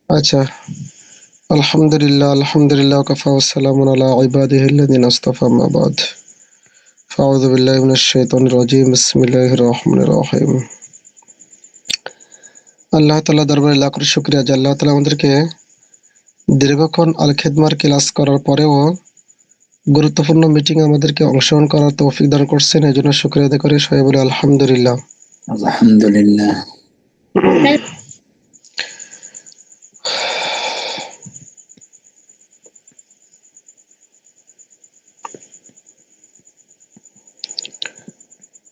আচ্ছা, আলহামদুলিল্লাহ, আলহামদুলিল্লাহ ওয়াকাফা ওয়াসসালামুন আলা ইবাদিহিল্লাযিনা ইসতাফা আম্মা বাদ। ফাআউযু বিল্লাহি মিনাশ শাইতানির রাজীম। বিসমিল্লাহির রহমানির রহিম। আল্লাহ তাআলা দরবারে লাখ কোটি শুকরিয়া যে আল্লাহ তাআলা আমাদেরকে দীর্ঘক্ষণ আল খিদমার ক্লাস করার পরেও গুরুত্বপূর্ণ মিটিং আমাদেরকে অংশগ্রহণ করার তৌফিক দান করছেন। এজন্য শুকরিয়া আদায় করে সবাই বলি আলহামদুলিল্লাহ। আলহামদুলিল্লাহ।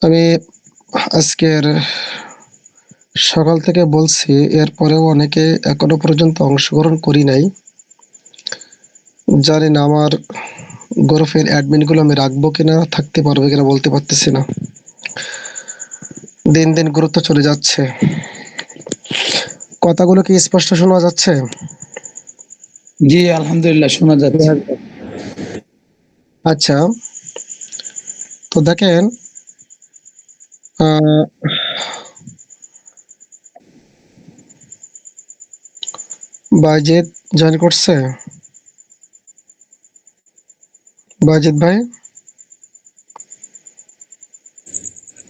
আমি আজকের সকাল থেকে বলছি, এরপরেও অনেকে এখনো পর্যন্ত অংশগ্রহণ করি নাই। জানি না আমার গ্রুপের অ্যাডমিনগুলো আমি রাখবো কিনা, থাকতে পারবে কিনা বলতে পারতেছি না। দিন দিন গুরুত্ব চলে যাচ্ছে। কথাগুলো কি স্পষ্ট শোনা যাচ্ছে? জি আলহামদুলিল্লাহ, শোনা যাচ্ছে। আচ্ছা, তো দেখেন, বাজিদ জয়েন করছে। বাজিদ ভাই,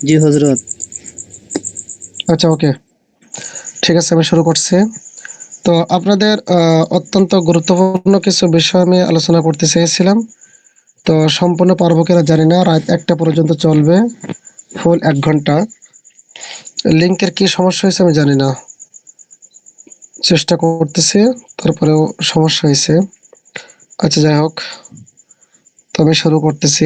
জি হযরত। আচ্ছা ওকে, ঠিক আছে, আমি শুরু করছি। তো আপনাদের অত্যন্ত গুরুত্বপূর্ণ কিছু বিষয় আমি আলোচনা করতে চেয়েছিলাম। তো সম্পূর্ণ পারবো কিনা জানি না, রাত 1টা পর্যন্ত চলবে, ফুল 1 ঘন্টা। লিঙ্কের কি সমস্যা হয়েছে আমি জানি না, চেষ্টা করতেছি, তারপরেও সমস্যা হয়েছে। আচ্ছা যাই হোক, তো আমি শুরু করতেছি।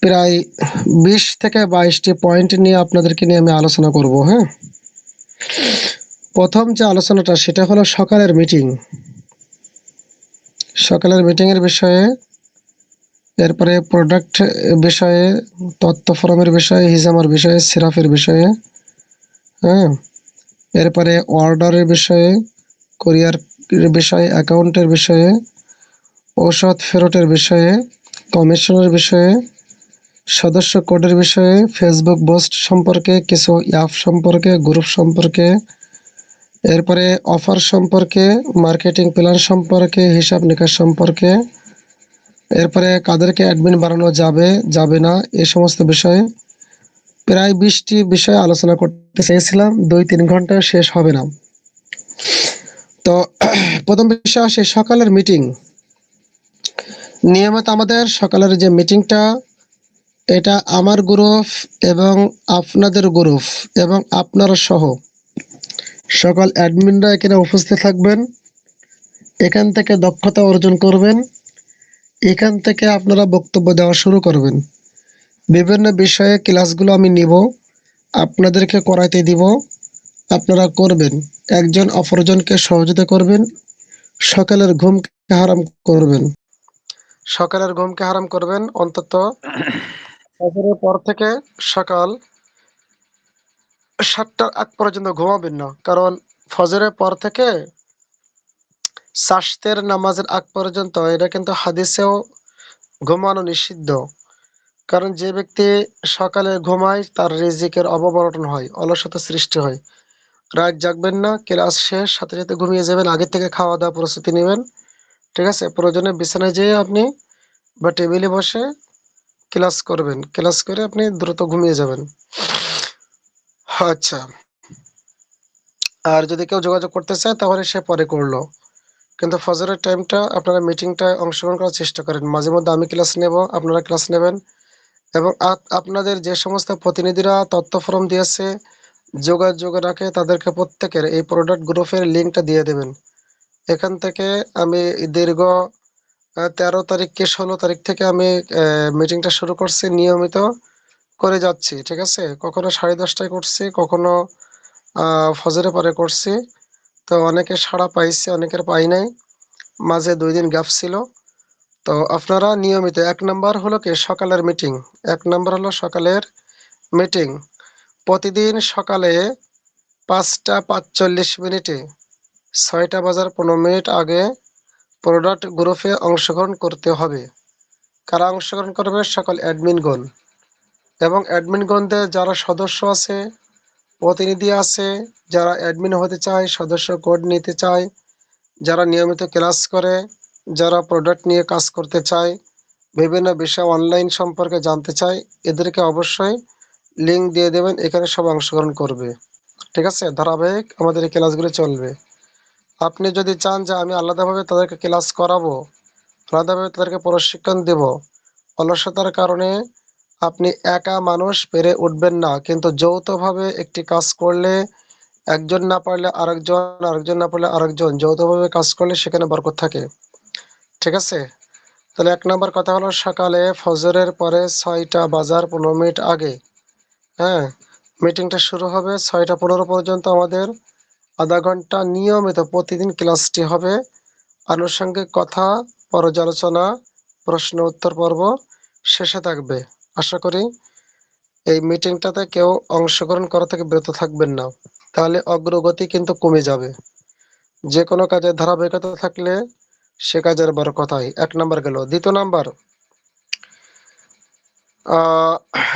প্রায় 20 থেকে 22টি পয়েন্ট নিয়ে আপনাদেরকে নিয়ে আমি আলোচনা করব। হ্যাঁ, প্রথম যে আলোচনাটা সেটা হলো সকালের মিটিং। সকালের মিটিংয়ের বিষয়ে, এরপরে প্রোডাক্ট বিষয়ে, তথ্য ফোরামের বিষয়ে, হিজামার বিষয়ে, সিরাফের বিষয়ে, হ্যাঁ, এরপরে অর্ডারের বিষয়ে, কুরিয়ার বিষয়ে, অ্যাকাউন্টের বিষয়ে, ঔষধ ফেরতের বিষয়ে, কমিশনের বিষয়ে, সদস্য কোডের বিষয়ে, ফেসবুক পোস্ট সম্পর্কে, কিছু অ্যাপ সম্পর্কে, গ্রুপ সম্পর্কে, এরপরে অফার সম্পর্কে, মার্কেটিং প্ল্যান সম্পর্কে, হিসাব নিকাশ সম্পর্কে, এরপরে কাদেরকে অ্যাডমিন বানানো যাবে যাবে না, এই সমস্ত বিষয়ে প্রায় 20টি বিষয়ে আলোচনা করতে চেয়েছিলাম। 2-3 ঘন্টা শেষ হবে না। তো প্রথম বিষয় আসে সকালের মিটিং। নিয়মিত আমাদের সকালের যে মিটিংটা, এটা আমার গ্রুপ এবং আপনাদের গ্রুপ এবং আপনারা সহ সকল অ্যাডমিনরা এখানে উপস্থিত থাকবেন। এখান থেকে দক্ষতা অর্জন করবেন। এখান থেকে আপনারা বক্তব্য দেওয়া শুরু করবেন। বিভিন্ন বিষয়ে ক্লাসগুলো আমি নিব, আপনাদেরকে করাইতে দিব, আপনারা করবেন। একজন অপরজনকে সহযোগিতা করবেন। সকালের ঘুমকে হারাম করবেন। সকালের ঘুমকে হারাম করবেন। অন্তত ফজরের পর থেকে সকাল 7টার আগ পর্যন্ত ঘুমাবেন না। কারণ ফজরের পর থেকে সাশতের নামাজের আগ পর্যন্ত এটা কিন্তু হাদিসেও ঘুমানো নিষিদ্ধ। কারণ যে ব্যক্তি সকালে ঘুমায় তার রিজিকের অবমরণ হয়, অলসতা সৃষ্টি হয়। রাত জাগবেন না, ক্লাস শেষ সাথে সাথে ঘুমিয়ে যাবেন। আগে থেকে খাওয়া দাওয়া প্রস্তুতি নেবেন, ঠিক আছে? প্রয়োজনে বিছানায় যেয়ে আপনি বা টেবিলে বসে ক্লাস করবেন। ক্লাস করে আপনি দ্রুত ঘুমিয়ে যাবেন। আচ্ছা, আর যদি কেউ যোগাযোগ করতে চায় তাহলে সে পরে করলো, কিন্তু ফজরের টাইমটা আপনারা মিটিংটায় অংশগ্রহণ করার চেষ্টা করেন। মাঝে মধ্যে আমি ক্লাস নেব, আপনারা ক্লাস নেবেন। এবং আপনাদের যে সমস্ত প্রতিনিধিরা তথ্য ফর্ম দিয়েছে, যোগাযোগ রাখে, তাদেরকে প্রত্যেকের এই প্রোডাক্ট গ্রুপের লিঙ্কটা দিয়ে দেবেন। এখান থেকে আমি দীর্ঘ 13 তারিখ কি 16 তারিখ থেকে আমি মিটিংটা শুরু করছি, নিয়মিত করে যাচ্ছি, ঠিক আছে? কখনো 10:30টায় করছি, কখনো ফজরের পরে করছি। তো অনেকে সাড়া পাইছে, অনেকের পাই নাই, মাঝে 2 দিন গ্যাপ ছিল। তো আপনারা নিয়মিত, 1 নাম্বার হলো কি সকালের মিটিং। 1 নাম্বার হলো সকালের মিটিং। প্রতিদিন সকালে 5টা 45 মিনিটে, 6টা বাজার 15 মিনিট আগে প্রোডাক্ট গ্রুপে অংশগ্রহণ করতে হবে। কারা অংশগ্রহণ করবে? সকল অ্যাডমিনগণ। এবং অ্যাডমিনগণদের যারা সদস্য আছে প্রতিনিধি আছে, যারা অ্যাডমিন হতে চায়, সদস্য কোড নিতে চায়, যারা নিয়মিত ক্লাস করে, যারা প্রোডাক্ট নিয়ে কাজ করতে চায়, বিভিন্ন বিষয় অনলাইন সম্পর্কে জানতে চায়, এদেরকে অবশ্যই লিঙ্ক দিয়ে দেবেন, এখানে সব অংশগ্রহণ করবে। ঠিক আছে, ধারাবাহিক আমাদের এই ক্লাসগুলো চলবে। আপনি যদি চান যে আমি আলাদাভাবে তাদেরকে ক্লাস করাবো, আলাদাভাবে তাদেরকে প্রশিক্ষণ দেব, অলসতার কারণে আপনি একা মানুষ পেরে উঠবেন না, কিন্তু যৌথভাবে একটি কাজ করলে একজন না পারলে আরেকজন, আরেকজন না পারলে আরেকজন, যৌথভাবে কাজ করলে সেখানে বরকত থাকে। ঠিক আছে, তাহলে 1 নম্বর কথা হলো সকালে ফজরের পরে 6টা বাজার 15 মিনিট আগে, হ্যাঁ, মিটিংটা শুরু হবে 6টা 15 পর্যন্ত। আমাদের আধা ঘন্টা নিয়মিত প্রতিদিন ক্লাসটি হবে। আনুষঙ্গিক কথা, পর্যালোচনা, প্রশ্ন উত্তর পর্ব শেষে থাকবে। আশা করি এই মিটিংটাতে কেউ অংশগ্রহণ করা থেকে বিরত থাকবেন না, তাহলে অগ্রগতি কিন্তু কমে যাবে। যে কোনো কাজের ধারাবাহিকতা থাকলে সে কাজের বরকত হয়। 1 নম্বর গেল। 2য় নম্বর, আহ,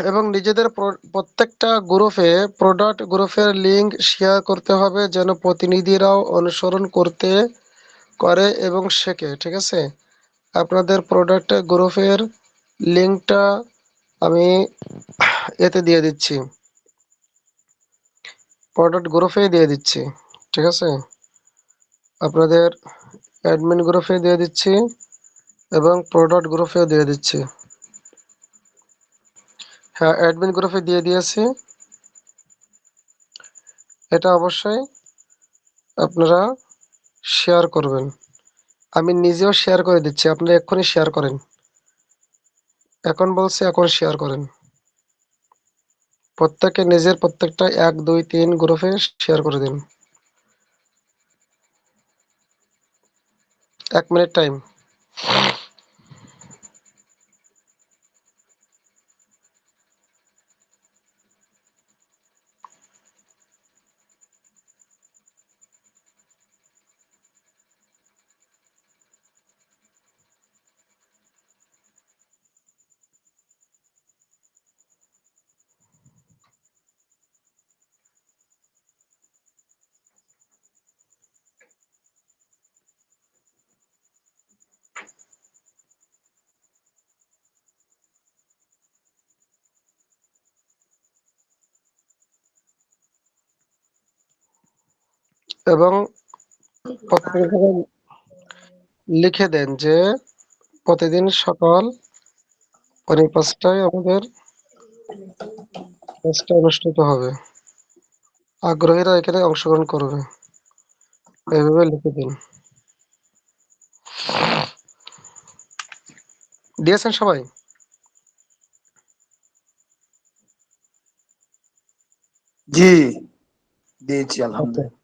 এবং নিজেদের প্রত্যেকটা গ্রুপে, প্রোডাক্ট গ্রুপের লিঙ্ক শেয়ার করতে হবে, যেন প্রতিনিধিরাও অনুসরণ করতে করে এবং শেখে। ঠিক আছে, আপনাদের প্রোডাক্ট গ্রুপের লিঙ্কটা আমি এতে দিয়ে দিচ্ছি, প্রোডাক্ট গ্রুপে দিয়ে দিচ্ছি। ঠিক আছে, আপনাদের অ্যাডমিন গ্রুপে দিয়ে দিচ্ছি এবং প্রোডাক্ট গ্রুপেও দিয়ে দিচ্ছি। হ্যাঁ, অ্যাডমিন গ্রুপে দিয়ে দিয়েছি। এটা অবশ্যই আপনারা শেয়ার করবেন। আমি নিজেও শেয়ার করে দিচ্ছি, আপনারা এক্ষুনি শেয়ার করেন। এখন বলছি, এখন শেয়ার করেন। প্রত্যেকে নিজের প্রত্যেকটা 1 2 3 গ্রুপে শেয়ার করে দিন। 1 মিনিট টাইম। এবং প্রত্যেকে লিখে দেন যে প্রতিদিন সকাল 5টায় আমাদের ক্লাসটা অনুষ্ঠিত হবে, আগ্রহীরা এখানে অংশগ্রহণ করবে, এইভাবে লিখে দিন। দিয়েছেন সবাই? জি, দিয়েছি আচ্ছা, আলহামদুলিল্লাহ।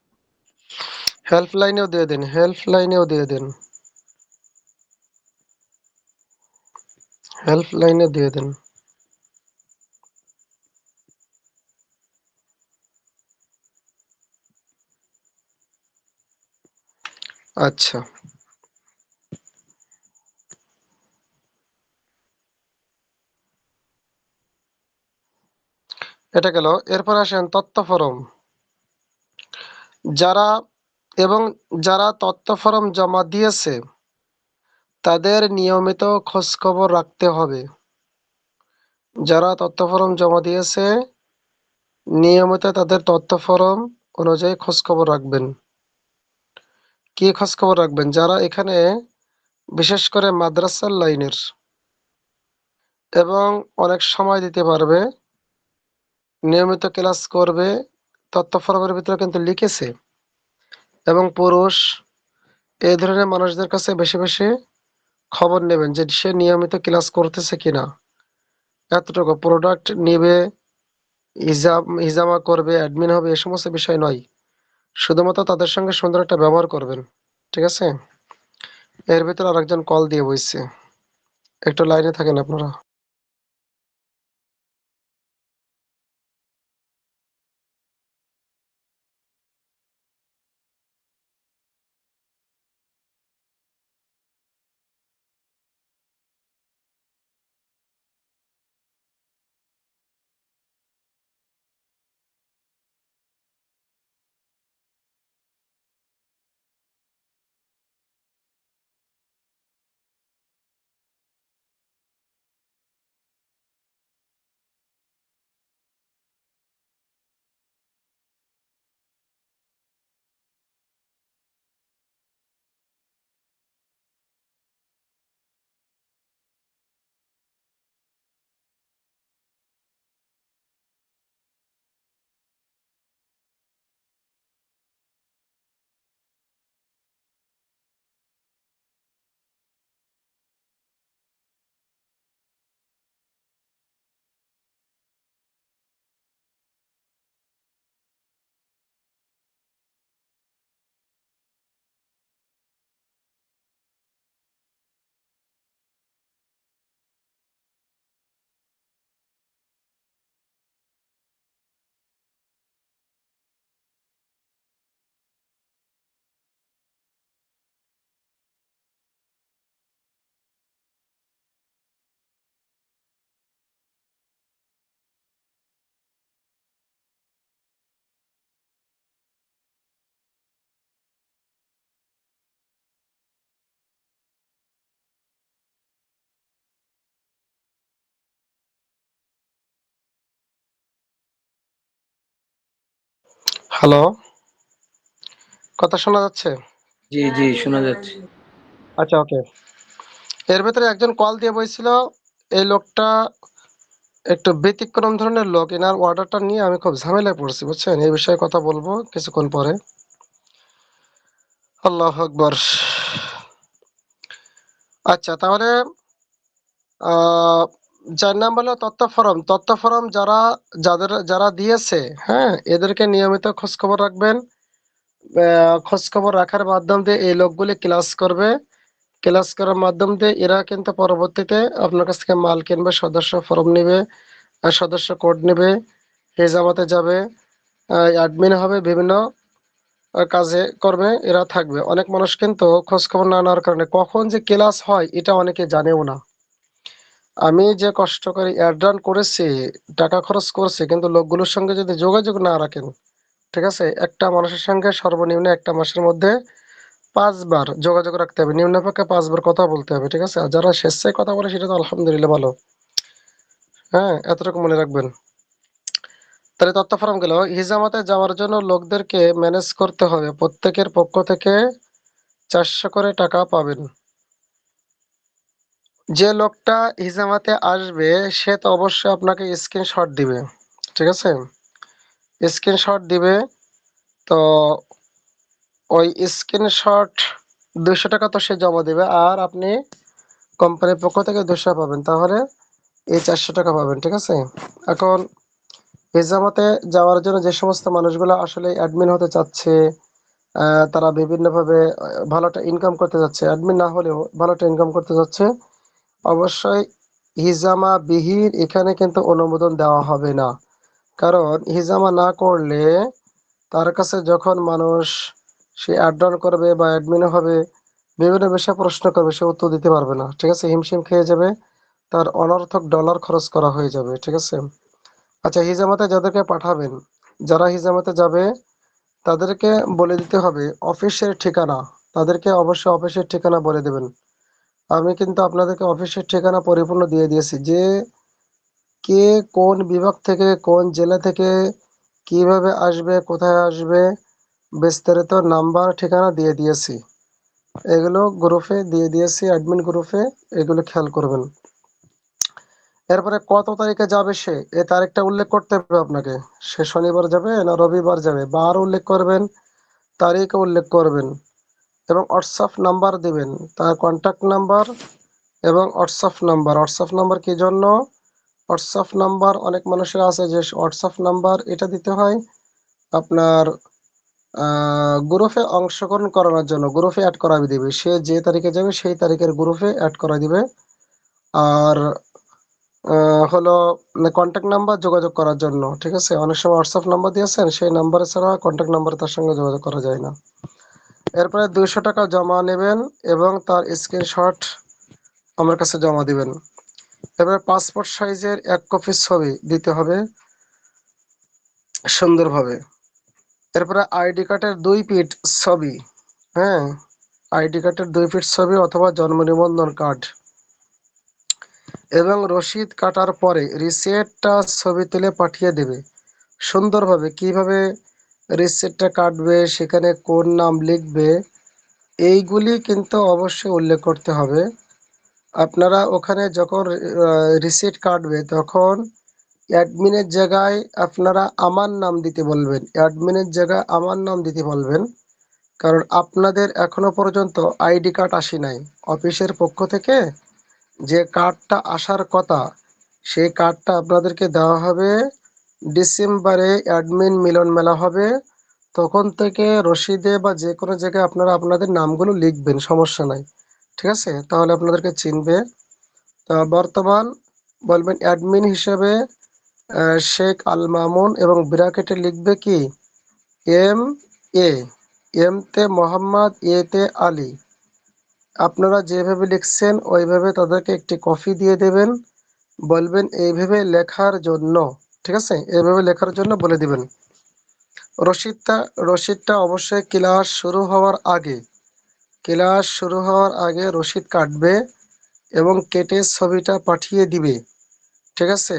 হেল্পলাইনেও দিয়ে দিন, হেল্পলাইনেও দিয়ে দিন, হেল্পলাইনে দিয়ে দিন। আচ্ছা, এটা গেল। এরপর আসেন তথ্য ফরম। যারা এবং যারা তথ্য ফরম জমা দিয়েছে তাদের নিয়মিত খোঁজখবর রাখতে হবে। যারা তথ্য ফরম জমা দিয়েছে নিয়মিত তাদের তথ্য ফরম অনুযায়ী খোঁজখবর রাখবেন। কি খোঁজখবর রাখবেন? যারা এখানে বিশেষ করে মাদ্রাসার লাইনের এবং অনেক সময় দিতে পারবে, নিয়মিত ক্লাস করবে, তথ্য ফরমের ভিতরে কিন্তু লিখেছে, এবং পুরুষ, এই ধরনের মানুষদের কাছে বেশি বেশি খবর নেবেন যে সে নিয়মিত ক্লাস করতেছে কিনা। এতটুকু, প্রোডাক্ট নিবে, হিজামা করবে, অ্যাডমিন হবে, এ সমস্ত বিষয় নয়। শুধুমাত্র তাদের সঙ্গে সুন্দর একটা ব্যবহার করবেন। ঠিক আছে, এর ভিতরে আরেকজন কল দিয়ে বসছে, একটু লাইনে থাকেন আপনারা। হ্যালো, কথা শোনা যাচ্ছে? জি জি শোনা যাচ্ছে। আচ্ছা, ওকে। এর ভেতরে একজন কল দিয়ে বলছিল, এই লোকটা একটু ব্যতিক্রম ধরনের লোক, এনার অর্ডারটা নিয়ে আমি খুব ঝামেলায় পড়ছি, বুঝছেন? এই বিষয়ে কথা বলবো কিছুক্ষণ পরে। আল্লাহ আকবর। আচ্ছা, তাহলে আহ ৪ নাম্বার হলো তথ্য ফরম। তথ্য ফরম যারা দিয়েছে, হ্যাঁ, এদেরকে নিয়মিত খোঁজখবর রাখবেন। খোঁজখবর রাখার মাধ্যম দিয়ে এই লোকগুলি ক্লাস করবে। ক্লাস করার মাধ্যম দিয়ে এরা কিন্তু পরবর্তীতে আপনার কাছ থেকে মাল কিনবে, সদস্য ফরম নিবে, সদস্য কোড নেবে, হেজামাতে যাবে, অ্যাডমিন হবে, বিভিন্ন কাজে কর্মে এরা থাকবে। অনেক মানুষ কিন্তু খোঁজ খবর না নেওয়ার কারণে কখন যে ক্লাস হয় এটা অনেকে জানেও না। আমি যে কষ্ট করে অ্যাড রান করেছি, টাকা খরচ করছি, কিন্তু লোকগুলোর সঙ্গে যদি যোগাযোগ না রাখেন, ঠিক আছে, একটা মানুষের সঙ্গে সর্বনিম্ন একটা মাসের মধ্যে 5 বার যোগাযোগ রাখতে হবে, নিম্নপক্ষে 5 বার কথা বলতে হবে, ঠিক আছে। আর যারা স্বেচ্ছায় কথা বলে সেটা তো আলহামদুলিল্লাহ ভালো। হ্যাঁ, এতটুকু মনে রাখবেন। তাহলে তথ্য ফরম গেল। হিজামাতে যাওয়ার জন্য লোকদেরকে ম্যানেজ করতে হবে। প্রত্যেকের পক্ষ থেকে 400 করে টাকা পাবেন। যে লোকটা হিজামাতে আসবে সে তো অবশ্যই আপনাকে স্ক্রিনশট দিবে, ঠিক আছে। স্ক্রিনশট দিবে, তো ওই স্ক্রিনশট 200 টাকা তো সে জমা দিবে, আর আপনি কোম্পানির পক্ষ থেকে 200 পাবেন, তাহলে এই 400 টাকা পাবেন, ঠিক আছে। এখন হিজামাতে যাওয়ার জন্য যে সমস্ত মানুষগুলো আসলে অ্যাডমিন হতে চাচ্ছে, তারা বিভিন্নভাবে ভালো একটা ইনকাম করতে যাচ্ছে, অ্যাডমিন না হলেও ভালো একটা ইনকাম করতে যাচ্ছে, অবশ্যই হিজামা বিহীন এখানে কিন্তু অনুমোদন দেওয়া হবে না। কারণ হিজামা না করলে তার কাছে যখন মানুষ সে অ্যাড অন করবে বা অ্যাডমিন হবে, বিভিন্ন বিষয়ে প্রশ্ন করবে, সে উত্তর দিতে পারবে না, ঠিক আছে। হিমশিম খেয়ে যাবে, তার অনর্থক ডলার খরচ করা হয়ে যাবে, ঠিক আছে। আচ্ছা, হিজামাতে যাদেরকে পাঠাবেন, যারা হিজামাতে যাবে তাদেরকে বলে দিতে হবে অফিসের ঠিকানা। তাদেরকে অবশ্যই অফিসের ঠিকানা বলে দেবেন। আমি কিন্তু আপনাদেরকে অফিসের ঠিকানা পরিপূর্ণ দিয়ে দিয়েছি, যে কে কোন বিভাগ থেকে, কোন জেলা থেকে, কিভাবে আসবে, কোথায় আসবে, বিস্তারিত নাম্বার ঠিকানা দিয়ে দিয়েছি। এগুলো গ্রুপে দিয়ে দিয়েছি, অ্যাডমিন গ্রুপে, এগুলো খেয়াল করবেন। এরপরে কত তারিখে যাবে সে, এই তারিখটা উল্লেখ করতে হবে আপনাকে। সে শনিবার যাবে না রবিবার যাবে, বার উল্লেখ করবেন, তারিখ উল্লেখ করবেন, এবং হোয়াটসঅ্যাপ নাম্বার দিবেন, তার কন্ট্যাক্ট নাম্বার এবং হোয়াটসঅ্যাপ নাম্বার। হোয়াটসঅ্যাপ নাম্বার কি জন্য? হোয়াটসঅ্যাপ নাম্বার অনেক মানুষের আছে যে হোয়াটসঅ্যাপ নাম্বার এটা দিতে হয় আপনার গ্রুপে অংশগ্রহণ করানোর জন্য, গ্রুপে অ্যাড করাই দিবে। সে যে তারিখে যাবে সেই তারিখের গ্রুপে অ্যাড করা দিবে। আর হলো কন্ট্যাক্ট নাম্বার যোগাযোগ করার জন্য, ঠিক আছে। অনেক সময় হোয়াটসঅ্যাপ নাম্বার দিয়েছেন, সেই নাম্বারে ছাড়া কন্ট্যাক্ট নাম্বারে তার সঙ্গে যোগাযোগ করা যায় না। এরপরে 200 টাকা জমা নেবেন এবং তার স্ক্রিনশট আমার কাছে জমা দিবেন। এবারে পাসপোর্ট সাইজের 1 কপি ছবি দিতে হবে সুন্দরভাবে। এরপরে আইডি কার্ডের 2 পিট ছবি, হ্যাঁ, আইডি কার্ডের 2 পিট ছবি অথবা জন্ম নিবন্ধন কার্ড, এবং রসিদ কাটার পরে রিসিপ্টটা ছবি তুলে পাঠিয়ে দেবে সুন্দরভাবে। কিভাবে রিসিপ্টটা কাটবে, সেখানে কোন নাম লিখবে, এইগুলি কিন্তু অবশ্যই উল্লেখ করতে হবে। আপনারা ওখানে যখন রিসিপ্ট কাটবে তখন অ্যাডমিনের জায়গায় আপনারা আমার নাম দিতে বলবেন, অ্যাডমিনের জায়গায় আমার নাম দিতে বলবেন। কারণ আপনাদের এখনো পর্যন্ত আইডি কার্ড আসে নাই। অফিসের পক্ষ থেকে যে কার্ডটা আসার কথা, সেই কার্ডটা আপনাদেরকে দেওয়া হবে ডিসেম্বরে, অ্যাডমিন মিলন মেলা হবে, তখন থেকে রসিদে বা যে কোনো জায়গায় আপনারা আপনাদের নামগুলো লিখবেন, সমস্যা নাই, ঠিক আছে। তাহলে আপনাদেরকে চিনবে। তা বর্তমান বলবেন অ্যাডমিন হিসেবে শেখ আল মামুন, এবং ব্র্যাকেটে লিখবে কি এম এ, এম তে মোহাম্মদ, এ তে আলী। আপনারা যেভাবে লিখছেন ওইভাবে তাদেরকে একটি কপি দিয়ে দেবেন, বলবেন এইভাবে লেখার জন্য, ঠিক আছে, এইভাবে লেখার জন্য বলে দিবেন। রসিদটা রসিদটা অবশ্যই ক্লাস শুরু হওয়ার আগে রসিদ কাটবে এবং কেটে ছবিটা পাঠিয়ে দিবে, ঠিক আছে।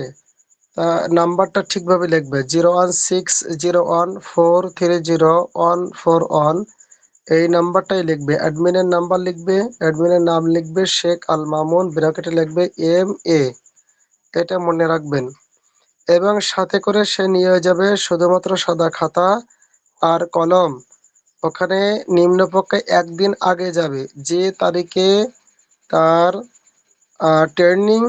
তা নাম্বারটা ঠিকভাবে লিখবে 01601430141। এই নাম্বারটাই লিখবে, অ্যাডমিনের নাম্বার লিখবে, অ্যাডমিনের নাম লিখবে শেখ আল মামুন, ব্র্যাকেটে লিখবে MA, এটা মনে রাখবেন। এবং সাথে করে সে নিয়ে যাবে শুধুমাত্র সাদা খাতা আর কলম। ওখানে নিম্নপক্ষে একদিন আগে যাবে, যে তারিখে তার ট্রেনিং,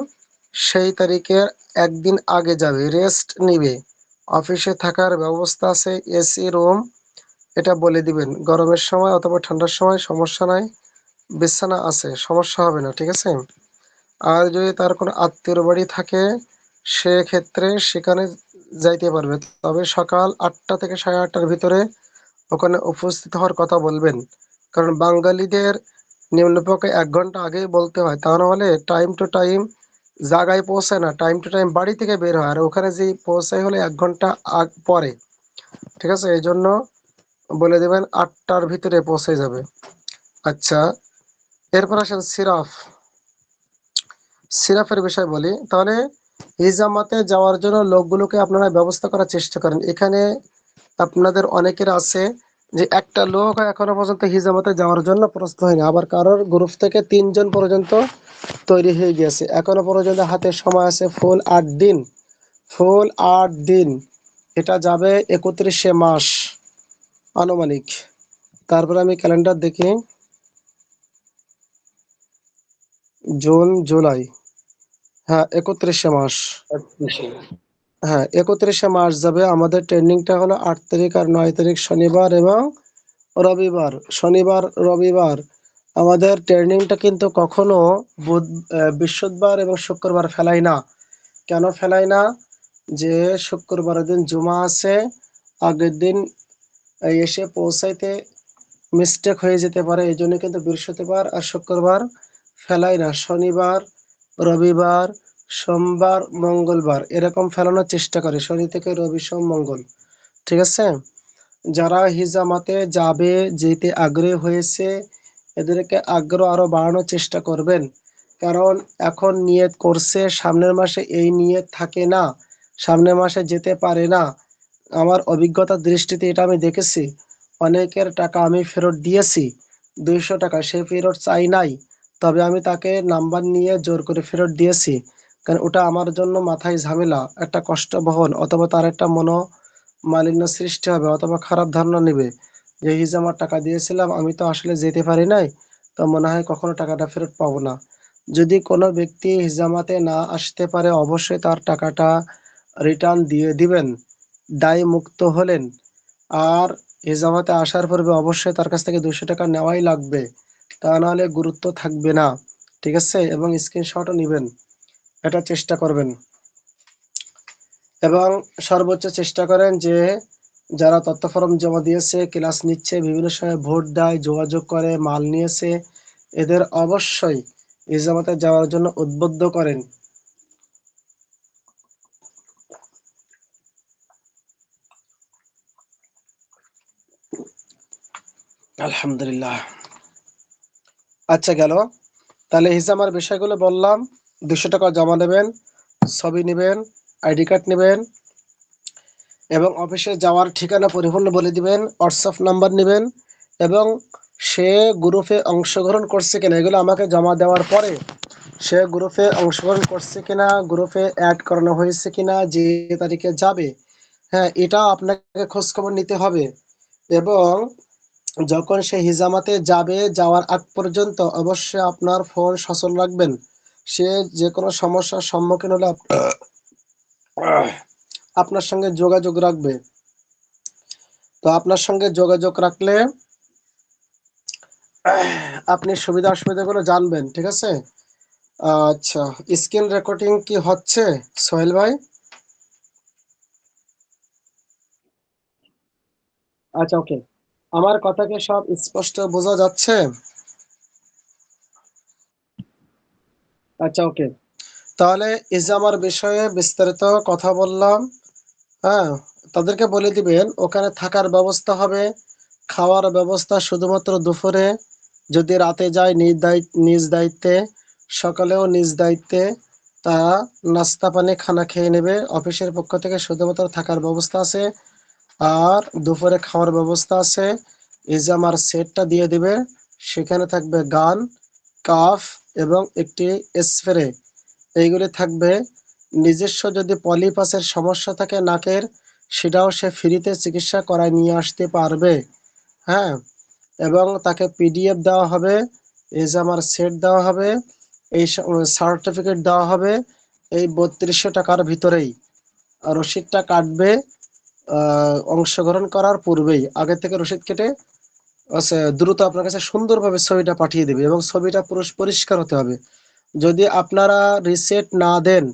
সেই তারিখের একদিন আগে যাবে, রেস্ট নিবে। অফিসে থাকার ব্যবস্থা আছে, এসি রুম, এটা বলে দিবেন। গরমের সময় অথবা ঠান্ডার সময় সমস্যা নাই, বিছানা আছে, সমস্যা হবে না, ঠিক আছে। আর যদি তার কোনো আত্মীয়র বাড়ি থাকে সেক্ষেত্রে সেখানে যাইতে পারবে, তবে সকাল 8টা থেকে 8:30টার ভিতরে ওখানে উপস্থিত হওয়ার কথা বলবেন। কারণ বাঙালিদের নিম্নপক্ষে 1 ঘন্টা আগেই বলতে হয়, তা নাহলে টাইম টু টাইম জায়গায় পৌঁছায় না, টাইম টু টাইম বাড়ি থেকে বের হয়, আর ওখানে যে পৌঁছায় হলে 1 ঘন্টা পরে, ঠিক আছে। এই জন্য বলে দেবেন 8টার ভিতরে পৌঁছে যাবে। আচ্ছা, এরপর আসেন সিরাফের বিষয় বলি। তাহলে হিজামাতে যাওয়ার জন্য লোকগুলোকে আপনারা ব্যবস্থা করার চেষ্টা করেন। এখানে আপনাদের অনেকের আছে যে একটা লোক এখনো পর্যন্ত হিজামাতে যাওয়ার জন্য প্রস্তুত হয়নি, আবার কারোর গ্রুপ থেকে 3জন পর্যন্ত তৈরি হয়ে গিয়েছে, এখনো পর্যন্ত হাতে সময় আছে ফুল 8 দিন। ফুল 8 দিন, এটা যাবে 31শে মাস আনুমানিক। তারপরে আমি ক্যালেন্ডার দেখি, জুন জুলাই, হ্যাঁ 31শে মাস, হ্যাঁ 31শে মাস যাবে। আমাদের ট্রেনিংটা হলো 8 তারিখ আর 9 তারিখ শনিবার এবং রবিবার। শনিবার রবিবার আমাদের ট্রেনিংটা কিন্তু কখনো বৃহস্পতিবার এবং শুক্রবার ফেলাই না। কেন ফেলাই না? যে শুক্রবারের দিন জুমা আছে, আগের দিন এসে পৌঁছাইতে মিস্টেক হয়ে যেতে পারে, এই জন্য কিন্তু বৃহস্পতিবার আর শুক্রবার ফেলাই না। শনিবার, রবিবার, সোমবার, মঙ্গলবার এরকম ফেলানোর চেষ্টা করে, শনি থেকে রবি সোম মঙ্গল, ঠিক আছে। যারা হিজামাতে যাবে, যেতে আগ্রহী হয়েছে, এদেরকে আগ্রহ আরো বাড়ানোর চেষ্টা করবেন। কারণ এখন নিয়ত করছে, সামনের মাসে এই নিয়ত থাকে না, সামনের মাসে যেতে পারে না। আমার অভিজ্ঞতার দৃষ্টিতে এটা আমি দেখেছি, অনেকের টাকা আমি ফেরত দিয়েছি, 200 টাকা, সে ফেরত চাই নাই, তবে আমি তাকে নাম্বার নিয়ে জোর করে ফেরত দিয়েছি। কারণ ওটা আমার জন্য মাথায় ঝামেলা, একটা কষ্ট বহন, অথবা তার একটা মালিন্য সৃষ্টি হবে, অথবা খারাপ ধারণা নেবে যে হিজামার টাকা দিয়েছিলাম, আমি তো আসলে যেতে পারি নাই, তো মনে হয় কখনো টাকাটা ফেরত পাবো না। যদি কোনো ব্যক্তি হিজামাতে না আসতে পারে, অবশ্যই তার টাকাটা রিটার্ন দিয়ে দিবেন, দায় মুক্ত হলেন। আর হিজামাতে আসার পূর্বে অবশ্যই তার কাছ থেকে 200 টাকা নেওয়াই লাগবে, তা নাহলে গুরুত্ব থাকবে না, ঠিক আছে। এবং স্ক্রিনশটও নেবেন, এটা চেষ্টা করবেন। এবং সর্বোচ্চ চেষ্টা করেন যে যারা তথ্য ফর্ম জমা দিয়েছে, ক্লাস নিচ্ছে, বিভিন্ন সময় ভোট দেয়, যোগাযোগ করে, মাল নিয়েছে, এদের অবশ্যই হিজামাতে যাওয়ার জন্য উদ্বুদ্ধ করেন। আলহামদুলিল্লাহ। আচ্ছা গেল, তাহলে হিজামার বিষয়গুলো বললাম। 200 টাকা জমা দেবেন, ছবি নেবেন, আইডি কার্ড নেবেন, এবং অফিসে যাওয়ার ঠিকানা পরিপূর্ণ বলে দিবেন, হোয়াটসঅ্যাপ নাম্বার নেবেন, এবং সে গ্রুপে অংশগ্রহণ করছে কিনা এগুলো আমাকে জমা দেওয়ার পরে, সে গ্রুপে অংশগ্রহণ করছে কিনা, গ্রুপে অ্যাড করানো হয়েছে কিনা, যে তারিখে যাবে, হ্যাঁ এটা আপনাকে খোঁজখবর নিতে হবে। এবং যখন সে হিজামাতে যাবে, যাওয়ার আগ পর্যন্ত অবশ্যই আপনার ফোন সচল রাখবেন। সে যে কোনো সমস্যার সম্মুখীন হলে আপনার সঙ্গে যোগাযোগ রাখবে। তো আপনার সঙ্গে যোগাযোগ রাখলে আপনি সুবিধা অসুবিধাগুলো জানবেন, ঠিক আছে। আচ্ছা, স্ক্রিন রেকর্ডিং কি হচ্ছে সোহেল ভাই? আচ্ছা ওকে, আমার কথা কি সব স্পষ্ট বোঝা যাচ্ছে? আচ্ছা ওকে, তাহলে ইজামার বিষয়ে বিস্তারিত কথা বললাম। হ্যাঁ, তাদেরকে বলে দিবেন ওখানে থাকার ব্যবস্থা হবে, খাওয়ার ব্যবস্থা শুধুমাত্র দুপুরে, যদি রাতে যায় নিজ দায়িত্বে, সকালেও নিজ দায়িত্বে, তারা নাস্তা পানি খানা খেয়ে নেবে। অফিসের পক্ষ থেকে শুধুমাত্র থাকার ব্যবস্থা আছে, আর দুপুরে খাওয়ার ব্যবস্থা আছে। ইজামার সেটটা দিয়ে দিবে, সেখানে থাকবে গান, কাফ এবং একটি স্প্রে, এইগুলি থাকবে। নিজস্ব যদি পলিপাসের সমস্যা থাকে নাকের, সেটাও সে ফ্রিতে চিকিৎসা করায় নিয়ে আসতে পারবে। হ্যাঁ, এবং তাকে পিডিএফ দেওয়া হবে, এজামার সেট দেওয়া হবে, এই সার্টিফিকেট দেওয়া হবে এই 3200 টাকার ভিতরেই। আর রসিদটা কাটবে অংশগ্রহণ করার পূর্বেই, আগে থেকে রসিদ কেটে দ্রুত আপনার কাছে সুন্দরভাবে ছবিটা পাঠিয়ে দেবে, এবং ছবিটা পরিষ্কার হতে হবে। যদি আপনারা রিসিট না দেন,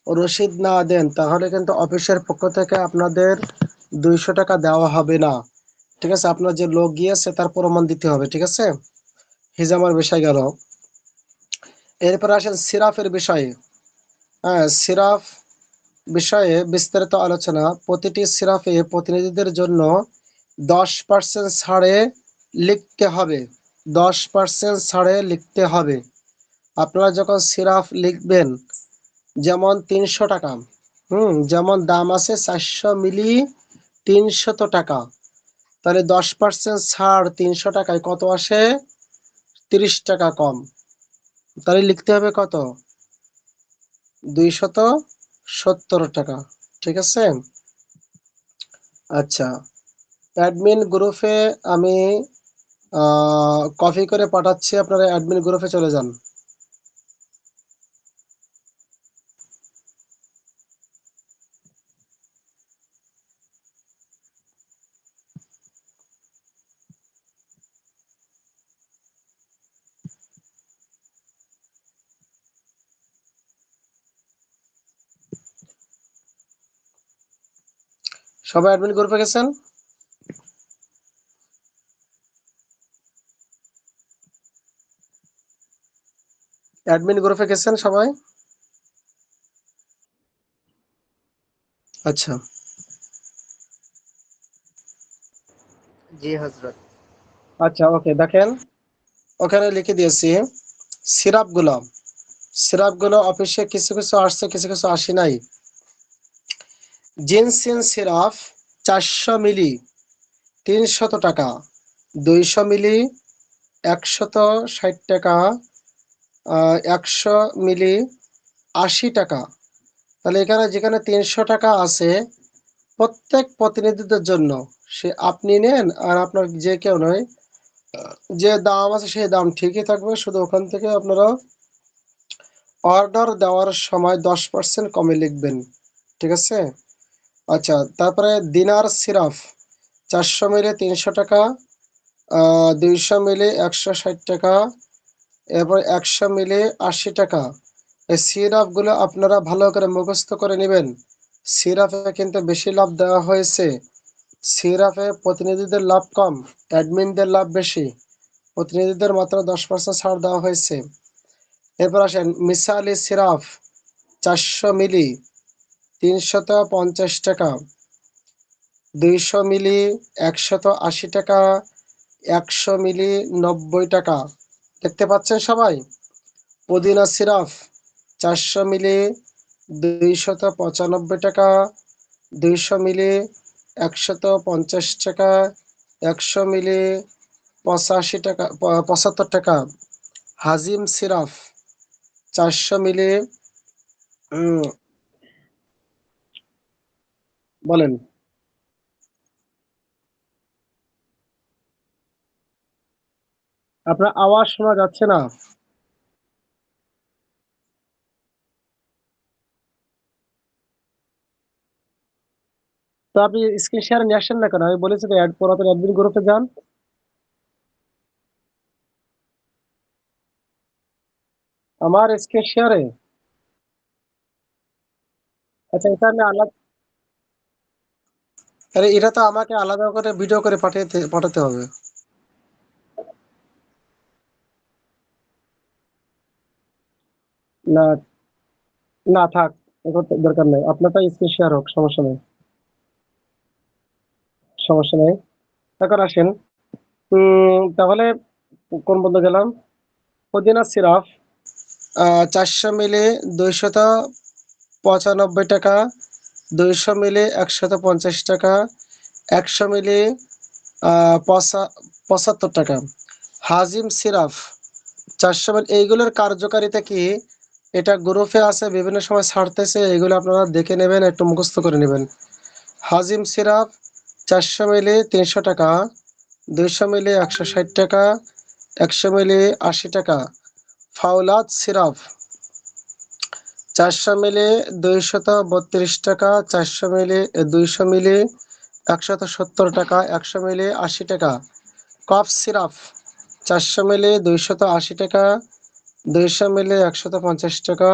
রসিদ না দেন, তাহলে কিন্তু অফিসের পক্ষ থেকে আপনাদের 200 টাকা দেওয়া হবে না। ঠিক আছে, আপনার যে লোক গিয়েছে তার প্রমাণ দিতে হবে। ঠিক আছে, হিজামার বিষয় গেল। এরপর আসেন সিরাফের বিষয়ে। হ্যাঁ, সিরাফ বিষয়ে বিস্তারিত আলোচনা। প্রতিটি সিরাফে প্রতিনিধিদের জন্য 10% ছাড়ে লিখতে হবে। 10% ছাড়ে লিখতে হবে। আপনারা যখন সিরাপ লিখবেন, যেমন 300 টাকা, যেমন দাম আছে 400 মিলি 300 টাকা, তাহলে 10% ছাড় 300 টাকায় কত আসে? 30 টাকা কম। তাহলে লিখতে হবে কত? 270 টাকা। ঠিক আছে। আচ্ছা, অ্যাডমিন গ্রুপে আমি কপি করে পাঠাচ্ছি, আপনারা অ্যাডমিন গ্রুপে চলে যান। সবাই অ্যাডমিন গ্রুপে গেছেন? অ্যাডমিন গ্রুপে গেছেন সবাই? আচ্ছা, জি হজরত। আচ্ছা, ওকে, দেখেন ওখানে লিখে দিয়েছি সিরাপগুলো। সিরাপগুলো অফিসে কিছু কিছু আসছে, কিছু কিছু আসে নাই। জিনসিন সিরাপ 400 মিলি 300 টাকা, 200 মিলি 160 টাকা, 100 মিলি 80 টাকা। তাহলে এখানে যেখানে 300 টাকা আছে, প্রত্যেক প্রতিনিধিদের জন্য, সে আপনি নেন আর আপনার যে কেউ নয়, যে দাম আছে সেই দাম ঠিকই থাকবে, শুধু ওখান থেকে আপনারা অর্ডার দেওয়ার সময় 10% কমে লিখবেন। ঠিক আছে। আচ্ছা, তারপরে দিনার সিরাপ 400 মিলি 300 টাকা, 200 মিলি 160 টাকা, এরপর 100 মিলি 80 টাকা। এই সিরাপগুলো আপনারা ভালো করে মুখস্থ করে নেবেন। সিরাপে কিন্তু বেশি লাভ দেওয়া হয়েছে। সিরাপে প্রতিনিধিদের লাভ কম, অ্যাডমিনদের লাভ বেশি। প্রতিনিধিদের মাত্র 10% ছাড় দেওয়া হয়েছে। এরপর আসেন মিসালি সিরাপ 400 মিলি 350 টাকা, 200 মিলি 180 টাকা, 100 মিলি 90 টাকা। দেখতে পাচ্ছেন সবাই? পুদিনা সিরাপ 400 মিলি 295 টাকা, 200 মিলি 150 টাকা, 100 মিলি 85 টাকা, 75 টাকা। হাজিম সিরাপ 400 মিলি, উম, বলেন। আপনার আওয়াজ শোনা যাচ্ছে না। তো আপনি স্ক্রিন শেয়ার নিয়ে আসেন না কেন? আমি বলেছি তো অ্যাড পুরাতন অ্যাডমিন গ্রুপে যান। আমার স্ক্রিন শেয়ারে, আচ্ছা, এটা আমি আলাদা, আরে এটা তো আমাকে আলাদা করে ভিডিও করে পাঠাতে হবে। না, না থাক, এখন তো দরকার নেই, আপনারটা স্ক্রিন শেয়ার হোক, সমস্যা নেই, সমস্যা নেই। এখন আসেন, তাহলে কোন বন্ধু গেলাম? পুদিনা সিরাপ 400 মিলি 295 টাকা, 200 মিলি 150 টাকা, 100 মিলি 75 টাকা। হাজিম সিরাপ 400 মিলি, এইগুলোর কার্যকারিতা কি? এটা গ্রুপে আছে, বিভিন্ন সময় ছাড়তেছে, এগুলো আপনারা দেখে নেবেন, একটু মুখস্থ করে নেবেন। হাজিম সিরাপ 400 মিলি 300 টাকা, 200 মিলি 160 টাকা, 100 মিলি 80 টাকা। ফাউলাদ সিরাপ 400 মিলি 232 টাকা, 400 মিলি 200 মিলি 170 টাকা, 100 মিলি 80 টাকা। কফ সিরাপ 400 মিলি 280 টাকা, 200 মিলি 150 টাকা,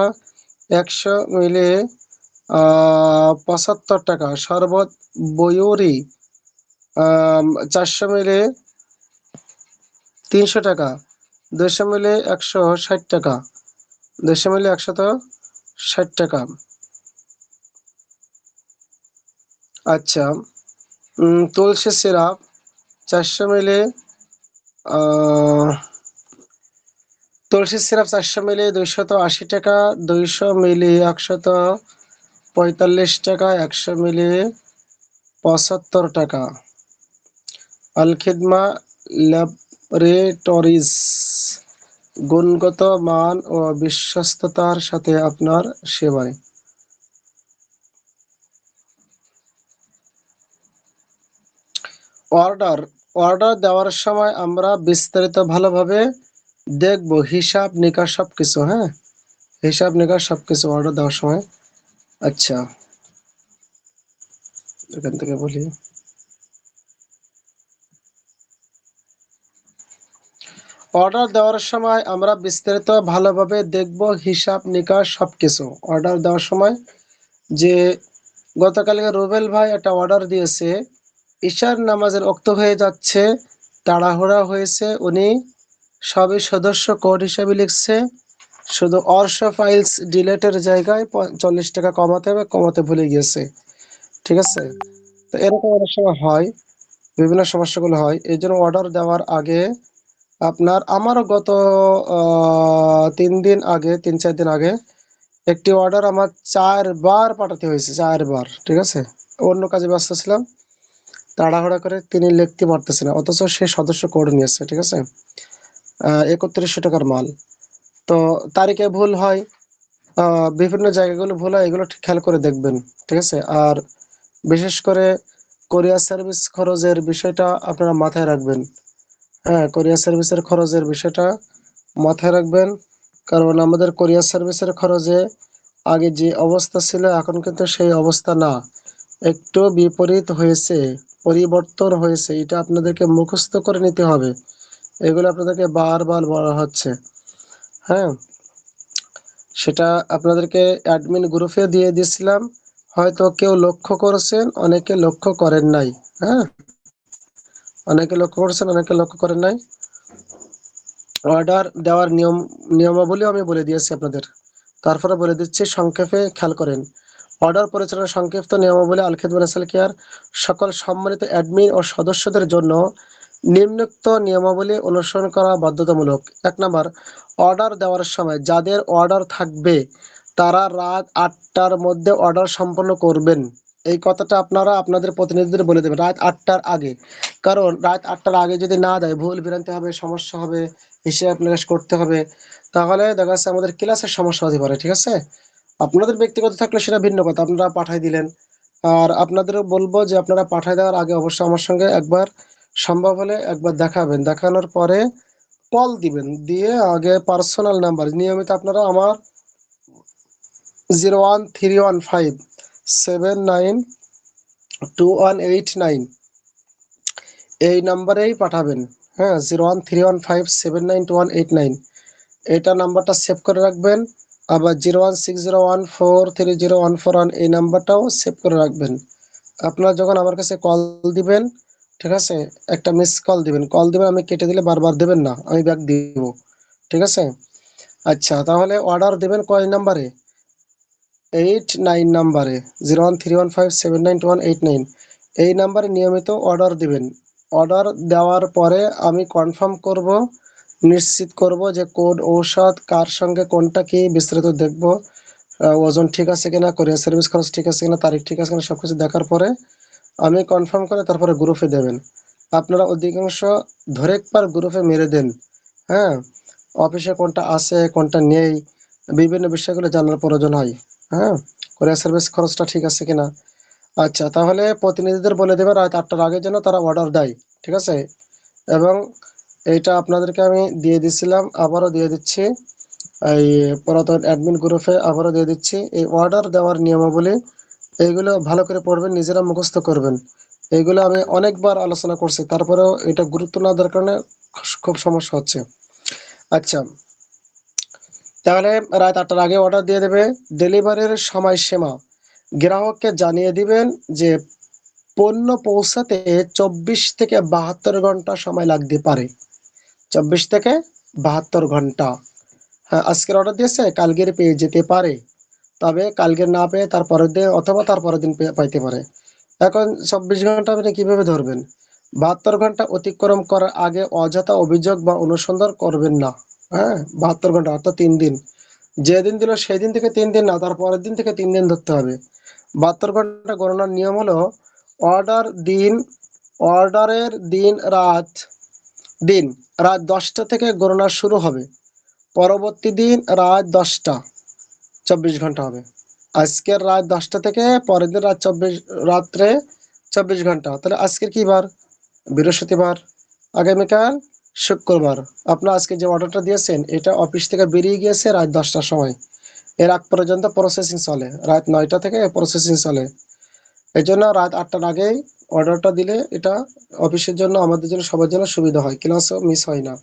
100 মিলি 75 টাকা। শরবত বয়ুরি 400 মিলি 300 টাকা, 200 মিলি 160 টাকা, 200 মিলি 160 টাকা। আচ্ছা, তুলসী সিরাপ 400 মিলি তুলসী সিরাপ 400 মিলি 280 টাকা, 200 মিলি 145 টাকা, 100 মিলি 75 টাকা। আল-খিদমা ল্যাবরেটরিজ গুণগত মান ও বিশ্বস্ততার সাথে আপনার সেবায়। অর্ডার দেওয়ার সময় আমরা বিস্তারিত ভালোভাবে দেখব, হিসাব নিকাশ সবকিছু। হ্যাঁ, হিসাব নিকাশ সবকিছু অর্ডার দেওয়ার সময়। আচ্ছা, এখান থেকে বলি। অর্ডার দেওয়ার সময় আমরা বিস্তারিত ভালোভাবে দেখব, হিসাব নিকাশ সবকিছু। অর্ডার দেওয়ার সময় যে গতকালকে রুবেল ভাই একটা অর্ডার দিয়েছে, ঈশার নামাজের ওক্ত হয়ে যাচ্ছে, তাড়াহুড়া হয়েছে, উনি সবই সদস্য কোড হিসাবে লিখছে, শুধু অর্শ ফাইলস ডিলেটের জায়গায় 40 টাকা কমাতে হবে, কমাতে ভুলে গিয়েছে। ঠিক আছে, তো এরকম অনেক সময় হয়, বিভিন্ন সমস্যাগুলো হয়। এই জন্য অর্ডার দেওয়ার আগে আপনার, আমারও গত 3-4 দিন আগে একটি অর্ডার আমার 4 বার পাঠাতে হয়েছে, 4 বার। ঠিক আছে, অন্য কাজে ব্যস্ত ছিলাম, তাড়াহুড়া করে তিনি লিখতে পারতেছে না, অথচ সে সদস্য কোড নিয়েছে। ঠিক আছে, 3100 টাকার মাল। তো তারিখে ভুল হয়, বিভিন্ন জায়গাগুলো ভুল হয়, এগুলো ঠিক খেয়াল করে দেখবেন। ঠিক আছে, আর বিশেষ করে কোরিয়ার সার্ভিস খরচের বিষয়টা আপনারা মাথায় রাখবেন। হ্যাঁ, কোরিয়ার সার্ভিসের খরচের বিষয়টা মাথায় রাখবেন, কারণ আমাদের কোরিয়ার সার্ভিসের খরচে আগে যে অবস্থা ছিল এখন কিন্তু সেই অবস্থা না, একটু বিপরীত হয়েছে, পরিবর্তন হয়েছে। এটা আপনাদেরকে মুখস্থ করে নিতে হবে, এগুলো আপনাদেরকে বারবার বলা হচ্ছে। হ্যাঁ, সেটা আপনাদেরকে অ্যাডমিন গ্রুপে দিয়ে দিয়েছিলাম, হয়তো কেউ লক্ষ্য করেছেন, অনেকে লক্ষ্য করেন নাই। হ্যাঁ, অনেকে লক্ষ্য করেছেন, অনেকে লক্ষ্য করেন নাই। অর্ডার দেওয়ার নিয়মাবলী আমি বলে দিয়েছি আপনাদের, তারপরে বলে দিচ্ছি, সংক্ষেপে খেয়াল করেন। অর্ডার পরিচালনার সংক্ষিপ্ত নিয়মাবলী। আল-খিদমা রাসেল কেয়ার সকল সম্মানিত অ্যাডমিন ও সদস্যদের জন্য নিম্নোক্ত নিয়মাবলী অনুসরণ করা বাধ্যতামূলক। 1 নাম্বার, অর্ডার দেওয়ার সময় যাদের অর্ডার থাকবে তারা রাত 8টার মধ্যে অর্ডার সম্পন্ন করবেন। এই কথাটা আপনারা আপনাদের প্রতিনিধিদের বলে দেবেন রাত 8টার আগে, কারণ রাত 8টার আগে যদি না দেয়, ভুল ভ্রান্তি হবে, সমস্যা হবে, হিসাব নিকাশ করতে হবে, তাহলে দেখা যাচ্ছে আমাদের ক্লাসের সমস্যা হতে পারে। ঠিক আছে, আপনাদের ব্যক্তিগত থাকলে সেটা ভিন্ন কথা, আপনারা পাঠাই দিলেন। আর আপনাদেরও বলবো যে আপনারা পাঠাই দেওয়ার আগে অবশ্যই আমার সঙ্গে একবার, সম্ভব হলে একবার দেখাবেন, দেখানোর পরে কল দিবেন, দিয়ে আগে পার্সোনাল নাম্বার নিয়মিত আপনারা আমার 01315792189 এই নাম্বারেই পাঠাবেন। হ্যাঁ, 01315792189 এটা নাম্বারটা সেভ করে রাখবেন। আবার 01601430141 এই নাম্বারটাও সেভ করে রাখবেন। আপনারা যখন আমার কাছে কল দিবেন, ঠিক আছে, একটা মিস কল দিবেন, আমি কেটে দিলে বারবার দেবেন না, আমি ব্যাক দিব। ঠিক আছে, আচ্ছা, তাহলে অর্ডার দেবেন কয় নাম্বারে? 89 নাম্বারে, 01315792189 এই নাম্বারে নিয়মিত অর্ডার দিবেন। অর্ডার দেওয়ার পরে আমি কনফার্ম করব নিশ্চিত করব যে কোন ঔষধ কার সঙ্গে কোনটা কি বিস্তারিত দেখব, ওজন ঠিক আছে কিনা, কোরিয়ার সার্ভিস খরচ ঠিক আছে কিনা, তারিখ ঠিক আছে কিনা, সবকিছু দেখার পরে আমি কনফার্ম করে তারপরে গ্রুপে দেবেন। আপনারা অধিকাংশ ধরে একবার গ্রুপে মেরে দেন। হ্যাঁ, অফিসে কোনটা আছে কোনটা নেই বিভিন্ন বিষয়গুলো জানার প্রয়োজন হয়। হ্যাঁ, কোরিয়ার সার্ভিস খরচটা ঠিক আছে কিনা। আচ্ছা, তাহলে প্রতিনিধিদের বলে দেবে রাত 8টার আগে যেন তারা অর্ডার দেয়। ঠিক আছে, এবং এইটা আপনাদেরকে আমি দিয়ে দিছিলাম, আবারও দিয়ে দিচ্ছি। এই পুরাতন অ্যাডমিন গ্রুপে আবারও দিয়ে দিচ্ছি এই অর্ডার দেওয়ার নিয়মাবলী। এইগুলো ভালো করে পড়বেন, নিজেরা মুখস্থ করবেন। এইগুলো আমি অনেকবার আলোচনা করছি, তারপরেও এটা গুরুত্ব না দেওয়ার কারণে খুব সমস্যা হচ্ছে। আচ্ছা, তাহলে রাত 8টার আগে অর্ডার দিয়ে দেবে। ডেলিভারির সময়সীমা গ্রাহককে জানিয়ে দিবেন যে পণ্য পৌঁছাতে 24 থেকে 72 ঘন্টা সময় লাগতে পারে। 24 থেকে 72 ঘন্টা। হ্যাঁ, আজকের অর্ডার দিয়েছে কালকের পেয়ে যেতে পারে, তবে কালকে না পেয়ে তার পরের দিন অথবা তার পরের দিন পাইতে পারে। এখন 24 ঘন্টা আপনি কিভাবে ধরবেন? 72 ঘন্টা অতিক্রম করার আগে অযথা অভিযোগ বা অনুসন্ধান করবেন না। হ্যাঁ, 72 ঘন্টা অর্থাৎ 3 দিন। যেদিন দিল সেই দিন থেকে 3 দিন না, তার পরের দিন থেকে 3 দিন ধরতে হবে। 72 ঘন্টা গণনার নিয়ম হলো অর্ডার দিন অর্ডারের দিন রাত 10টা থেকে গণনা শুরু হবে। পরবর্তী দিন রাত 10টা, 24 ঘন্টা হবে। আজকের রাত 10টা থেকে পরের দিন রাত্রে 24 ঘন্টা। তাহলে আজকের কি বার? বৃহস্পতিবার। আগামীকাল শুক্রবার। আপনার আজকে যে অর্ডারটা দিয়েছেন এটা অফিস থেকে বেরিয়ে গিয়েছে রাত 10টার সময়। এর আগ পর্যন্ত প্রসেসিং চলে, রাত 9টা থেকে প্রসেসিং চলে। এই জন্য রাত 8টার আগেই অর্ডারটা দিলে এটা অফিসের জন্য, আমাদের জন্য, সবার জন্য সুবিধা হয়, ক্লাসও মিস হয় না।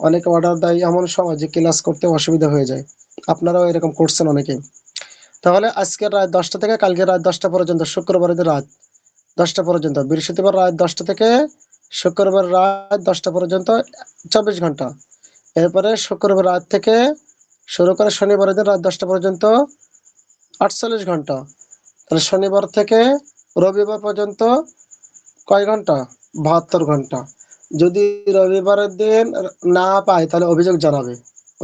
অনেকে অর্ডার দেয় এমন সময় যে ক্লাস করতে অসুবিধা হয়ে যায়। আপনারাও এরকম করছেন অনেকেই। তাহলে আজকের রাত 10টা থেকে কালকে রাত 10টা পর্যন্ত, শুক্রবারের রাত 10টা পর্যন্ত, বৃহস্পতিবার রাত 10টা থেকে শুক্রবার রাত 10টা পর্যন্ত 24 ঘন্টা। এরপরে শুক্রবার রাত থেকে শুরু করে শনিবারের দিন রাত 10টা পর্যন্ত 48 ঘন্টা। তাহলে শনিবার থেকে রবিবার পর্যন্ত কয় ঘন্টা? 72 ঘন্টা। যদি রবিবারের দিন না পায় তাহলে অভিযোগ জানাবে।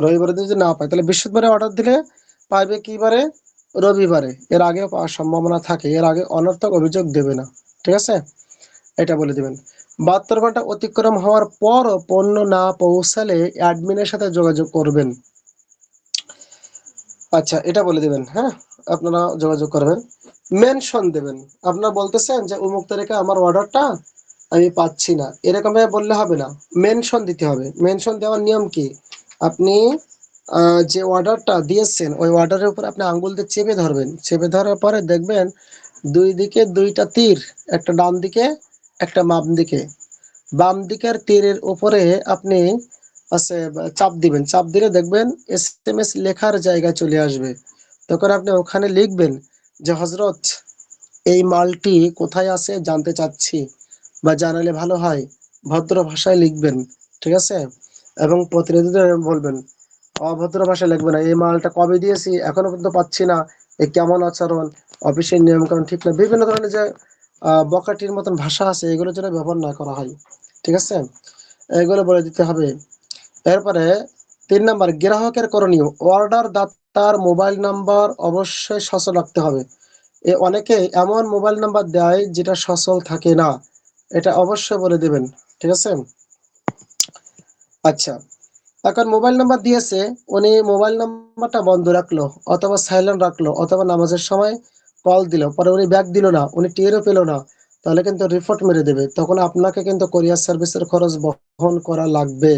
রবিবারের দিন যদি না পায় তাহলে বৃহস্পতিবারে অর্ডার দিলে পাইবে কি বারে? রবিবারে। এর আগেও পাওয়ার সম্ভাবনা থাকে, এর আগে অনর্থক অভিযোগ দেবে না। ঠিক আছে, এটা বলে দিবেন। 72 ঘন্টা অতিক্রম হওয়ার পরও পণ্য না পৌঁছালে অ্যাডমিনের সাথে যোগাযোগ করবেন। আচ্ছা, এটা বলে দিবেন। হ্যাঁ, আপনারা যোগাযোগ করবেন, মেনশন দেবেন। আপনারা বলতেছেন যে অমুক তারিখে আমার অর্ডারটা আমি পাচ্ছি না, এরকম ভাবে বললে হবে না, মেনশন দিতে হবে। মেনশন দেওয়ার নিয়ম কি? আপনি যে অর্ডারটা দিয়েছেন ওই অর্ডারের উপর আপনি আঙ্গুল দিয়ে চেপে ধরবেন। চেপে ধরার পরে দেখবেন দুই দিকে দুইটা তীর, একটা ডান দিকে একটা বাম দিকে। বাম দিকের তীরের উপরে আপনি আছে চাপ দিবেন। চাপ দিলে দেখবেন SMS লেখার জায়গায় চলে আসবে। তখন আপনি ওখানে লিখবেন যে হযরত এই মালটি কোথায় আছে জানতে চাচ্ছি, বা জানালে ভালো হয়। ভদ্র ভাষায় লিখবেন। ঠিক আছে, এবং প্রতিনিধিদের বলবেন অভদ্র ভাষায় লিখবেন না। এই মালটা কবে দিয়েছি এখনো পর্যন্ত পাচ্ছি না, এ কেমন আচরণ, অফিসের নিয়ম কানুন ঠিক না, বিভিন্ন ধরনের যে বকাটির মতন ভাষা আছে এগুলো যেন ব্যবহার না করা হয়। ঠিক আছে, এগুলো বলে দিতে হবে। এরপরে 3 নাম্বার, গ্রাহকের করণীয়। অর্ডার দাতার মোবাইল নাম্বার অবশ্যই সচল রাখতে হবে। অনেকে এমন মোবাইল নাম্বার দেয় যেটা সচল থাকে না, এটা অবশ্যই বলে দিবেন। ঠিক আছে, আচ্ছা। এখন মোবাইল নাম্বার দিয়েছে, উনি মোবাইল নাম্বারটা বন্ধ রাখলো অথবা সাইলেন্ট রাখলো অথবা নামাজের সময় কল দিল, পরে উনি ব্যাক দিল না, উনি টেরও পেল না, তাহলে কিন্তু রিপোর্ট মেরে দেবে। তখন আপনাকে কিন্তু কোরিয়ার সার্ভিসের খরচ বহন করা লাগবে।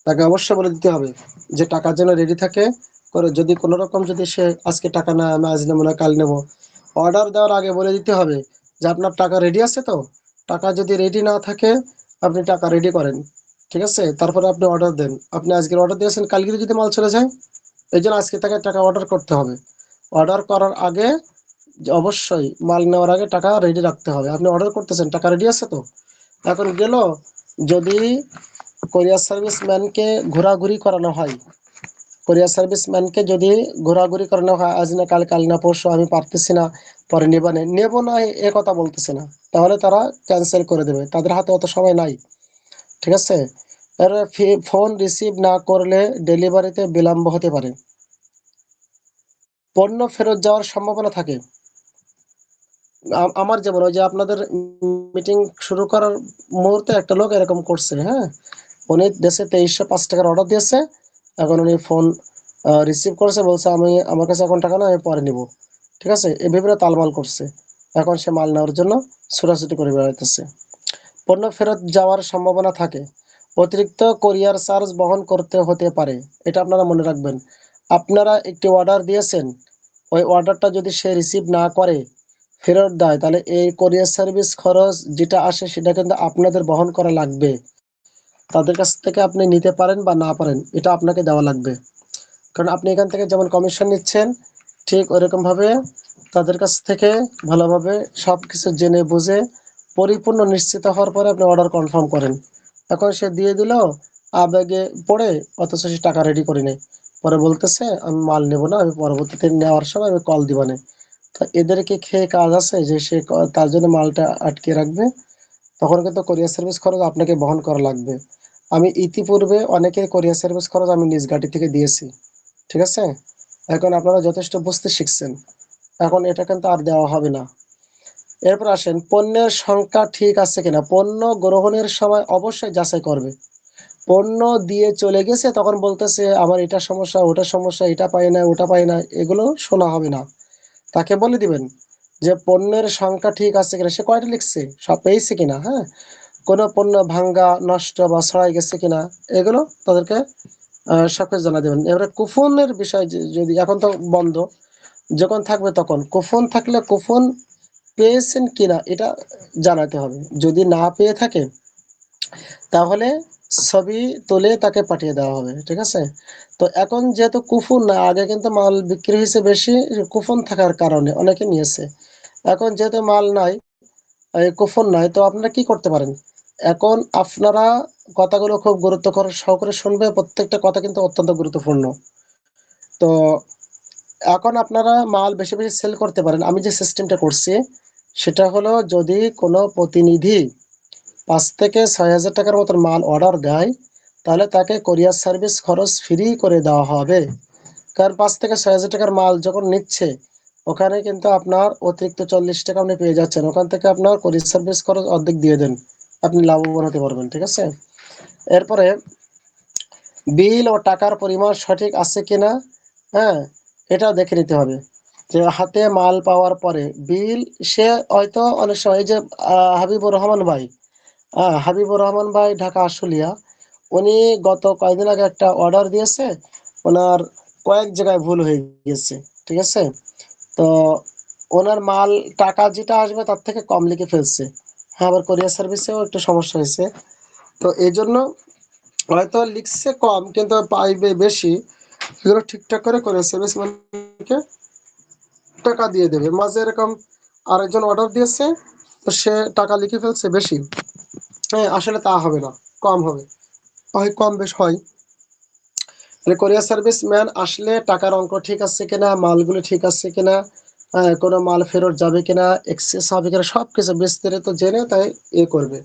তাকে অবশ্যই বলে দিতে হবে যে টাকার জন্য রেডি থাকে করে, যদি কোনো রকম যদি সে আজকে টাকা না, আমি আজ নেবো না কাল নেবো, অর্ডার দেওয়ার আগে বলে দিতে হবে যে আপনার টাকা রেডি আছে তো। টাকা যদি রেডি না থাকে আপনি টাকা রেডি করেন। ঠিক আছে, তারপরে আপনি অর্ডার দেন। আপনি আজকের অর্ডার দিয়েছেন কালকে যদি মাল চলে যায়, এই জন্য আজকে তাকে টাকা অর্ডার করতে হবে। অর্ডার করার আগে যে অবশ্যই মাল নেওয়ার আগে টাকা রেডি রাখতে হবে। আপনি অর্ডার করতেছেন, টাকা রেডি আছে তো। এখন গেল, যদি কোরিয়ার সার্ভিসম্যানকে ঘোরাঘুরি করানো হয়, কোরিয়ার সার্ভিসম্যানকে যদি ঘোরাঘুরি করানো হয়, আজ না কাল, কাল না পরশু, আমি পারতেছি না, পরে নেবো না এ কথা বলতেছে না, তাহলে তারা ক্যান্সেল করে দেবে, তাদের হাতে অত সময় নাই। ঠিক আছে, এর ফোন রিসিভ না করলে ডেলিভারিতে বিলম্ব হতে পারে, পণ্য ফেরত যাওয়ার সম্ভাবনা থাকে। আমার যেমন ওই যে আপনাদের মিটিং শুরু করার মুহূর্তে একটা লোক এরকম করছে, হ্যাঁ, উনি দেশে 2305 টাকার অর্ডার দিয়েছে, এখন উনি ফোন রিসিভ করেছে, বলছে আমি আমার কাছে এখন টাকা না, আমি পরে নিব, ঠিক আছে, এই ভেবে তালমাল করছে, এখন সে মাল নেওয়ার জন্য ছোটাছুটি করে বেড়াইতেছে। পণ্য ফেরত যাওয়ার সম্ভাবনা থাকে, অতিরিক্ত কোরিয়ার চার্জ বহন করতে হতে পারে, এটা আপনারা মনে রাখবেন। আপনারা একটি অর্ডার দিয়েছেন, ওই অর্ডারটা যদি সে রিসিভ না করে, ফেরত দেয়, তাহলে এই কোরিয়ার সার্ভিস খরচ যেটা আসে সেটা কিন্তু আপনাদের বহন করা লাগবে। তাদের কাছ থেকে আপনি নিতে পারেন বা না পারেন, এটা আপনাকে দেওয়া লাগবে। কারণ আপনি এখান থেকে যেমন কমিশন নিচ্ছেন, ঠিক ওরকমভাবে তাদের কাছ থেকে ভালোভাবে সব কিছু জেনে বুঝে পরিপূর্ণ নিশ্চিত হওয়ার পরে আপনি অর্ডার কনফার্ম করেন। এখন সে দিয়ে দিল আবেগে পড়ে, অথচ সে টাকা রেডি করে নেই, পরে বলতেছে আমি মাল নেব না, আমি পরবর্তীতে নেওয়ার সময় আমি কল দিবানে। তা এদেরকে খেয়ে কাজ আছে যে সে তার জন্য মালটা আটকে রাখবে, তখন কিন্তু কোরিয়ার সার্ভিস খরচ আপনাকে বহন করা লাগবে। আমি ইতিপূর্বে অনেকের কোরিয়ার সার্ভিস খরচ আমি নিজ গাড়ি থেকে দিয়েছি, ঠিক আছে। এখন আপনারা যথেষ্ট বুঝতে শিখছেন, এখন এটা কিন্তু আর দেওয়া হবে না। এরপর আসেন, পণ্যের সংখ্যা ঠিক আছে কিনা। পণ্য গ্রহণের সময় অবশ্যই যাচাই করবে। পণ্য দিয়ে চলে গেছে তখন বলতেছে আমার এটা সমস্যা, ওটা সমস্যা, এটা পাই না, ওটা পাই না, এগুলো শোনা হবে না। তাকে বলে দিবেন যে পণ্যের সংখ্যা ঠিক আছে কিনা, সে কয়টা লিখছে, সব পেয়েছে কিনা, হ্যাঁ, কোনো পণ্য ভাঙ্গা, নষ্ট বা ছড়াই গেছে কিনা, এগুলো তাদেরকে সবকিছু জানা দেবেন। এবারে কুপনের বিষয়, যদি এখন তো বন্ধ, যখন থাকবে তখন কুপন থাকলে কুপন পেয়েছেন কিনা এটা জানাতে হবে। যদি না পেয়ে থাকে তাহলে ছবি তুলে তাকে পাঠিয়ে দেওয়া হবে, ঠিক আছে। তো এখন যেহেতু কুপন না, আগে কিন্তু মাল বিক্রি হয়েছে বেশি, কুপন থাকার কারণে অনেকে নিয়েছে। এখন যেহেতু মাল নাই, এই কুপন নাই, তো আপনারা কি করতে পারেন, এখন আপনারা কথাগুলো খুব গুরুত্ব সহকারে শুনবে, প্রত্যেকটা কথা কিন্তু অত্যন্ত গুরুত্বপূর্ণ। তো এখন আপনারা মাল বেশি বেশি সেল করতে পারেন। আমি যে সিস্টেমটা করছি সেটা হলো, যদি কোনো প্রতিনিধি 5 থেকে 6 হাজার টাকার মতন মাল অর্ডার দেয়, তাহলে তাকে কোরিয়ার সার্ভিস খরচ ফ্রি করে দেওয়া হবে। কারণ 5 থেকে 6 হাজার টাকার মাল যখন নিচ্ছে, ওখানে কিন্তু আপনার অতিরিক্ত 40 টাকা আপনি পেয়ে যাচ্ছেন, ওখান থেকে আপনার কোরিয়ার সার্ভিস খরচ অর্ধেক দিয়ে দেন, আপনি লাভবান হতে পারবেন, ঠিক আছে। এরপরে বিল ও টাকার পরিমাণ সঠিক আছে কিনা, হ্যাঁ, এটা দেখে নিতে হবে। যে হাতে মাল পাওয়ার পরে বিল, সে হয়তো অনেক সময়, এই যে হাবিবুর রহমান ভাই, হাবিবুর রহমান ভাই ঢাকা আশুলিয়া, উনি গত কয়েকদিন আগে একটা অর্ডার দিয়েছে, ওনার কয়েক জায়গায় ভুল হয়ে গেছে, ঠিক আছে। তো ওনার মাল টাকা যেটা আসবে তার থেকে কম লিখে ফেলছে, হ্যাঁ, আবার কোরিয়ার সার্ভিসেও একটু সমস্যা হয়েছে। তো এই জন্য হয়তো লিখছে কম কিন্তু পাইবে বেশি, সেগুলো ঠিকঠাক করে কোরিয়ার সার্ভিস মানকে টাকা দিয়ে দেবে। মাঝে এরকম আরেকজন অর্ডার দিয়েছে, তো সে টাকা লিখে ফেলছে বেশি, হ্যাঁ, আসলে তা হবে না, কম হবে, হয় কম বেশ হয়। মানে কোরিয়ার সার্ভিস ম্যান আসলে টাকার অঙ্ক ঠিক আছে কিনা, মালগুলো ঠিক আছে কিনা, কোনো মাল ফেরত যাবে কিনা, এক্সেস হবে কিনা, সব কিছু বিস্তারিত জেনে তাই করবে।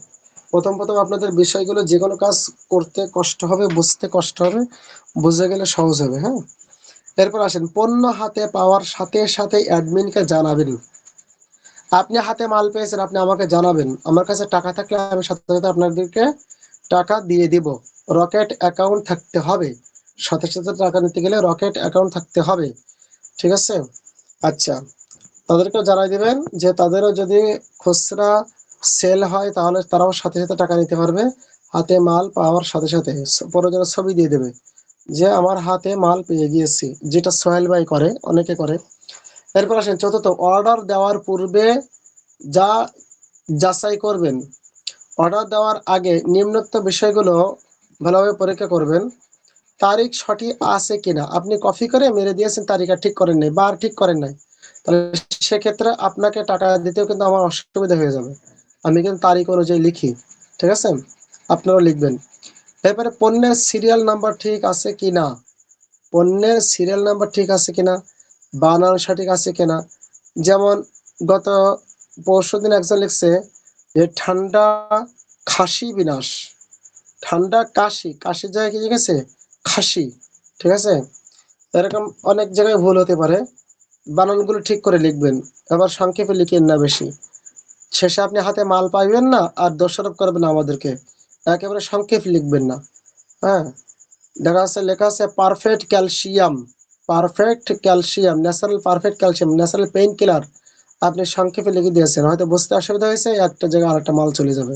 প্রথম প্রথম আপনাদের বিষয়গুলো, যে কোনো কাজ করতে কষ্ট হবে, বুঝতে কষ্ট হবে, বুঝে গেলে সহজ হবে, হ্যাঁ। এরপর আসেন, পণ্য হাতে পাওয়ার সাথে সাথে অ্যাডমিনকে জানাবেন। আপনি হাতে মাল পেয়েছেন, আপনি আমাকে জানাবেন, আমার কাছে টাকা থাকলে আমি সাথে সাথে আপনাদেরকে টাকা দিয়ে দিব। রকেট অ্যাকাউন্ট থাকতে হবে, সাথে সাথে টাকা নিতে গেলে রকেট অ্যাকাউন্ট থাকতে হবে, ঠিক আছে। আচ্ছা, তাদেরকেও জানাই দিবেন যে তাদেরও যদি খুচরা সেল হয় তাহলে তারাও সাথে সাথে টাকা নিতে পারবে। হাতে মাল পাওয়ার সাথে সাথে প্রয়োজনে ছবি দিয়ে দেবে যে আমার হাতে মাল পেয়ে গিয়েছি, যেটা সোহেল ভাই করে, অনেকে করে। এরপর আসেন চতুর্থ, অর্ডার দেওয়ার পূর্বে যা যাচাই করবেন। অর্ডার দেওয়ার আগে নিম্নোক্ত বিষয়গুলো ভালোভাবে পরীক্ষা করবেন। তারিখ সঠিক আছে কিনা, আপনি কপি করে মেরে দিয়েছেন, তারিখ আর ঠিক করেন নাই, বার ঠিক করেন নাই, তাহলে সেক্ষেত্রে আপনাকে টাকা দিতেও কিন্তু আমার অসুবিধা হয়ে যাবে। আমি কিন্তু তারিখ অনুযায়ী লিখি, ঠিক আছে, আপনারাও লিখবেন। এরপরে পণ্যের সিরিয়াল নাম্বার ঠিক আছে কিনা, পণ্যের সিরিয়াল নাম্বার ঠিক আছে কিনা, বানান সঠিক আছে কিনা। যেমন গত পরশুদিন একজন লিখছে যে ঠান্ডা খাসি বিনাশ, ঠান্ডা কাশি, কাশির জায়গায় কি লিখেছে খাসি, ঠিক আছে। এরকম অনেক জায়গায় ভুল হতে পারে, বানানগুলো ঠিক করে লিখবেন, আবার সংক্ষেপে লিখেন না বেশি। শেষে আপনি হাতে মাল পাইবেন না আর দোষারোপ করবেন না আমাদেরকে, একেবারে সংক্ষেপ লিখবেন না। হ্যাঁ, দেখা যাচ্ছে লেখা আছে perfect calcium, perfect calcium, natural perfect calcium, natural pain killer, আপনি সংক্ষেপে লিখে দিয়েছেন, হয়তো বুঝতে অসুবিধা হয়েছে, একটা জায়গায় আরেকটা মাল চলে যাবে।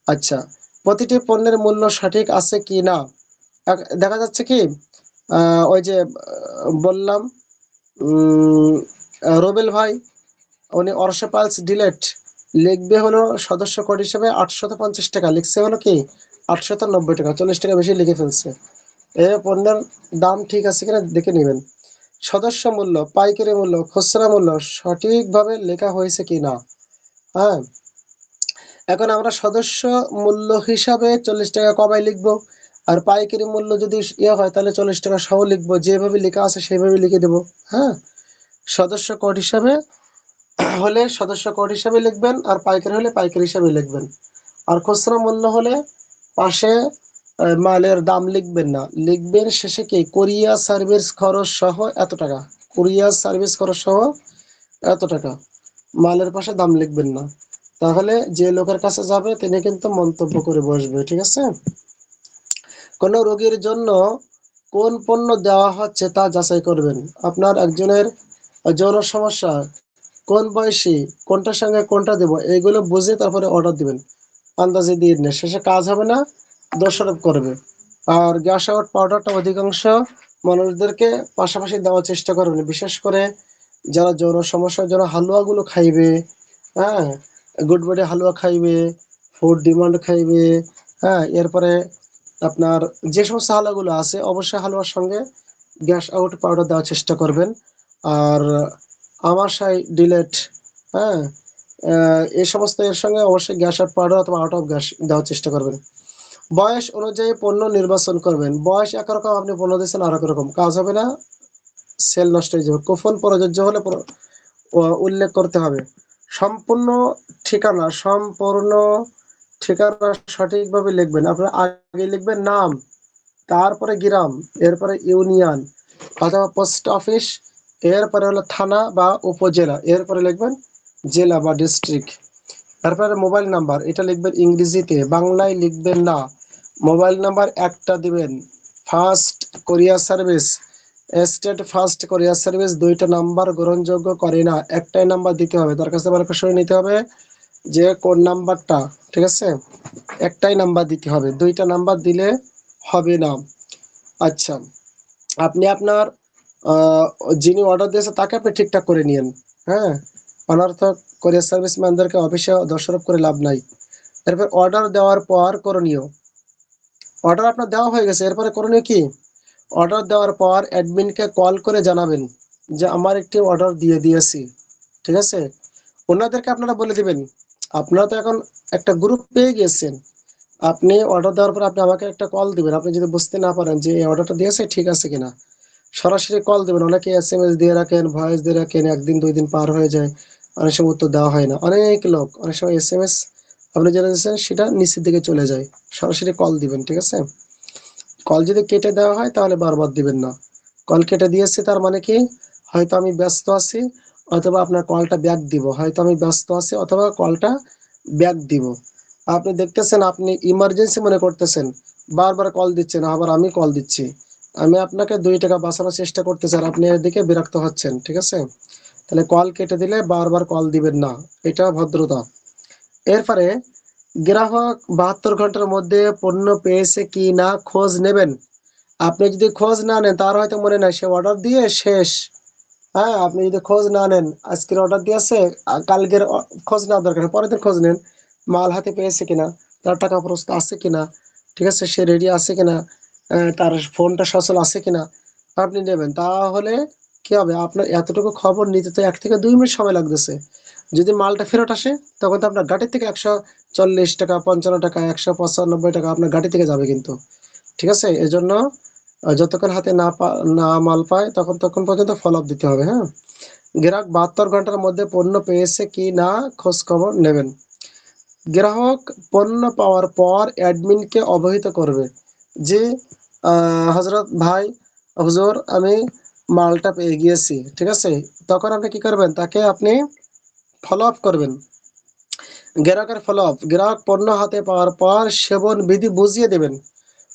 আচ্ছা, প্রতিটি পণ্যের মূল্য সঠিক আছে কি না, দেখা যাচ্ছে কি ওই যে বললাম রোবেল ভাই, উনি অর্শপালস ডিলেট লিখবে হলো সদস্য কোড হিসেবে 850 টাকা, লিখছে হলো কি 890 টাকা, 40 টাকা বেশি লিখে ফেলছে। এ পণ্যের দাম ঠিক আছে কিনা দেখে নেবেন। সদস্য মূল্য, পাইকারি মূল্য, খুচরা মূল্য সঠিকভাবে লেখা হয়েছে কিনা। হ্যাঁ, এখন আমরা সদস্য মূল্য হিসাবে 40 টাকা কমাই লিখবো, আর পাইকারি মূল্য যদি হয় তাহলে 40 টাকা সহ লিখবো, যেভাবে লেখা আছে সেভাবে লিখে দেবো। হ্যাঁ, সদস্য কোড হিসাবে হলে সদস্য কোড হিসাবে লিখবেন, আর পাইকারি হলে পাইকারি হিসাবে লিখবেন। আর খুচরা মূল্য হলে পাশে মালের দাম লিখবেন না, লিখবেন শেষে কি কুরিয়ার সার্ভিস খরচ সহ এত টাকা, কুরিয়ার সার্ভিস খরচ সহ এত টাকা, মালের পাশে দাম লিখবেন না, তাহলে যে লোকের কাছে যাবে তিনি কিন্তু মন্তব্য করে বসবে, ঠিক আছে। কোনো রোগীর জন্য কোন পণ্য দেওয়া হচ্ছে তা যাচাই করবেন। আপনার একজনের যৌন সমস্যা, কোন বয়সী, কোনটার সঙ্গে কোনটা দেব, এইগুলো বুঝে তারপরে অর্ডার দিবেন, আন্দাজে দিয়ে দিন, শেষে কাজ হবে না, দোষারোপ করবে। আর গ্যাস আউট পাউডারটা অধিকাংশ মানুষদেরকে পাশাপাশি দেওয়ার চেষ্টা করবেন, বিশেষ করে যারা যৌন সমস্যার জন্য হালুয়াগুলো খাইবে। হ্যাঁ, গুড বডি হালুয়া খাইবে, ফুড ডিমান্ড খাইবে। হ্যাঁ, এরপরে আপনার যে সমস্ত হালুয়াগুলো আছে অবশ্যই হালুয়ার সঙ্গে গ্যাস আউট পাউডার দেওয়ার চেষ্টা করবেন। আর আমাশাই ডিলেট, হ্যাঁ, এই সমস্ত এর সঙ্গে অবশ্যই গ্যাস আউট পাউডার অথবা আউট অফ গ্যাস দেওয়ার চেষ্টা করবেন। বয়স অনুযায়ী পণ্য নির্বাচন করবেন, বয়স একরকম আপনি পণ্য দিচ্ছেন আর এক রকম, কাজ হবে না, সেল নষ্ট হয়ে যাবে। কুপন প্রযোজ্য হলে উল্লেখ করতে হবে। সম্পূর্ণ ঠিকানা, সম্পূর্ণ ঠিকানা সঠিকভাবে লিখবেন। আপনার আগে লিখবেন নাম, তারপরে গ্রাম, এরপরে ইউনিয়ন অথবা পোস্ট অফিস, এরপরে হলো থানা বা উপজেলা, এরপরে লিখবেন জেলা বা ডিস্ট্রিক্ট। তারপরে মোবাইল নাম্বার, এটা লিখবেন ইংরেজিতে, বাংলায় লিখবেন না। মোবাইল নাম্বার একটা দিবেন। ফার্স্ট কোরিয়ার সার্ভিস, স্টেট ফার্স্ট কোরিয়ার সার্ভিস দুইটা নাম্বার গ্রহণযোগ্য করে না, একটাই নাম্বার দিতে হবে। তার কাছে পরীক্ষা করে নিতে হবে যে কোন নাম্বারটা, ঠিক আছে, একটাই নাম্বার দিতে হবে, দুইটা নাম্বার দিলে হবে না। আচ্ছা, আপনি আপনার আহ, যিনি অর্ডার দিয়েছে তাকে আপনি ঠিকঠাক করে নিয়েন। হ্যাঁ, অনর্থক কোরিয়ার সার্ভিস ম্যানদেরকে অফিসে দোষারোপ করে লাভ নাই। এরপর অর্ডার দেওয়ার পর করণীয়, অর্ডার আপনার দেওয়া হয়ে গেছে, এরপরে করণীয় কি, অর্ডার দেওয়ার পর অ্যাডমিনকে কল করে জানাবেন যে আমার একটি অর্ডার দিয়ে দিয়েছি, ঠিক আছে। ওনাদেরকে আপনারা বলে দিবেন, আপনারা তো এখন একটা গ্রুপ পেয়ে গিয়েছেন, আপনি অর্ডার দেওয়ার পর আপনি আমাকে একটা কল দিবেন, আপনি যদি বুঝতে না পারেন যে এই অর্ডারটা দিয়েছে ঠিক আছে কিনা, সরাসরি কল দিবেন। অনেকে SMS দিয়ে রাখেন, ভয়েস দিয়ে রাখেন, একদিন দুই দিন পার হয়ে যায়, অনেক সময় উত্তর দেওয়া হয় না, অনেক লোক অনেক সময় SMS আপনি যেটা দিচ্ছেন সেটা নিচের দিকে চলে যায়। সরাসরি কল দিবেন, ঠিক আছে। কল যদি কেটে দেওয়া হয় তাহলে বারবার দিবেন না। কল কেটে দিয়েছে তার মানে কি, হয়তো আমি ব্যস্ত আছি, অথবা আপনার কলটা ব্যাক দিব, হয়তো আমি ব্যস্ত আছি অথবা কলটা ব্যাক দিব। আপনি দেখতেছেন আপনি ইমার্জেন্সি মনে করতেছেন, বারবার কল দিচ্ছেন, আবার আমি কল দিচ্ছি, আমি আপনাকে 2 টাকা বাঁচানোর চেষ্টা করতেছি আর আপনি এদিকে বিরক্ত হচ্ছেন, ঠিক আছে। তাহলে কল কেটে দিলে বারবার কল দিবেন না, এটা ভদ্রতা। এরপরে গ্রাহক 72 ঘন্টার মধ্যে পণ্য পেয়েছে কি না খোঁজ নেবেন। আপনি যদি খোঁজ না নেন, তার হয়তো মনে নাই, সে অর্ডার দিয়ে শেষ। হ্যাঁ, আপনি যদি খোঁজ না নেন, আজকের অর্ডার দিয়েছে, কালকের খোঁজ নেওয়ার দরকার নেই, পরের দিন খোঁজ নেন, মাল হাতে পেয়েছে কিনা, তার টাকা প্রস্তুত আছে কিনা, ঠিক আছে, সে রেডি আছে কিনা, তার ফোনটা সচল আছে কিনা, আপনি নেবেন। তাহলে কি হবে, আপনার এতটুকু খবর নিতে তো 1 থেকে 2 মিনিট সময় লাগতেছে। যদি মালটা ফেরত আসে তখন তো আপনার গাড়ি থেকে 140 টাকা, 55 টাকা, 195 টাকা আপনার গাড়ি থেকে যাবে কিন্তু, ঠিক আছে। এজন্য যতক্ষণ হাতে না মাল পায় তখন পর্যন্ত ফলো আপ দিতে হবে। হ্যাঁ, গ্রাহক 72 ঘন্টার মধ্যে পণ্য পেয়েছে কি না খোঁজ খবর নেবেন। গ্রাহক পণ্য পাওয়ার পর অ্যাডমিনকে অবহিত করবে যে হযরত ভাই, হুজুর আমি মালটা পেয়ে গিয়েছি, ঠিক আছে। তখন আপনি কি করবেন, তাকে আপনি ফলো আপ করবেন। গ্রাহকের ফলো আপ, গ্রাহক পণ্য হাতে পাওয়ার পর সেবন বিধি বুঝিয়ে দেবেন,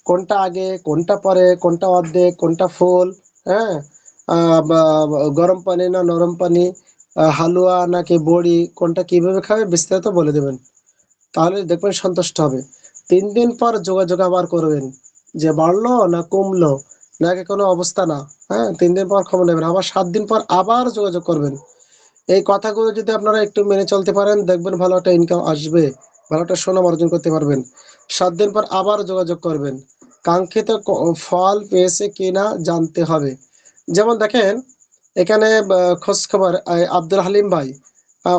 কোনটা আগে কোনটা পরে, কোনটা অর্ধেক কোনটা ফুল, হ্যাঁ, গরম পানি না নরম পানি, হালুয়া নাকি বড়ি, কোনটা কিভাবে খাবে বিস্তারিত বলে দেবেন। তাহলে দেখবেন সন্তুষ্ট হবে। 3 দিন পর যোগাযোগ আবার করবেন যে বাড়লো না কমলো নাকি কোনো অবস্থা না। হ্যাঁ, 3 দিন পর খবর নেবেন, আবার 7 দিন পর আবার যোগাযোগ করবেন। এই কথাগুলো যদি আপনারা একটু মেনে চলতে পারেন, দেখবেন ভালো একটা ইনকাম আসবে, ভালো একটা সুনাম অর্জন করতে পারবেন। 7 দিন পর আবার যোগাযোগ করবেন, কাঙ্ক্ষিত ফল পেয়েছে কিনা জানতে হবে। যেমন দেখেন এখানে খোঁজ খবর আব্দুল হালিম ভাই,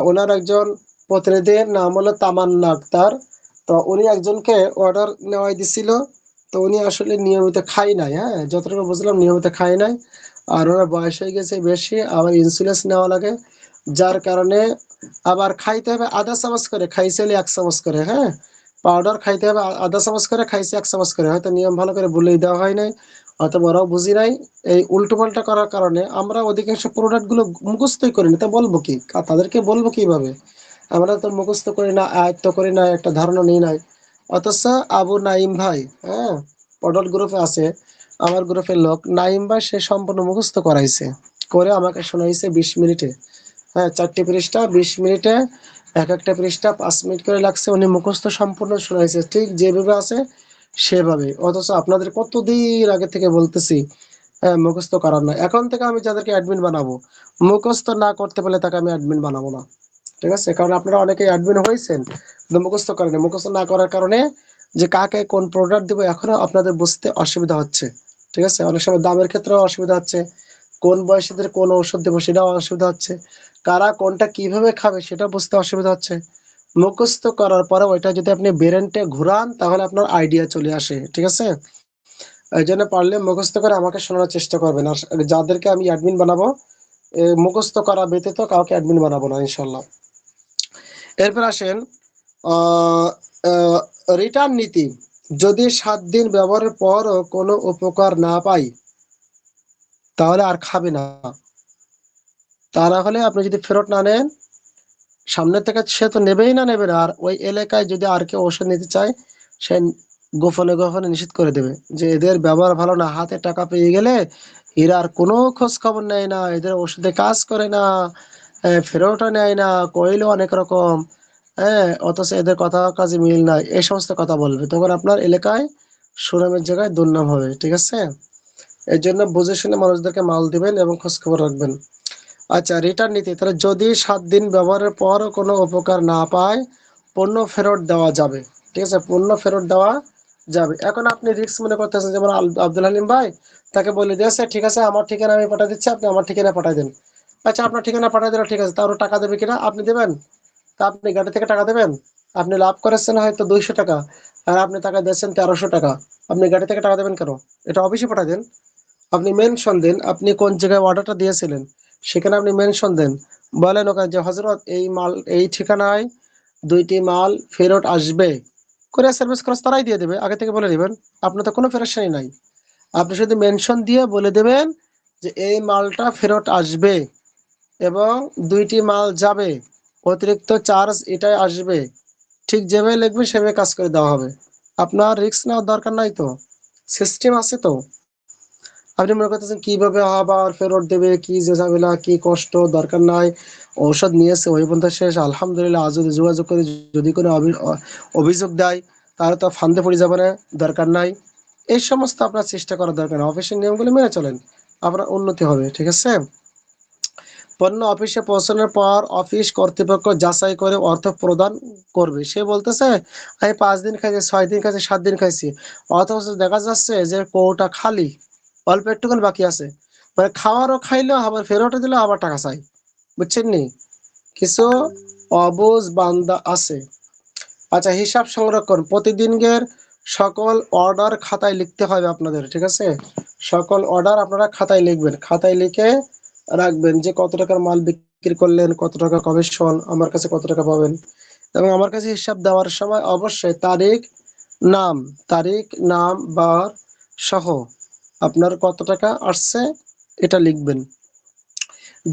ওনার একজন প্রতিনিধির নাম হলো তামান্না আক্তার। তো উনি একজনকে অর্ডার নেওয়াই দিছিল। তো উনি আসলে নিয়মিত খাই নাই, হ্যাঁ যতটুকু বুঝলাম নিয়মিত খাই নাই। আর ওনার বয়স হয়ে গেছে বেশি, আবার ইন্সুরেন্স নেওয়া লাগে, যার কারণে আবার খাইতে হবে আধা চামচ করে, খাইছে 1 চামচ করে, হ্যাঁ। পাউডার খাইতে হবে আধা চামচ করে, খাইছে 1 চামচ করে, হয়তো নিয়ম ভালো করে বলেই দেওয়া হয় নাই, অথবা ওরাও বুঝি নাই। এই উল্টো পাল্টা করার কারণে আমরা অধিকাংশ প্রোডাক্ট গুলো মুখস্থই করি না, তা বলবো কি, তাদেরকে বলবো কিভাবে? আমরা তো মুখস্থ করি না, আয়ত্ত করি না, একটা ধারণা নেই নাই। অথচ আবু নাইম ভাই, হ্যাঁ, পডল গ্রুপে আছে, আমার গ্রুপের লোক নাইম ভাই, সে সম্পূর্ণ মুখস্থ করাইছে, করে আমাকে শোনাইছে 20 মিনিটে। হ্যাঁ, 4টি পৃষ্ঠা 20 মিনিটে, এক একটা পৃষ্ঠা 5 মিনিট করে লাগছে, উনি মুখস্থ সম্পূর্ণ শোনাইছে ঠিক যেভাবে আছে সেভাবে। অথচ আপনাদের কতদিন আগে থেকে বলতেছি, হ্যাঁ, মুখস্থ করার নয়। এখন থেকে আমি যাদেরকে অ্যাডমিন বানাবো, মুখস্থ না করতে পারলে তাকে আমি অ্যাডমিন বানাবো না, ঠিক আছে। কারণ আপনারা অনেকেই অ্যাডমিন হয়েছেন কিন্তু মুখস্থ করেন, মুখস্থ না করার কারণে যে কাকে কোন প্রোডাক্ট দিব এখনো আপনাদের বুঝতে অসুবিধা হচ্ছে, ঠিক আছে। অনেক সময় দামের ক্ষেত্রেও অসুবিধা হচ্ছে, কোন বয়সীদের কোন ঔষধ দেবো সেটাও অসুবিধা হচ্ছে, কারা কোনটা কিভাবে খাবে সেটা বুঝতে অসুবিধা হচ্ছে। মুখস্থ করার পরে ওইটা যদি আপনি ব্রেনটে ঘুরান তাহলে আপনার আইডিয়া চলে আসে, ঠিক আছে। এই জন্য পারলে মুখস্থ করে আমাকে শোনানোর চেষ্টা করবেন। আর যাদেরকে আমি অ্যাডমিন বানাবো, মুখস্থ করা ব্যতীত কাউকে অ্যাডমিন বানাবো না ইনশাল্লাহ। এরপর আসেন রিটার্ন নীতি। যদি 7 দিন ব্যবহারের পরও কোনো উপকার না পাই তাহলে আর খাবে না। তা না হলে আপনি যদি ফেরত না নেন, সামনে থেকে সে তো নেবেই না, নেবে না। আর ওই এলাকায় যদি আর কেউ ওষুধ নিতে চায়, সে গোপনে গোপনে নিষেধ করে দেবে যে এদের ব্যবহার ভালো না, হাতে টাকা পেয়ে গেলে এরা আর কোনো খোঁজ খবর নেয় না, এদের ওষুধে কাজ করে না, ফেরতও নেয় না, কইলেও অনেক রকম, হ্যাঁ, অথচ এদের কথা কাজে মিল নাই, এই সমস্ত কথা বলবে। তখন আপনার এলাকায় সুনামের জায়গায় দুর্নাম হবে, ঠিক আছে। এর জন্য বুঝে শুনে মানুষদেরকে মাল দিবেন এবং খোঁজ খবর রাখবেন। আচ্ছা, রিটার্ন নীতি, তাহলে যদি 7 দিন ব্যবহারের পর কোনো উপকার না পায় পণ্য ফেরত দেওয়া যাবে, ঠিক আছে, পণ্য ফেরত দেওয়া যাবে। এখন আপনি রিস্ক মনে করতেছেন, যেমন আব্দুল হালিম ভাই, তাকে বলে দিয়েছে ঠিক আছে আমার ঠিকানা আমি পাঠিয়ে দিচ্ছি, আপনি আমার ঠিকানা পাঠিয়ে দেন। আচ্ছা, আপনার ঠিকানা পাঠিয়ে দিল, ঠিক আছে, তারও টাকা দেবে কিনা আপনি দেবেন? তা আপনি গাড়ি থেকে টাকা দেবেন? আপনি লাভ করেছেন হয়তো 200 টাকা, আর আপনি টাকা দিয়েছেন 1300 টাকা, আপনি গাড়ি থেকে টাকা দেবেন কেন? এটা অফিসে পাঠিয়ে দেন। আপনি মেনশন দেন আপনি কোন জায়গায় অর্ডারটা দিয়েছিলেন, সেখানে আপনি মেনশন দেন, বলেন ওখানে যে হযরত এই মাল এই ঠিকানায় 2টি মাল ফেরত আসবে, কুরিয়ার সার্ভিস খরচ তারাই দিয়ে দেবে, আগে থেকে বলে দিবেন, আপনার তো কোনো পেরেশানি নাই। আপনি শুধু মেনশন দিয়ে বলে দেবেন যে এই মালটা ফেরত আসবে এবং 2টি মাল যাবে, অতিরিক্ত চার্জ এটাই আসবে, ঠিক যেভাবে লিখবে সেভাবে কাজ করে দেওয়া হবে। আপনার রিস্ক নেওয়ার দরকার নাই, তো সিস্টেম আছে তো। আপনি মনে করতেছেন কিভাবে আবার ফেরত দেবে, কি যে ঝামেলা, কি কষ্ট, দরকার নাই। ঔষধ নিয়েছে ওই পর্যন্ত শেষ, আলহামদুলিল্লাহ। আজ যদি যোগাযোগ করে যদি কোনো অভিযোগ দেয় তাহলে তো ফান্দে পড়ে যাবে না, দরকার নাই। এই সমস্ত আপনার চেষ্টা করার দরকার নেই, অফিসের নিয়মগুলো মেনে চলেন, আপনার উন্নতি হবে, ঠিক আছে। পণ্য অফিসে পৌঁছানোর পর অফিস কর্তৃপক্ষ যাচাই করে অর্থ প্রদান করবে। সে বলতেছে আমি 5 দিন খাইছি, 6 দিন খাইছি, 7 দিন খাইছি, অথচ দেখা যাচ্ছে যে কৌটা খালি, অল্প একটুখানি বাকি আছে, মানে খাওয়ারও খাইলো আবার ফেরতও দিল আবার টাকা চাই, বুঝছেন নি? কিছু অবুঝ বান্দা আছে। আচ্ছা, হিসাব সংরক্ষণ প্রতিদিনের সকল অর্ডার খাতায় লিখতে হবে আপনাদের, ঠিক আছে। সকল অর্ডার আপনারা খাতায় লিখবেন, খাতায় লিখে রাখবেন যে কত টাকার মাল বিক্রি করলেন, কত টাকা কমিশন, আমার কাছে কত টাকা পাবেন। এবং আমার কাছে হিসাব দেওয়ার সময় অবশ্যই নাম তারিখ নাম বার সহ আপনার কত টাকা আসছে এটা লিখবেন।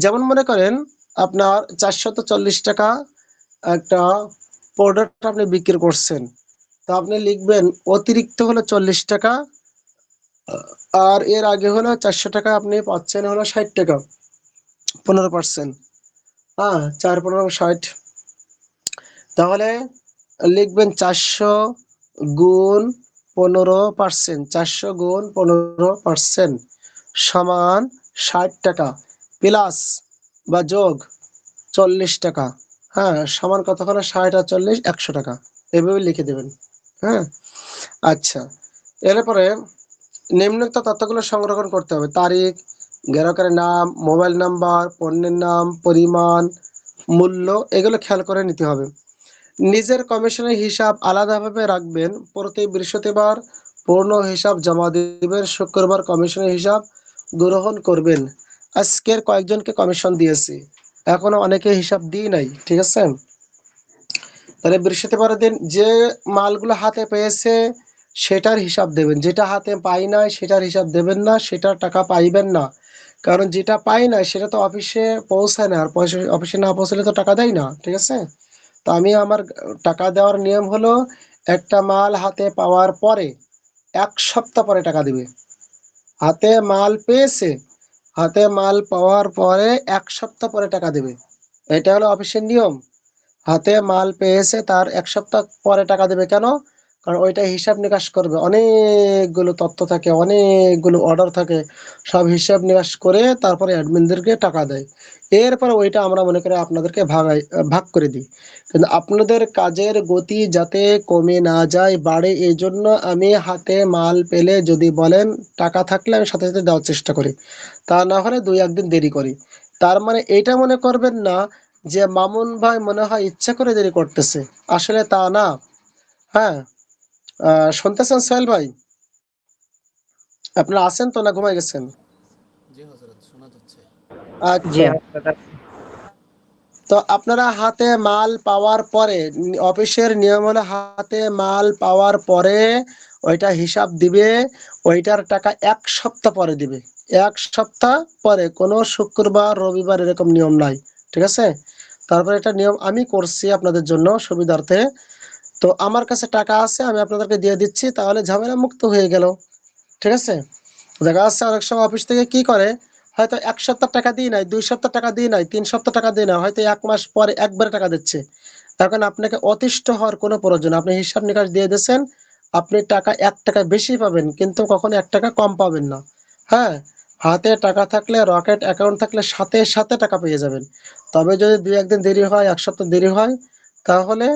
যেমন মনে করেন আপনার 440 টাকা একটা প্রোডাক্ট আপনি বিক্রি করছেন, তো আপনি লিখবেন অতিরিক্ত হলো 40 টাকা, আর এর আগে হলো 400 টাকা, আপনি পাচ্ছেন হলো 60 টাকা, 15%। হ্যাঁ, 4 15 60। তাহলে লিখবেন 400 গুণ 15%, 400 গুণ 15% সমান 60 টাকা প্লাস বা যোগ 40 টাকা। হ্যাঁ, সমান কত হলো? 60 আর 40 100 টাকা। এভাবে লিখে দেবেন। হ্যাঁ, আচ্ছা। এরপরে নিম্নোক্ত তথ্যগুলো সংরক্ষণ করতে হবে: তারিখ, গ্রাহকের নাম, মোবাইল নাম্বার, পণ্যের নাম, পরিমাণ, মূল্য, এগুলো খেয়াল করে নিতে হবে। নিজের কমিশনের হিসাব আলাদাভাবে রাখবেন। প্রতি বৃহস্পতিবার পূর্ণ হিসাব জমা দিবেন, শুক্রবার কমিশনের হিসাব গ্রহণ করবেন। আজকের কয়েকজনকে কমিশন দিয়েছি, এখনো অনেকে হিসাব দিই নাই, ঠিক আছে? তাহলে বৃহস্পতিবারের দিন যে মালগুলো হাতে পেয়েছে সেটার হিসাব দেবেন, যেটা হাতে পাই নাই সেটার হিসাব দেবেন না, সেটার টাকা পাইবেন না। কারণ যেটা পাই না সেটা তো অফিসে পৌঁছায় না, আর পয়সা অফিসে না পৌঁছলে তো টাকা দেয় না, ঠিক আছে? তো আমি আমার টাকা দেওয়ার নিয়ম হলো একটা মাল হাতে পাওয়ার পরে 1 সপ্তাহ পরে টাকা দিবে। হাতে মাল পেয়েছে, হাতে মাল পাওয়ার পরে 1 সপ্তাহ পরে টাকা দেবে, এটা হলো অফিসের নিয়ম। হাতে মাল পেয়েছে তার 1 সপ্তাহ পরে টাকা দেবে। কেন? কারণ ওইটা হিসাব নিকাশ করবে, অনেকগুলো তথ্য থাকে, অনেকগুলো অর্ডার থাকে, সব হিসাব নিকাশ করে তারপরে অ্যাডমিনদেরকে টাকা দেয়। এরপরে ওইটা আমরা মনে করি আপনাদেরকে ভাগ করে দিই। কিন্তু আপনাদের কাজের গতি যাতে কমে না যায়, বাড়ে, এই জন্য আমি হাতে মাল পেলে যদি বলেন টাকা থাকলে আমি সাথে সাথে দেওয়ার চেষ্টা করি, তা না হলে 2-1 দিন দেরি করি। তার মানে এটা মনে করবেন না যে মামুন ভাই মনে হয় ইচ্ছা করে দেরি করতেছে, আসলে তা না। হ্যাঁ, শুনতেছেন সোহেল ভাই? আপনারা আছেন তো না ঘুমাই গেছেন? জি হযরত, শোনা যাচ্ছে। জি আচ্ছা। হযরত। তো আপনারা হাতে মাল পাওয়ার পরে, অফিসের নিয়ম হলো হাতে মাল পাওয়ার পরে ওইটা হিসাব দিবে, ওইটার টাকা 1 সপ্তাহ পরে দিবে। 1 সপ্তাহ পরে, কোনো শুক্রবার রবিবার এরকম নিয়ম নাই, ঠিক আছে? তারপরে এটা নিয়ম আমি করছি আপনাদের জন্য সুবিধার্থে। তো আমার কাছে টাকা আছে, আমি আপনাদেরকে দিয়ে দিচ্ছি, তাহলে ঝামেলা মুক্ত হয়ে গেল, ঠিক আছে? দেখা যাচ্ছে অনেক সময় অফিস থেকে কি করে, হয়তো 1 সপ্তাহ টাকা দিই নাই, 2 সপ্তাহ টাকা দিই নাই, 3 সপ্তাহ টাকা দিই না, হয়তো 1 মাস পরে একবারে টাকা দিচ্ছে। এখন আপনাকে অতিষ্ঠ হওয়ার কোনো প্রয়োজন, আপনি হিসাব নিকাশ দিয়ে দিয়েছেন, আপনি টাকা 1 টাকা বেশি পাবেন কিন্তু কখনো 1 টাকা কম পাবেন না। হ্যাঁ, হাতে টাকা থাকলে, রকেট অ্যাকাউন্ট থাকলে সাথে সাথে টাকা পেয়ে যাবেন। তবে যদি 2-1 দিন দেরি হয়, 1 সপ্তাহ দেরি হয়, তাহলে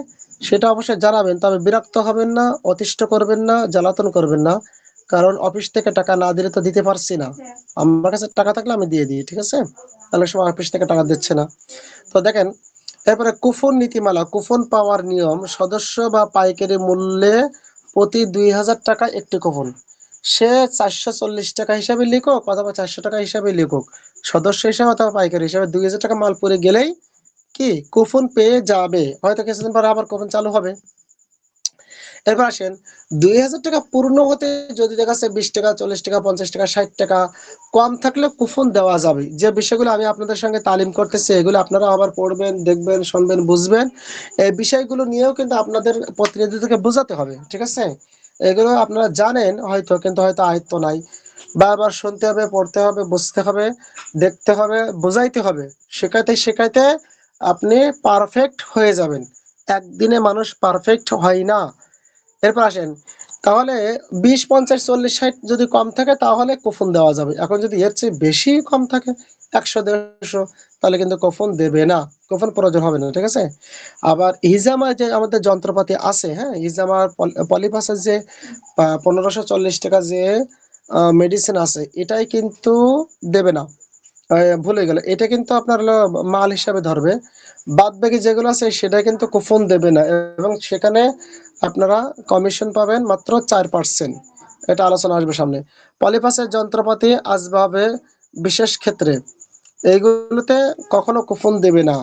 সেটা অবশ্যই জানাবেন। তবে বিরক্ত হবেন না, অতিষ্ঠ করবেন না, জ্বালাতন করবেন না। কারণ অফিস থেকে টাকা না দিলে তো দিতে পারছি না, আমার কাছে টাকা থাকলে আমি দিয়ে দিই, ঠিক আছে? অনেক সময় অফিস থেকে টাকা দিচ্ছে না। তো দেখেন, এরপরে কুপন নীতিমালা, কুপন পাওয়ার নিয়ম: সদস্য বা পাইকারি মূল্যে প্রতি 2000 টাকা একটি কুপন। সে 440 টাকা হিসাবে লিখুক অথবা 400 টাকা হিসাবে লিখুক, সদস্য হিসাবে অথবা পাইকারি হিসাবে 2000 টাকা মাল পরে গেলেই কি কুপন পেয়ে যাবে। হয়তো কিছুদিন পরে আবার কুপন চালু হবে। এরপর আসেন, 2000 টাকা পূর্ণ হতে যদি দেখা যাচ্ছে 20 টাকা, 40 টাকা, 50 টাকা, 60 টাকা কম থাকলে কুপন দেওয়া যাবে। যে বিষয়গুলো আমি আপনাদের সঙ্গে তালিম করতেছি এগুলো আপনারা আবার পড়বেন, দেখবেন, শুনবেন, বুঝবেন। এই বিষয়গুলো নিয়েও কিন্তু আপনাদের প্রতিনিধিদেরকে বোঝাতে হবে, ঠিক আছে? এগুলো আপনারা জানেন হয়তো, কিন্তু হয়তো আয়ত্ত নাই। বারবার শুনতে হবে, পড়তে হবে, বুঝতে হবে, দেখতে হবে, বোঝাইতে হবে। শেখাইতে শেখাইতে আপনি পারফেক্ট হয়ে যাবেন। একদিনে মানুষ পারফেক্ট হয় না। এরপর আসেন, তাহলে 20 50 40 60 যদি কম থাকে তাহলে কুপন দেওয়া যাবে। এখন যদি এর চেয়ে বেশি কম থাকে, 100 150, তাহলে কিন্তু কুপন দেবে না, কুপন প্রয়োজন হবে না, ঠিক আছে? আবার হিজামা যে আমাদের যন্ত্রপাতি আছে, হ্যাঁ, হিজামার পলিপাসের যে 1540 টাকা যে মেডিসিন আছে, এটাই কিন্তু দেবে না। ভুলে গেল, এটা কিন্তু আপনার হলো মাল হিসাবে ধরবে। বাদ বাকি যেগুলো আছে সেটা কিন্তু কুপন দেবে না, এবং সেখানে আপনারা কমিশন পাবেন মাত্র 4%। এটা আলোচনা আসবে সামনে। পলিপাসের যন্ত্রপাতি, আসবাবে, বিশেষ ক্ষেত্রে এইগুলোতে কখনো কুপন দেবে না।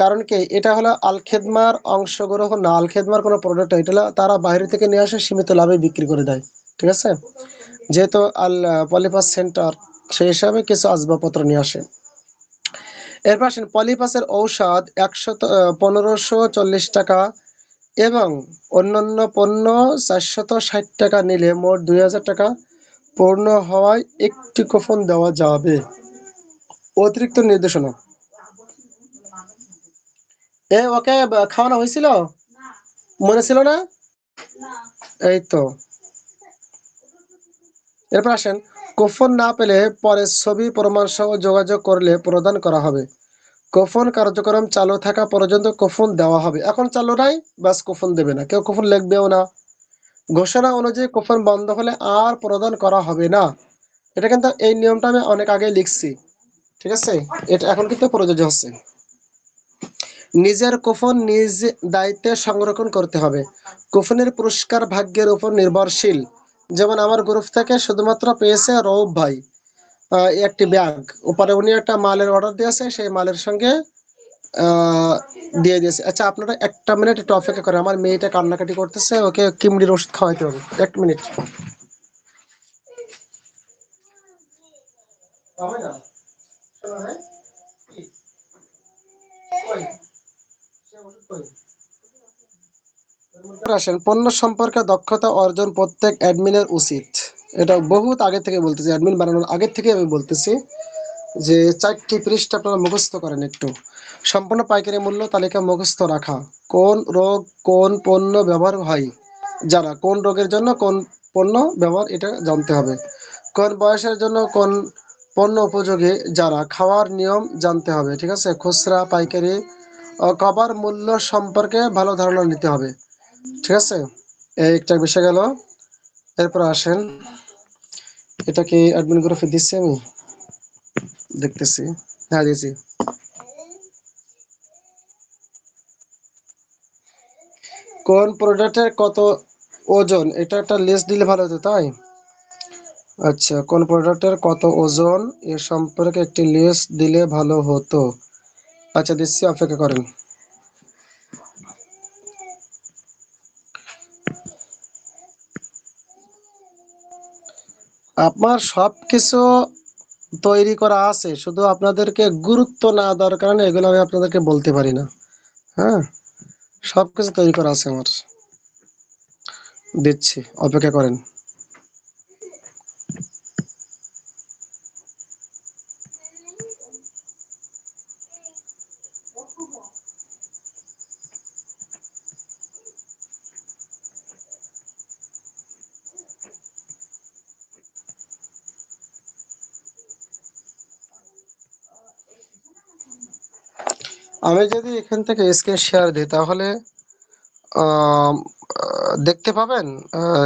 কারণ কি এটা হলো আল খেদমার অংশগ্রহণ না, আল খেদমার কোনো প্রোডাক্ট, এটা হলো তারা বাইরে থেকে নিয়ে আসে সীমিত লাভে বিক্রি করে দেয়, ঠিক আছে। যেহেতু আল পলিপাস সেন্টার সেই হিসাবে কিছু আসবাবপত্র নিয়ে আসে। এরপর আসেন পলিপাসের ঔষধ 1540 টাকা এবং অন্যান্য পণ্য 460 টাকা নিলে মোট 2000 টাকা পূর্ণ হওয়ায় একটি কুপন দেওয়া যাবে। অতিরিক্ত নির্দেশনা, ওকে খাওয়ানো হয়েছিল, মনে ছিল না? এই তো। এরপর আসেন কুপন না পেলে পরে ছবি প্রমাণ সহ যোগাযোগ করলে প্রদান করা হবে। কুপন কার্যক্রম চালু থাকা পর্যন্ত কুপন দেওয়া হবে। এখন চালু নাই, বাস কুপন দেবে না, কেউ কুপন লিখবেও না। ঘোষণা অনুযায়ী কুপন বন্ধ হলে আর প্রদান করা হবে না। এটা কিন্তু এই নিয়মটা আমি অনেক আগে লিখছি, ঠিক আছে। এটা এখন কিন্তু প্রযোজ্য হচ্ছে। নিজের কুপন নিজ দায়িত্বে সংরক্ষণ করতে হবে। কুপনের পুরস্কার ভাগ্যের উপর নির্ভরশীল। যেমন আমার গ্রুপ থেকে শুধুমাত্র পেয়েছে রৌফ ভাই একটি ব্যাগ, উপরে উনি একটা মালের অর্ডার দিয়েছে, সেই মালের সঙ্গে আহ, দিয়ে দিয়েছে। আচ্ছা আপনারা একটা মিনিট একটু অপেক্ষা করে, আমার মেয়েটা কান্নাকাটি করতেছে, ওকে কিমড়ির ওষুধ খাওয়াইতে হবে, এক মিনিট। আসেন পণ্য সম্পর্কে দক্ষতা অর্জন প্রত্যেক অ্যাডমিনের উচিত। এটা বহুত আগে থেকে বলতেছি, অ্যাডমিন বানানোর আগে থেকে আমি বলতেছি যে 4টি পৃষ্ঠা আপনারা মুখস্থ করেন একটু। সম্পূর্ণ পাইকারি মূল্য তালিকা মুখস্থ রাখা, কোন রোগ কোন পণ্য ব্যবহার হয়, যারা কোন রোগের জন্য কোন পণ্য ব্যবহার এটা জানতে হবে। কোন বয়সের জন্য কোন পণ্য উপযোগী, যারা খাওয়ার নিয়ম জানতে হবে, ঠিক আছে। খুচরা পাইকারি ও কভার মূল্য সম্পর্কে ভালো ধারণা নিতে হবে, ঠিক আছে। এই একটা বিষয় গেল। এরপর আসেন, এটা কি অ্যাডমিন গ্রুপে দিচ্ছি আমি, দেখতেছি, হ্যাঁ দিয়েছি। কোন প্রোডাক্টের কত ওজন, এটা একটা লিস্ট দিলে ভালো হতো, তাই। আচ্ছা কোন প্রোডাক্টের কত ওজন এ সম্পর্কে একটি লিস্ট দিলে ভালো হতো। আচ্ছা দিচ্ছি, অপেক্ষা করেন। আপনার সব কিছু তৈরি করা আছে, শুধু আপনাদেরকে গুরুত্ব না দেওয়ার কারণে এগুলো আমি আপনাদেরকে বলতে পারি না। হ্যাঁ, সব কিছু তৈরি করা আছে আমার, দিচ্ছি, অপেক্ষা করেন। আমি যদি এখান থেকে স্ক্রিন শেয়ার দিই তাহলে আম, দেখতে পাবেন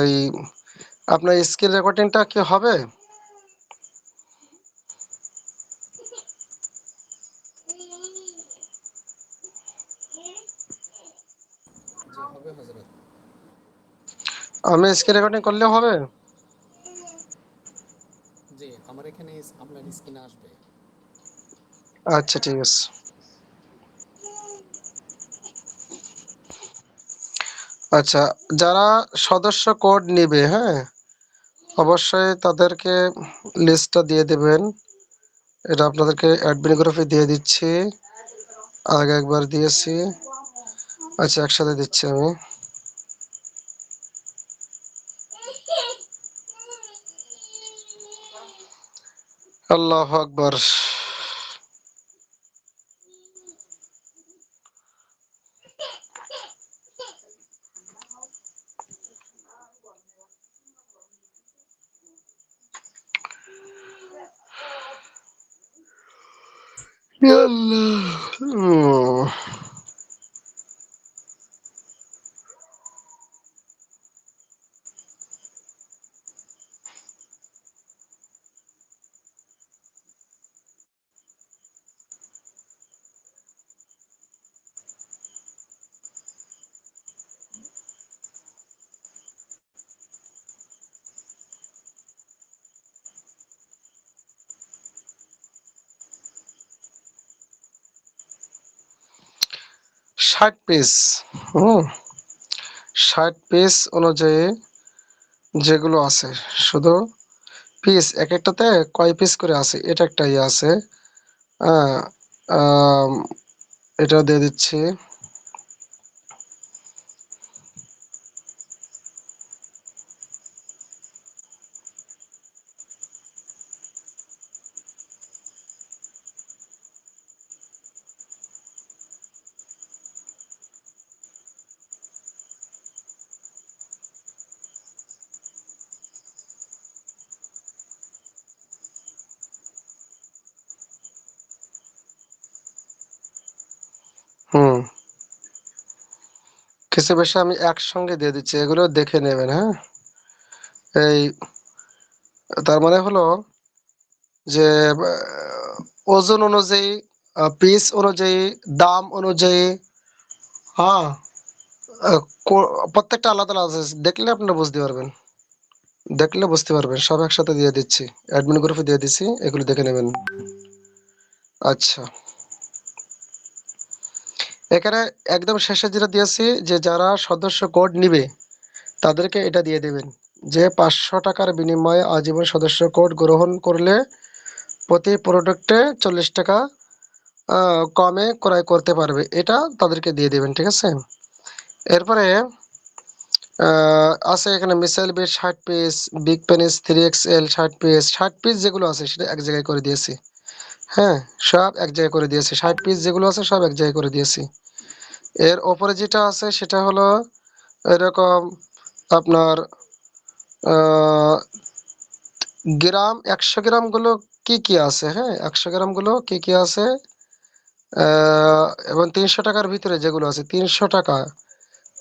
এই আপনার স্ক্রিন রেকর্ডিংটা কি হবে। জি হবে হজরত। আমি স্ক্রিন রেকর্ডিং করলে হবে। জি আমার এখানে আপনার স্ক্রিনে আসবে। আচ্ছা ঠিক আছে। আচ্ছা, যারা সদস্য কোড নেবে, হ্যাঁ, অবশ্যই তাদেরকে লিস্টটা দিয়ে দেবেন। এটা আপনাদেরকে অ্যাডমিন গ্রুপে দিয়ে দিচ্ছি, আগে একবার দিয়েছি। আচ্ছা একসাথে দিচ্ছি আমি। আল্লাহ আকবার। ইয়া আল্লাহ। 60 পিস। হুম, 60 পিস অনুযায়ী যেগুলো আছে, শুধু পিস এক একটাতে কয় পিস করে আছে এটা একটা ইয়ে আছে। হ্যাঁ, আম, এটা দিয়ে দিচ্ছি। হুম, কিছু বেশি আমি একসঙ্গে দিয়ে দিচ্ছি, এগুলো দেখে নেবেন। হ্যাঁ, এই তার মানে হলো যে ওজন অনুযায়ী, পিস অনুযায়ী, দাম অনুযায়ী, হ্যাঁ, প্রত্যেকটা আলাদা আলাদা আছে। দেখলে আপনারা বুঝতে পারবেন, দেখলে বুঝতে পারবেন। সব একসাথে দিয়ে দিচ্ছি, অ্যাডমিন গ্রুপে দিয়ে দিচ্ছি, এগুলো দেখে নেবেন। আচ্ছা, এখানে একদম শেষে যেটা দিয়েছি যে যারা সদস্য কোড নিবে তাদেরকে এটা দিয়ে দেবেন যে 500 টাকার বিনিময়ে আজীবন সদস্য কোড গ্রহণ করলে প্রতি প্রোডাক্টে 40 টাকা কমে ক্রয় করতে পারবে, এটা তাদেরকে দিয়ে দেবেন। ঠিক আছে, এরপরে আছে এখানে missile bit 60 piece, big penis 3XL 60 piece. 60 piece যেগুলো আছে সেটা এক জায়গায় করে দিয়েছি। হ্যাঁ, সব এক জায়গায় করে দিয়েছি। 60 পিস যেগুলো আছে সব এক জায়গায় করে দিয়েছি। এর ওপরে যেটা আছে সেটা হলো এরকম আপনার আহ, গ্রাম, 100 গ্রাম গুলো কি কি আছে। হ্যাঁ, 100 গ্রাম গুলো কি কি আছে, এবং 300 টাকার ভিতরে যেগুলো আছে, 300 টাকা,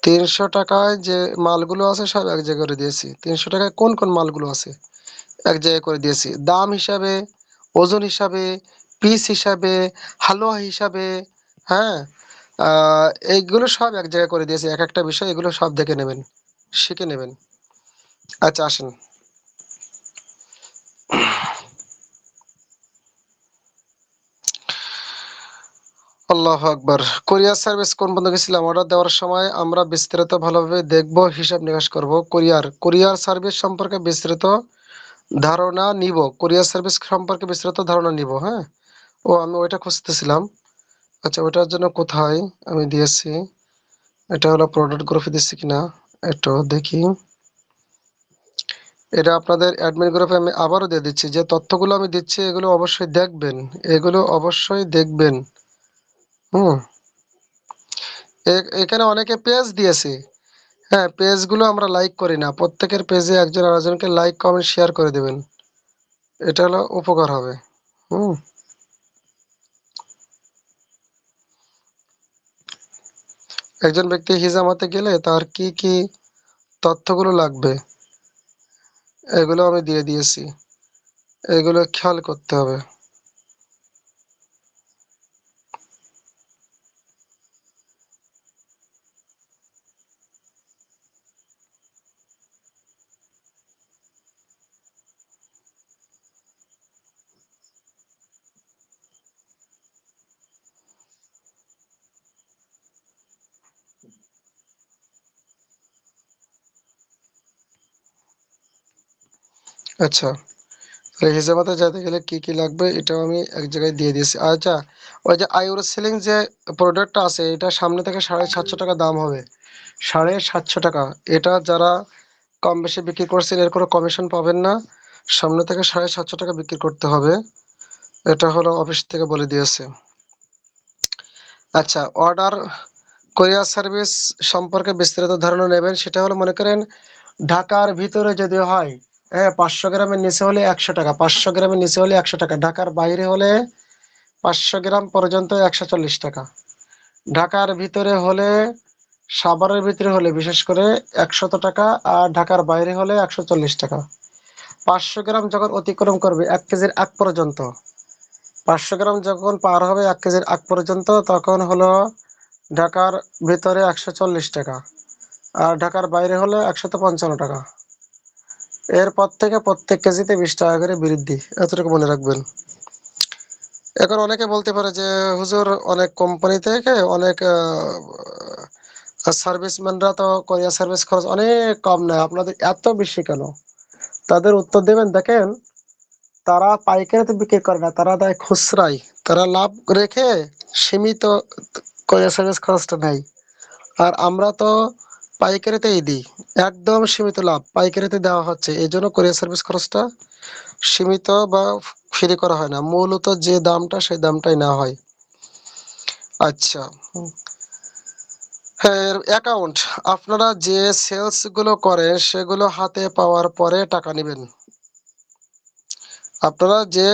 300 টাকায় যে মালগুলো আছে সব এক জায়গায় করে দিয়েছি। 300 টাকায় কোন কোন মালগুলো আছে এক জায়গায় করে দিয়েছি, দাম হিসাবে, ওজন হিসাবে, পিস হিসাবে, হালুয়া হিসাবে। হ্যাঁ, এইগুলো সব এক জায়গায় করে দিয়েছি। এক একটা বিষয় এগুলো সব দেখে নেবেন, শিখে নেবেন। আচ্ছা, আসেন। আল্লাহু আকবার। কোরিয়ার সার্ভিস কোন পর্যন্ত গেছিলাম? অর্ডার দেওয়ার সময় আমরা বিস্তারিত ভালোভাবে দেখব, হিসাব নিকাশ করব। কোরিয়ার সার্ভিস সম্পর্কে বিস্তৃত ধারণা নিব, কোরিয়ার সার্ভিস সম্পর্কে বিস্তৃত ধারণা নিব। হ্যাঁ, ও আমি ওইটা খুঁজতেছিলাম। আচ্ছা, ওইটার জন্য কোথায় আমি দিয়েছি, এটা হলো প্রোডাক্ট গ্রুপে দিচ্ছি কিনা একটু দেখি। এটা আপনাদের অ্যাডমিন গ্রুপে আমি আবারও দিয়ে দিচ্ছি। যে তথ্যগুলো আমি দিচ্ছি এগুলো অবশ্যই দেখবেন, এগুলো অবশ্যই দেখবেন। হুম, এখানে অনেকে পেজ দিয়েছে। হ্যাঁ, পেজগুলো আমরা লাইক করি না, প্রত্যেকের পেজে একজন আরেকজনকে লাইক কমেন্ট শেয়ার করে দেবেন, এটা হলো উপকার হবে। হুম, একজন ব্যক্তি হিজামাতে গেলে তার কি কি তথ্যগুলো লাগবে এগুলো আমি দিয়ে দিয়েছি, এগুলো খেয়াল করতে হবে। আচ্ছা, তাহলে হিসাবাতে যেতে গেলে কি কি লাগবে এটাও আমি এক জায়গায় দিয়ে দিয়েছি। আচ্ছা, ওই যে আইউর সেলিং যে প্রোডাক্টটা আছে এটা সামনে থেকে 750 টাকা দাম হবে, 750 টাকা। এটা যারা কম বেশি বিক্রি করছেন এর কোনো কমিশন পাবেন না, সামনে থেকে 750 টাকা বিক্রি করতে হবে, এটা হলো অফিস থেকে বলে দিয়েছে। আচ্ছা, অর্ডার কোরিয়ার সার্ভিস সম্পর্কে বিস্তারিত ধারণা নেবেন, সেটা হলো মনে করেন ঢাকার ভিতরে যদি হয়, হ্যাঁ, 500 গ্রামের নিচে হলে 100 টাকা, 500 গ্রামের নিচে হলে 100 টাকা, ঢাকার বাইরে হলে 500 গ্রাম পর্যন্ত 140 টাকা, ঢাকার ভিতরে হলে, সাভারের ভিতরে হলে বিশেষ করে 100 টাকা, আর ঢাকার বাইরে হলে 140 টাকা। 500 গ্রাম যখন অতিক্রম করবে 1 কেজির আগ পর্যন্ত, 500 গ্রাম যখন পার হবে 1 কেজির আগ পর্যন্ত, তখন হলো ঢাকার ভিতরে 140 টাকা, আর ঢাকার বাইরে হলে 155 টাকা। এরপর থেকে প্রত্যেক কেজিতে 20 টাকা করে বৃদ্ধি, এতটুকু মনে রাখবেন। এখন অনেকে বলতে পারে যে হুজুর অনেক কোম্পানি থেকে অনেক সার্ভিসম্যানরা তো কোরিয়ার সার্ভিস খরচ অনেক কম নেয়, আপনাদের এত বেশি কেন? তাদের উত্তর দেবেন, দেখেন তারা পাইকারিতে বিক্রি করে না, তারা দেয় খুচরাই। তারা লাভ রেখে সীমিত কোরিয়ার সার্ভিস খরচটা নেয়। আর আমরা তো পাইকারিতেই দিই, একদম সীমিত লাভ পাইকারিতে দেওয়া হচ্ছে, এই জন্য কোরিয়ার সার্ভিস খরচটা সীমিত বা ফ্রি করা হয় না, মূলত যে দামটা সেই দামটাই নেওয়া হয়। আচ্ছা, হ্যাঁ, অ্যাকাউন্ট, আপনারা যে সেলস গুলো করেন সেগুলো হাতে পাওয়ার পরে টাকা নেবেন। আপনারা যে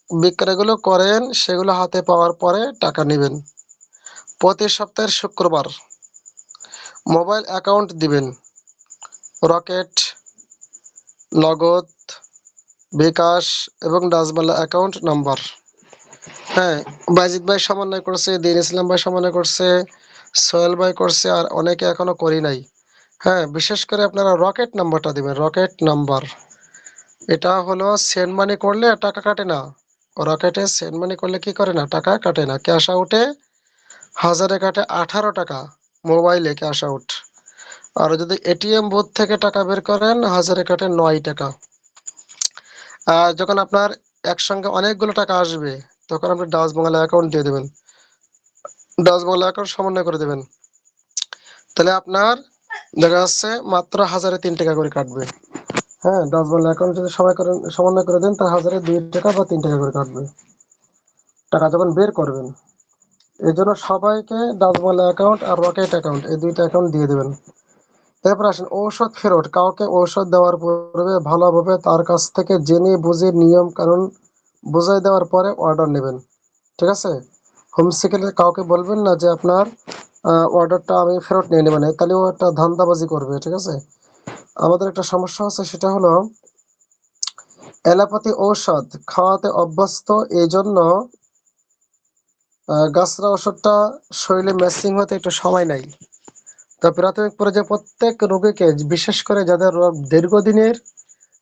বিক্রয়গুলো করেন সেগুলো হাতে পাওয়ার পরে টাকা নেবেন। প্রতি সপ্তাহের শুক্রবার মোবাইল অ্যাকাউন্ট দিবেন, রকেট, নগদ, বিকাশ এবং ডাচবাংলা অ্যাকাউন্ট নাম্বার। হ্যাঁ, বাইজিৎ ভাই সমন্বয় করছে, দিন ইসলাম ভাই সমন্বয় করছে, সোহেল ভাই করছে, আর অনেকে এখনো করি নাই। হ্যাঁ, বিশেষ করে আপনারা রকেট নাম্বারটা দিবেন, রকেট নাম্বার। এটা হলো সেন্ড মানি করলে টাকা কাটে না, রকেটে সেন্ড মানি করলে কি করে না, টাকা কাটে না। ক্যাশ আউটে 1000-এ কাটে 18 টাকা, মোবাইলে ক্যাশ আউট। আর যদি এটিএম বুথ থেকে টাকা বের করেন 1000-এ কাটে 9 টাকা। আর যখন আপনার একসঙ্গে অনেকগুলো টাকা আসবে তখন আপনি ডাচ বাংলা অ্যাকাউন্ট দিয়ে দেবেন, ডাচ বাংলা অ্যাকাউন্ট সমন্বয় করে দেবেন। তাহলে আপনার দেখা যাচ্ছে মাত্র 1000-এ 3 টাকা করে কাটবে। হ্যাঁ, ডাচ বাংলা অ্যাকাউন্ট যদি সবাই করেন সমন্বয় করে দেন, তা 1000-এ 2 টাকা বা 3 টাকা করে কাটবে টাকা যখন বের করবেন। এই জন্য সবাইকে ডাচ বাংলা অ্যাকাউন্ট আর রকেট অ্যাকাউন্ট, এই দুইটা অ্যাকাউন্ট দিয়ে দেবেন। এরপর আসেন ঔষধ ফেরত। কাউকে ঔষধ দেওয়ার পূর্বে ভালোভাবে তার কাছ থেকে জেনে বুঝে নিয়ম কানুন বুঝাই দেওয়ার পরে অর্ডার নেবেন, ঠিক আছে? হোম সেকেন্ডে কাউকে বলবেন না যে আপনার অর্ডারটা আমি ফেরত নিয়ে নেবেন, তাহলে ও একটা ধান্দাবাজি করবে, ঠিক আছে? আমাদের একটা সমস্যা হচ্ছে, সেটা হলো অ্যালোপ্যাথি ঔষধ খাওয়াতে অভ্যস্ত, এই জন্য গাছরা ওষুধটা শরীরে ম্যাচিং হতে একটু সময় নেয়। তো প্রাথমিক পর্যায়ে প্রত্যেক রোগীকে, বিশেষ করে যাদের রোগ দীর্ঘদিনের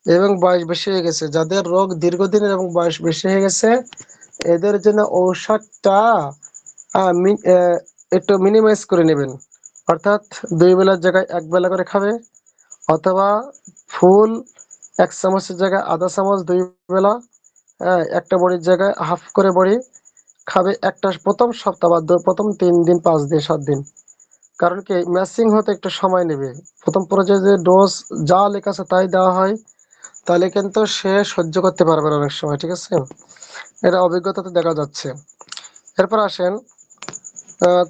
এবং বয়স বেশি হয়ে গেছে, যাদের রোগ দীর্ঘদিনের এবং বয়স বেশি হয়ে গেছে, এদের জন্য ঔষধটা একটু মিনিমাইজ করে নেবেন। অর্থাৎ 2 বেলার জায়গায় 1 বেলা করে খাবে, অথবা ফুল 1 চামচের জায়গায় আধা চামচ 2 বেলা, হ্যাঁ, একটা বড়ির জায়গায় হাফ করে বড়ি খাবে একটা প্রথম সপ্তাহ বা প্রথম 3 দিন, 5 দিন, 7 দিন। কারণ কি, ম্যাচিং হতে একটু সময় নেবে। প্রথম পর্যায়ে যে ডোজ যা লেখা আছে তাই দেওয়া হয়, তাহলে কিন্তু সে সহ্য করতে পারবে না অনেক সময়, ঠিক আছে? এটা অভিজ্ঞতাতে দেখা যাচ্ছে। এরপর আসেন,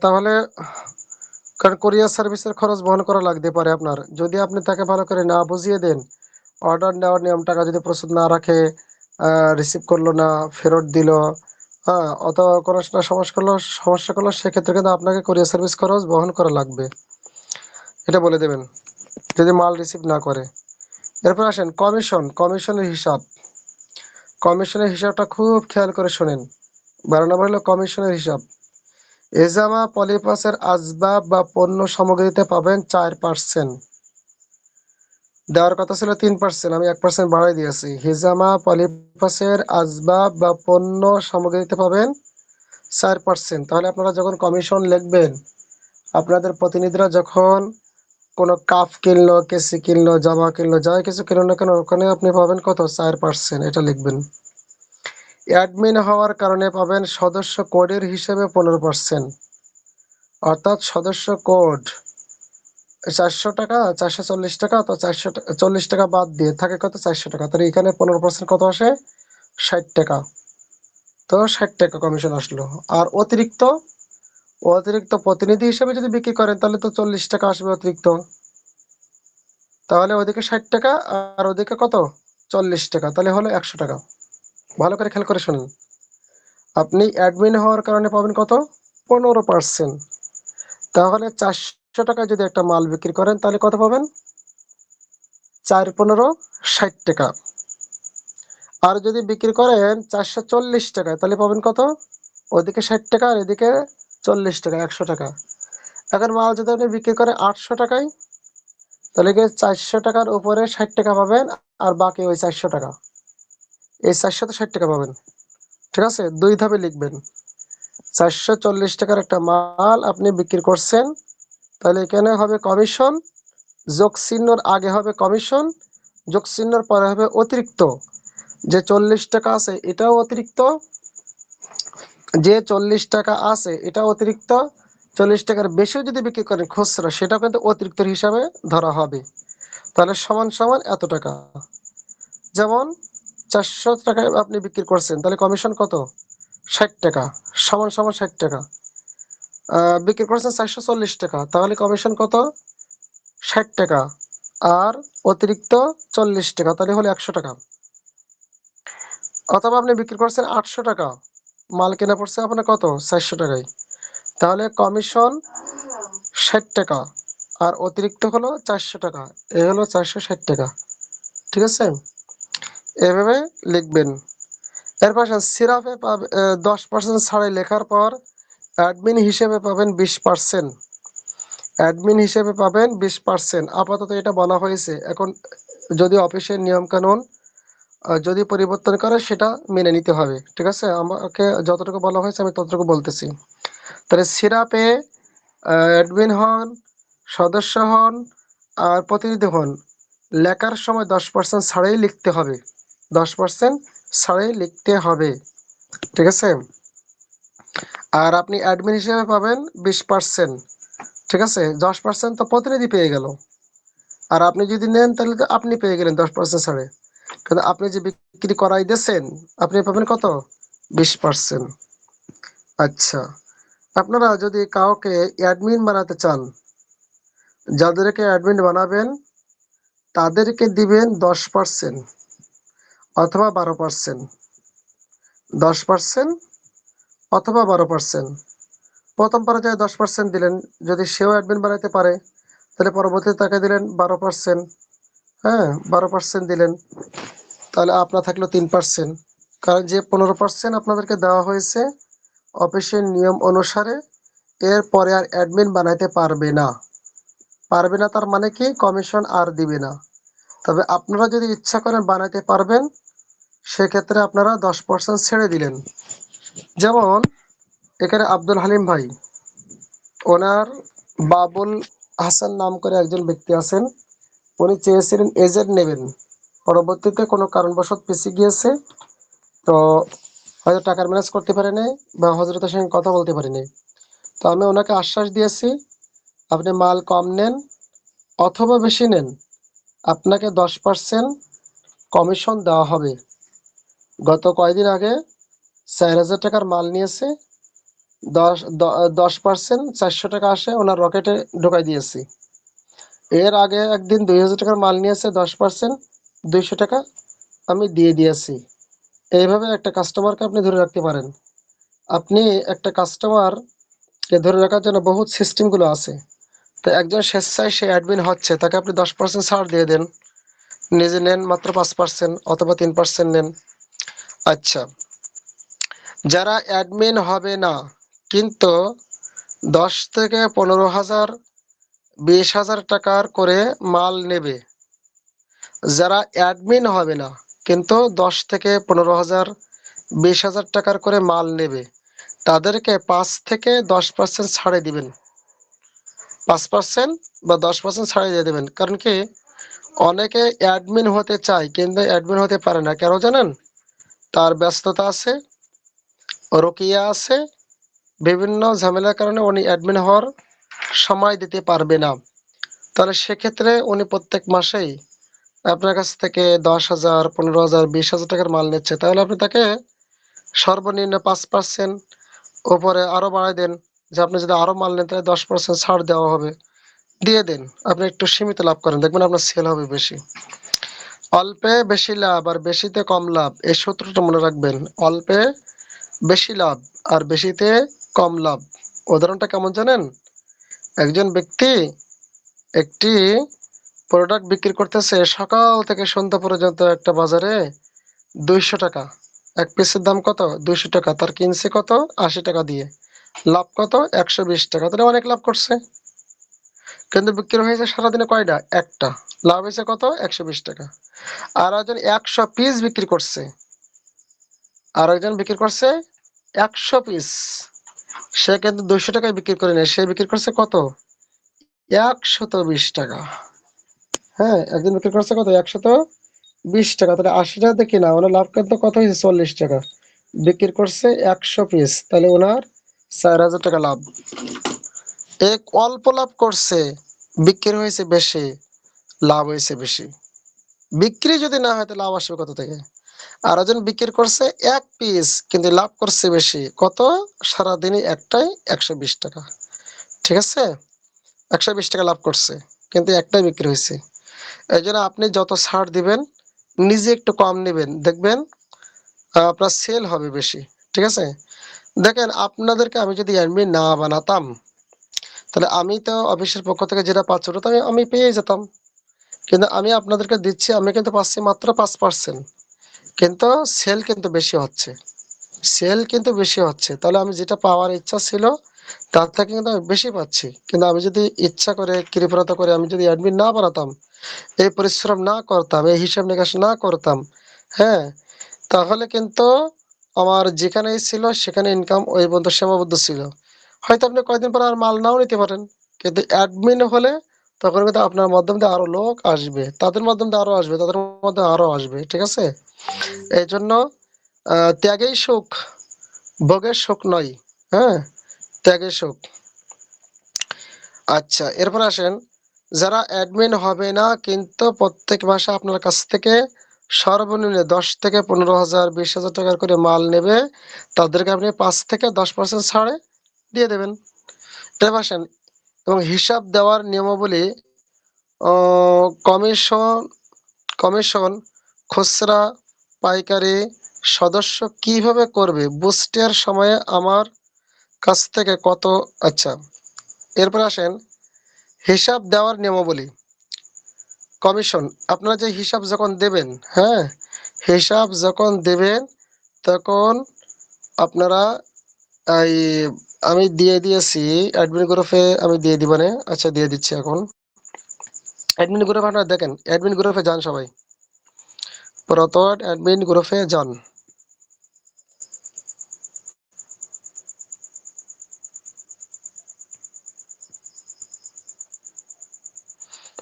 তাহলে কারণ কোরিয়ার সার্ভিসের খরচ বহন করা লাগতে পারে আপনার, যদি আপনি তাকে ভালো করে না বুঝিয়ে দেন, অর্ডার নেওয়ার নিয়ম, টাকা যদি প্রস্তুত না রাখে, রিসিভ করলো না, ফেরত দিল, হ্যাঁ, অথবা কোনো একটা সমস্যা করলো, সেক্ষেত্রে কিন্তু আপনাকে কোরিয়ার সার্ভিস খরচ বহন করা লাগবে, এটা বলে দেবেন যদি মাল রিসিভ না করে। এরপর আসেন কমিশনের হিসাব। কমিশনের হিসাবটা খুব খেয়াল করে শোনেন, 12 নম্বর হলো কমিশনের হিসাব। এজামা পলিপাসের আসবাব বা পণ্য সামগ্রীতে পাবেন 4%, দেওয়ার কথা ছিল 3%, আমি 1% বাড়াই দিয়েছি। হিজামা পলিপাসের আসবাব বা পণ্য সামগ্রীতে পাবেন 4%। তাহলে আপনারা যখন কমিশন লিখবেন, আপনাদের প্রতিনিধিরা যখন কোনো কাপ কিনলো, কেসি কিনলো, জামা কিনলো, যাই কিছু কিনলো না কেন, ওখানে আপনি পাবেন কত, 4%, এটা লিখবেন। অ্যাডমিন হওয়ার কারণে পাবেন সদস্য কোডের হিসেবে 15%, অর্থাৎ সদস্য কোড 400 টাকা, 440 টাকা, তো 440 টাকা বাদ দিয়ে থাকে কত, 400 টাকা। তাহলে এখানে 15% কত আসে, 60 টাকা। তো 60 টাকা কমিশন আসলো। আর অতিরিক্ত অতিরিক্ত প্রতিনিধি হিসেবে যদি বিক্রি করেন তাহলে তো 40 টাকা আসবে অতিরিক্ত। তাহলে ওদিকে 60 টাকা আর ওদিকে কত, 40 টাকা, তাহলে হলো 100 টাকা। ভালো করে খেয়াল করে শুনুন, আপনি অ্যাডমিন হওয়ার কারণে পাবেন কত, 15%। তাহলে 400 টাকায় যদি একটা মাল বিক্রি করেন তাহলে কত পাবেন, 4 15 60 টাকা। আর যদি বিক্রি করেন 440 টাকায় তাহলে পাবেন কত, ওদিকে 60 টাকা আর এদিকে 40 টাকা, 100 টাকা। এখন মাল যদি আপনি বিক্রি করেন 800 টাকায়, তাহলে কি 400 টাকার উপরে 60 টাকা পাবেন, আর বাকি ওই 400 টাকা, এই 460 টাকা পাবেন। ঠিক আছে, 2 ধাপে লিখবেন। 440 টাকার একটা মাল আপনি বিক্রি করছেন, তাহলে এখানে হবে কমিশন, যোগ চিহ্নর আগে হবে কমিশন, যোগ চিহ্নর পরে হবে অতিরিক্ত। যে 40 টাকা আছে এটাও অতিরিক্ত, যে 40 টাকা আছে এটা অতিরিক্ত, 40 টাকার বেশিও যদি বিক্রি করেন খুচরা সেটাও কিন্তু অতিরিক্ত হিসাবে ধরা হবে। তাহলে সমান সমান এত টাকা। যেমন 400 টাকায় আপনি বিক্রি করছেন, তাহলে কমিশন কত? 60 টাকা, সমান সমান 60 টাকা। বিক্রি করছেন 440 টাকা, তাহলে কমিশন কত? 60 টাকা, আর অতিরিক্ত 40 টাকা, তাহলে হলো 100 টাকা। অথবা আপনি বিক্রি করছেন 800 টাকা, মাল কেনা পড়ছে আপনার কত? 400 টাকায়, তাহলে কমিশন 60 টাকা আর অতিরিক্ত হলো 400 টাকা, এ হলো 460 টাকা। ঠিক আছে, এভাবে লিখবেন। এরপর সিরাপে পাবে 10% ছাড়ে লেখার পর অ্যাডমিন হিসেবে পাবেন 20%। অ্যাডমিন হিসেবে পাবেন 20%। আপাতত এটা বলা হয়েছে, এখন যদি অফিসের নিয়মকানুন যদি পরিবর্তন করে সেটা মেনে নিতে হবে। ঠিক আছে, আমাকে যতটুকু বলা হয়েছে আমি ততটুকু বলতেছি। তাহলে সিরাপে অ্যাডমিন হন, সদস্য হন আর প্রতিনিধি হন, লেখার সময় 10% ছাড়াই লিখতে হবে, 10% ছাড়াই লিখতে হবে। ঠিক আছে, আর আপনি অ্যাডমিন হিসেবে পাবেন 20%। ঠিক আছে, 10% তো প্রতিনিধি পেয়ে গেল, আর আপনি যদি নেন তাহলে তো আপনি পেয়ে গেলেন 10% ছাড়ে, কিন্তু আপনি যে বিক্রি করাই দিয়েছেন আপনি পাবেন কত? 20%। আচ্ছা, আপনারা যদি কাউকে অ্যাডমিন বানাতে চান, যাদেরকে অ্যাডমিন বানাবেন তাদেরকে দিবেন 10% অথবা 12%, 10% অথবা 12%। প্রথম পর্যায়ে 10% দিলেন, যদি সেও অ্যাডমিন বানাতে পারে তাহলে পরবর্তীতে তাকে দিলেন 12%। হ্যাঁ, 12% দিলেন, তাহলে আপনার থাকলো 3%। কারণ যে 15% আপনাদেরকে দেওয়া হয়েছে অফিসের নিয়ম অনুসারে, এরপরে আর অ্যাডমিন বানাইতে পারবে না। পারবে না তার মানে কি? কমিশন আর দিবে না। তবে আপনারা যদি ইচ্ছা করেন বানাইতে পারবেন, সেক্ষেত্রে আপনারা 10% ছেড়ে দিলেন। যেমন এখানে আব্দুল হালিম ভাই, ওনার বাবুল হাসান নাম করে একজন ব্যক্তি আছেন, উনি চেয়েছিলেন এজেন্ট নেবেন, পরবর্তীতে কোনো কারণবশত পিছিয়ে গিয়েছে, তো হয়তো টাকার ম্যানেজ করতে পারেনি বা হজরতের সঙ্গে কথা বলতে পারেনি। তো আমি ওনাকে আশ্বাস দিয়েছি, আপনি মাল কম নেন অথবা বেশি নেন, আপনাকে 10% কমিশন দেওয়া হবে। গত কয়েকদিন আগে 4,000 টাকার মাল নিয়েছে, 10% 400 টাকা আসে ওনার রকেটে ঢোকাই দিয়েছি। এর আগে একদিন 2,000 টাকার মাল নিয়েছে, 10% 200 টাকা আমি দিয়ে দিয়েছি। এইভাবে একটা কাস্টমারকে আপনি ধরে রাখতে পারেন। আপনি একটা কাস্টমারকে ধরে রাখার জন্য বহুত সিস্টেমগুলো আছে। তো একজন স্বেচ্ছায় সে অ্যাডমিন হচ্ছে, তাকে আপনি 10% ছাড় দিয়ে দেন, নিজে নেন মাত্র 5% অথবা 3% নেন। আচ্ছা, যারা অ্যাডমিন হবে না কিন্তু 10 থেকে 15,000 20,000 টাকার করে মাল নেবে, যারা অ্যাডমিন হবে না কিন্তু 10 থেকে 15,000 20,000 টাকার করে মাল নেবে, তাদেরকে 5 থেকে 10% ছাড়ে দিবেন। 5% বা 10% ছাড়ে দিয়ে দেবেন। কারণ কি, অনেকে অ্যাডমিন হতে চায় কিন্তু অ্যাডমিন হতে পারে না, কেন জানেন? তার ব্যস্ততা আছে, রোকিয়া আছে, বিভিন্ন ঝামেলার কারণে উনি অ্যাডমিন হওয়ার সময় দিতে পারবে না। তাহলে সেক্ষেত্রে উনি প্রত্যেক মাসেই আপনার কাছ থেকে 10,000 15,000 20,000 টাকার মাল নিচ্ছে, তাহলে আপনি তাকে সর্বনিম্ন 5% উপরে আরো বাড়াই দেন, যে আপনি যদি আরো মাল নেন তাহলে 10% ছাড় দেওয়া হবে, দিয়ে দেন। আপনি একটু সীমিত লাভ করেন, দেখবেন আপনার সেল হবে বেশি। অল্পে বেশি লাভ আর বেশিতে কম লাভ, এই সূত্রটা মনে রাখবেন। অল্পে বেশি লাভ আর বেশিতে কম লাভ। উদাহরণটা কেমন জানেন? একজন ব্যক্তি একটি প্রোডাক্ট বিক্রি করতেছে সকাল থেকে সন্ধ্যা পর্যন্ত একটা বাজারে 200 টাকা, এক পিসের দাম কত? 200 টাকা। তার কিনছে কত? 80 টাকা দিয়ে। লাভ কত? 120 টাকা। তাহলে অনেক লাভ করছে, কিন্তু বিক্রি হয়েছে সারাদিনে কয়টা? একটা। লাভ হয়েছে কত? 120 টাকা। আর একজন 100 পিস বিক্রি করছে, আর একজন বিক্রি করছে 100 পিস, সে কিন্তু 200 টাকায় বিক্রি করে নেয়, সে বিক্রি করছে কত? 120 টাকা। হ্যাঁ, একজন বিক্রি করছে কত? 120 টাকা। তাহলে 80 টাকাতে কিনা, ওনার লাভ কিন্তু কত হয়েছে? 40 টাকা। বিক্রি করছে 100 পিস, তাহলে ওনার 4000 টাকা লাভ। এক অল্প লাভ করছে, বিক্রি হয়েছে বেশি, লাভ হয়েছে বেশি। বিক্রি যদি না হয় তাহলে লাভ আসবে কত থেকে? আর একজন বিক্রি করছে 1 পিস, কিন্তু লাভ করছে বেশি, কত? সারাদিনে একটাই 120 টাকা। ঠিক আছে, 120 টাকা লাভ করছে, কিন্তু একটাই বিক্রি হয়েছে। এই জন্য আপনি যত ছাড় দিবেন, নিজে একটু কম নেবেন, দেখবেন আপনার সেল হবে বেশি। ঠিক আছে, দেখেন আপনাদেরকে আমি যদি অ্যাডমিন না বানাতাম, তাহলে আমি তো অফিসের পক্ষ থেকে যেটা পাচ্ছি ওটা তো আমি পেয়ে যেতাম। কিন্তু আমি আপনাদেরকে দিচ্ছি, আমি কিন্তু পাচ্ছি মাত্র 5%, কিন্তু সেল কিন্তু বেশি হচ্ছে, সেল কিন্তু বেশি হচ্ছে। তাহলে আমি যেটা পাওয়ার ইচ্ছা ছিল তার থেকে কিন্তু আমি বেশি পাচ্ছি। কিন্তু আমি যদি ইচ্ছা করে কৃপণতা করে আমি যদি অ্যাডমিন না বানাতাম, এই পরিশ্রম না করতাম, এই হিসাব নিকাশ না করতাম, হ্যাঁ, তাহলে কিন্তু আমার যেখানেই ছিল সেখানে ইনকাম ওই পর্যন্ত সীমাবদ্ধ ছিল। হয়তো আপনি কয়েকদিন পর আর মাল নাও নিতে পারেন, কিন্তু অ্যাডমিন হলে তখন কিন্তু আপনার মাধ্যম দিয়ে আরো লোক আসবে, তাদের মাধ্যম দিয়ে আরো আসবে, তাদের মধ্যে আরো আসবে। ঠিক আছে, এই জন্য ত্যাগেই সুখ, ভোগের সুখ নয়। হ্যাঁ, ত্যাগের সুখ। আচ্ছা, এরপর আসেন, যারা অ্যাডমিন হবে না কিন্তু প্রত্যেক মাসে আপনার কাছ থেকে সর্বনিম্ন 10 থেকে 15,000 20,000 টাকার করে মাল নেবে, তাদেরকে আপনি 5 থেকে 10% ছাড়ে দিয়ে দেবেন। এবার আসেন, এবং হিসাব দেওয়ার নিয়মাবলী, কমিশন কমিশন খুচরা পাইকারি সদস্য কিভাবে করবে, বুস্টের সময়ে আমার কাছ থেকে কত। আচ্ছা, এরপর আসেন, হিসাব দেওয়ার নিয়মাবলী। কমিশন, আপনারা যে হিসাব যখন দেবেন, হ্যাঁ, হিসাব যখন দেবেন তখন আপনারা এই, আমি দিয়ে দিয়েছি অ্যাডমিন গ্রুপে, আমি দিয়ে দিবানে। আচ্ছা, দিয়ে দিচ্ছি এখন। অ্যাডমিন গ্রুপে আপনারা দেখেন, অ্যাডমিন গ্রুপে যান সবাই, প্রথম অ্যাডমিন গ্রুপে যান।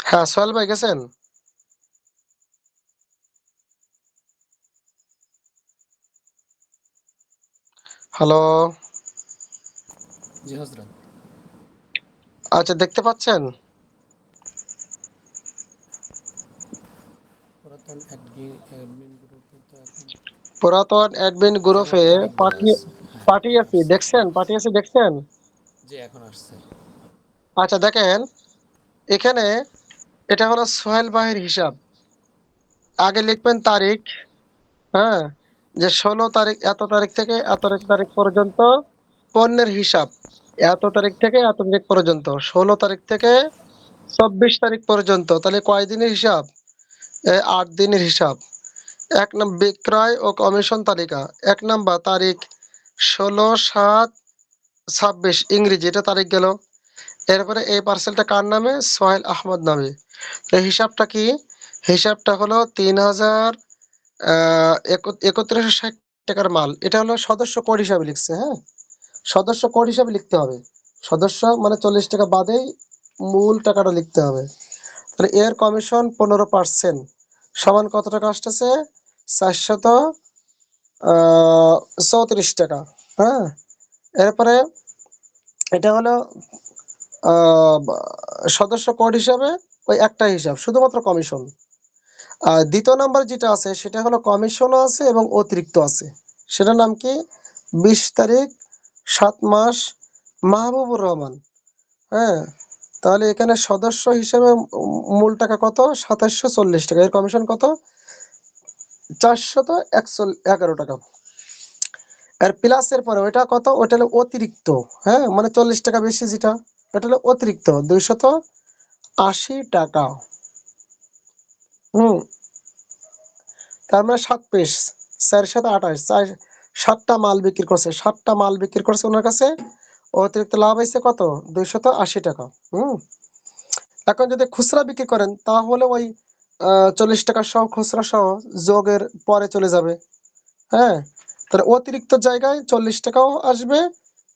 হ্যাঁ, সোহেল ভাই গেছেন? হ্যালো? জি হজরত। আচ্ছা, দেখতে পাচ্ছেন? পুরাতন অ্যাডমিন গ্রুপে তো এখন পুরাতন অ্যাডমিন তেমন গ্রুপে অনেকগুলো পাঠিয়ে আছে। হ্যাঁ, এখন পাঠিয়েছি, আসছে। দেখছেন? পাঠিয়েছি, দেখছেন? জি, এখন আসছে। আচ্ছা, দেখেন এখানে, এটা হলো সোহেল ভাইয়ের হিসাব। আগে লিখবেন তারিখ, হ্যাঁ, যে 16 তারিখ, এত তারিখ থেকে এত তারিখ পর্যন্ত পণ্যের হিসাব, এত তারিখ থেকে এত তারিখ পর্যন্ত, 16 তারিখ থেকে 24 তারিখ পর্যন্ত, তাহলে কয় দিনের হিসাব? 8 দিনের হিসাব। এক নম্বর বিক্রয় ও কমিশন তালিকা, 1 নম্বর তারিখ 16/7/26 ইংরেজি, এটা তারিখ গেল। এরপরে এই পার্সেলটা কার নামে? সোহেল আহমদ নামে। তো হিসাবটা কি? হিসাবটা হলো 3160 টাকার মাল। এটা হলো সদস্য কোড হিসাবে লিখছে, হ্যাঁ, সদস্য কোড হিসাবে লিখতে হবে। সদস্য মানে 40 টাকা বাদেই মূল টাকাটা লিখতে হবে। তাহলে এর কমিশন 15% সমান কত টাকা আসতেছে? 434 টাকা। হ্যাঁ, এরপরে এটা হলো আহ, সদস্য কোড হিসাবে ওই একটা হিসাব, শুধুমাত্র কমিশন। আর দ্বিতীয় নাম্বার যেটা আছে সেটা হলো কমিশনও আছে এবং অতিরিক্ত আছে। সেটার নাম কি? 20 তারিখ 7 মাস মাহবুবুর রহমান। হ্যাঁ, তাহলে এখানে সদস্য হিসেবে মূল টাকা কত? 2740 টাকা। এর কমিশন কত? 411 টাকা। আর প্লাসের পরে ওইটা কত? ওটা হলো অতিরিক্ত। হ্যাঁ, মানে 40 টাকা বেশি যেটা, এটা হলো অতিরিক্ত 280 টাকা। হুম, তার মানে 7 পিস, 4 7 28, 7টা মাল বিক্রি করছে, 7টা মাল বিক্রি করছে ওনার কাছে, অতিরিক্ত লাভ হয়েছে কত? 280 টাকা। হুম, এখন যদি খুচরা বিক্রি করেন তাহলে ওই 40 টাকা সহ খুচরা সহ যোগের পরে চলে যাবে। হ্যাঁ, তাহলে অতিরিক্ত জায়গায় 40 টাকাও আসবে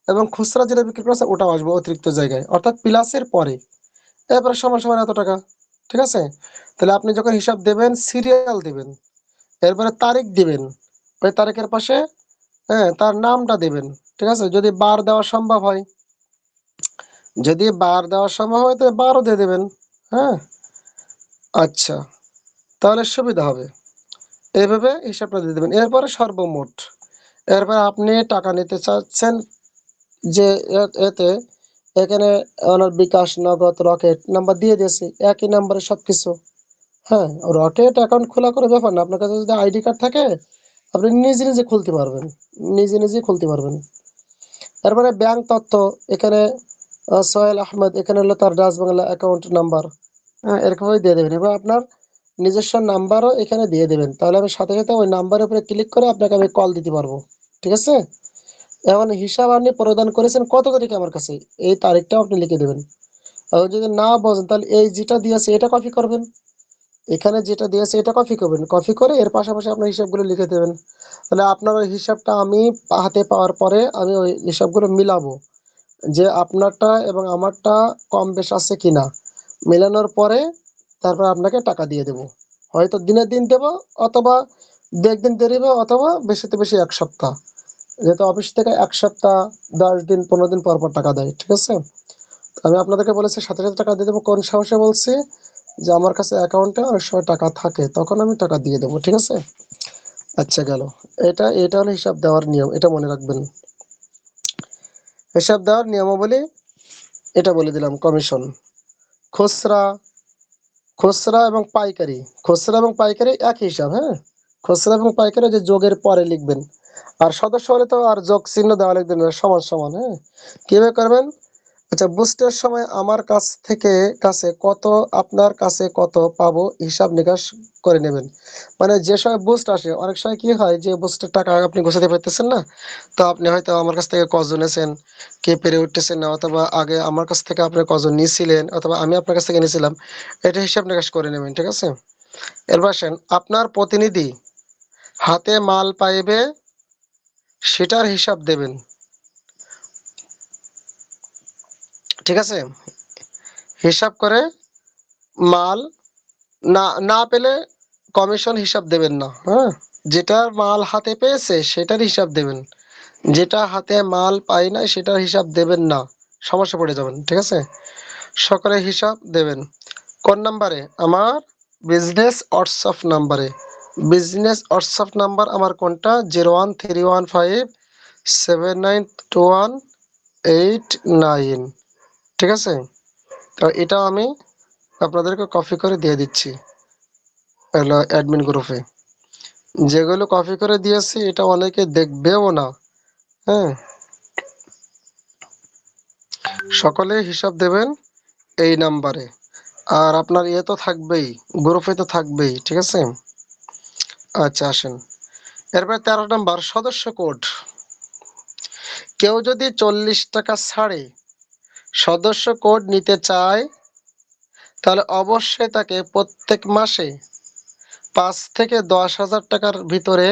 এবং খুচরা যেটা বিক্রি করেছে ওটাও আসবে অতিরিক্ত জায়গায়, অর্থাৎ প্লাসের পরে। এরপরে সমান সমান এত টাকা। ঠিক আছে? তাহলে আপনি যখন হিসাব দেবেন সিরিয়াল দিবেন, এরপরে তারিখ দিবেন, ওই তারিখের পাশে তার নামটা দিবেন। ঠিক আছে? যদি বার দেওয়া সম্ভব হয়, যদি বার দেওয়া সম্ভব হয় তো বারও দিয়ে দেবেন। হ্যাঁ, আচ্ছা, তাহলে সুবিধা হবে। এইভাবে হিসাবটা দিয়ে দেবেন। এরপরে সর্বমোট, এরপর আপনি টাকা নিতে চাচ্ছেন যে এতে এখানে ওনার বিকাশ, নগদ, রকেট নাম্বার দিয়ে দিয়েছি, একই নাম্বারে সবকিছু। হ্যাঁ, রকেট অ্যাকাউন্ট খোলা করে ব্যাপার না, আপনার কাছে যদি আইডি কার্ড থাকে আপনি নিজে নিজে খুলতে পারবেন, নিজে নিজে খুলতে পারবেন। তারপরে ব্যাংক তথ্য, এখানে সোহেল আহমেদ, এখানে হলো তার ডাচ বাংলা অ্যাকাউন্ট নাম্বার। হ্যাঁ, এরকমভাবে দিয়ে দেবেন এবং আপনার নিজস্ব নাম্বারও এখানে দিয়ে দেবেন। তাহলে আমি সাথে সাথে ওই নাম্বারের উপরে ক্লিক করে আপনাকে আমি কল দিতে পারবো। ঠিক আছে? এখন হিসাব আপনি প্রদান করেছেন কত তারিখে আমার কাছে, এই তারিখটাও আপনি লিখে দেবেন। আর যদি না বোঝেন তাহলে এই যেটা দিয়েছে এটা কপি করবেন, এখানে যেটা দিয়েছে এটা কপি করবেন, কপি করে এর পাশাপাশি আপনার হিসাবগুলো লিখে দেবেন। তাহলে আপনার ওই হিসাবটা আমি হাতে পাওয়ার পরে আমি ওই হিসাবগুলো মিলাবো যে আপনারটা এবং আমারটা কম বেশ আছে কিনা। মেলানোর পরে তারপর আপনাকে টাকা দিয়ে দেব। হয়তো দিনের দিন দেব, অথবা দু একদিন দেরি হবে, অথবা বেশিতে বেশি 1 সপ্তাহ। যেহেতু অফিস থেকে 1 সপ্তাহ, 10 দিন, 15 দিন পর পর টাকা দেয়। ঠিক আছে? আমি আপনাদেরকে বলেছি সাথে সাথে টাকা দিয়ে দেবো। কোন সাহসে বলছি? যে আমার কাছে অ্যাকাউন্টে অনেক সময় টাকা থাকে, তখন আমি টাকা দিয়ে দেবো। ঠিক আছে? আচ্ছা, গেল। এটা হলো হিসাব দেওয়ার নিয়ম, এটা মনে রাখবেন। হিসাব দেওয়ার নিয়মাবলী এটা বলে দিলাম। কমিশন, খুচরা, খুচরা এবং পাইকারি, খুচরা এবং পাইকারি একই হিসাব। হ্যাঁ, খুচরা এবং পাইকারি যে যোগের পরে লিখবেন, আর সদস্য হলে তো আর যোগ চিহ্ন দেওয়া লিখবেন না, সমান সমান। হ্যাঁ, কিভাবে করবেন? আচ্ছা, বুস্টের সময় আমার কাছে কত, আপনার কাছে কত পাবো হিসাব নিকাশ করে নেবেন। মানে যে সময় বুস্ট আসে, অনেক সময় কি হয় যে বুস্টের টাকা আপনি গোছাতে পারতেছেন না, তো আপনি হয়তো আমার কাছ থেকে কজন নিয়েছেন, কে পেরে উঠতেছেন না, অথবা আগে আমার কাছ থেকে আপনি কজন নিয়েছিলেন, অথবা আমি আপনার কাছ থেকে নিয়েছিলাম, এটা হিসাব নিকাশ করে নেবেন। ঠিক আছে? এরপর আসেন, আপনার প্রতিনিধি হাতে মাল পাইবে সেটার হিসাব দেবেন। ঠিক আছে? হিসাব করে মাল না না পেলে কমিশন হিসাব দেবেন না। হ্যাঁ, যেটার মাল হাতে পেয়েছে সেটার হিসাব দেবেন, যেটা হাতে মাল পাই না সেটার হিসাব দেবেন না, সমস্যা পড়ে যাবেন। ঠিক আছে? সকলে হিসাব দেবেন। কোন নাম্বারে? আমার বিজনেস হোয়াটসঅ্যাপ নাম্বারে। বিজনেস হোয়াটসঅ্যাপ নাম্বার আমার কোনটা? 01315792189। ঠিক আছে? তো এটা আমি আপনাদেরকে কপি করে দিয়ে দিচ্ছি হলো অ্যাডমিন গ্রুপে। যেগুলো কপি করে দিয়েছি এটা অনেকে দেখবেও না। হ্যাঁ, সকলে হিসাব দেবেন এই নাম্বারে। আর আপনার ইয়ে তো থাকবেই, গ্রুপে তো থাকবেই। ঠিক আছে? আচ্ছা, আসেন এরপরে 13 নাম্বার, সদস্য কোড। কেউ যদি 40 টাকা ছাড়ে সদস্য কোড নিতে চায়, তাহলে অবশ্যই তাকে প্রত্যেক মাসে 5 থেকে 10 হাজার টাকার ভিতরে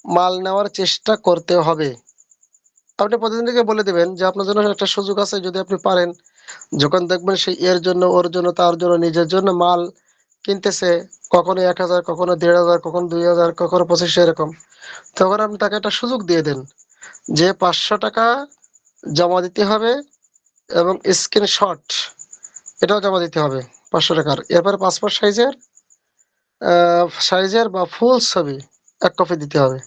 মাল নেওয়ার চেষ্টা করতে হবে। আপনি প্রতিদিনকে বলে দেবেন যে আপনার জন্য একটা সুযোগ আছে, যদি আপনি পারেন, যখন দেখবেন সে এর জন্য, ওর জন্য, তার জন্য, নিজের জন্য মাল কিনতেছে, কখনো 1000, কখনো 1500, কখনো 2000, কখনো 2500, এরকম, তখন আপনি তাকে একটা সুযোগ দিয়ে দেন যে 500 টাকা জমা দিতে হবে এবং স্ক্রিনশট এটাও জমা দিতে হবে 500 টাকার। এরপরে পাসপোর্ট সাইজের বা ফুল ছবি 1 কপি দিতে হবে।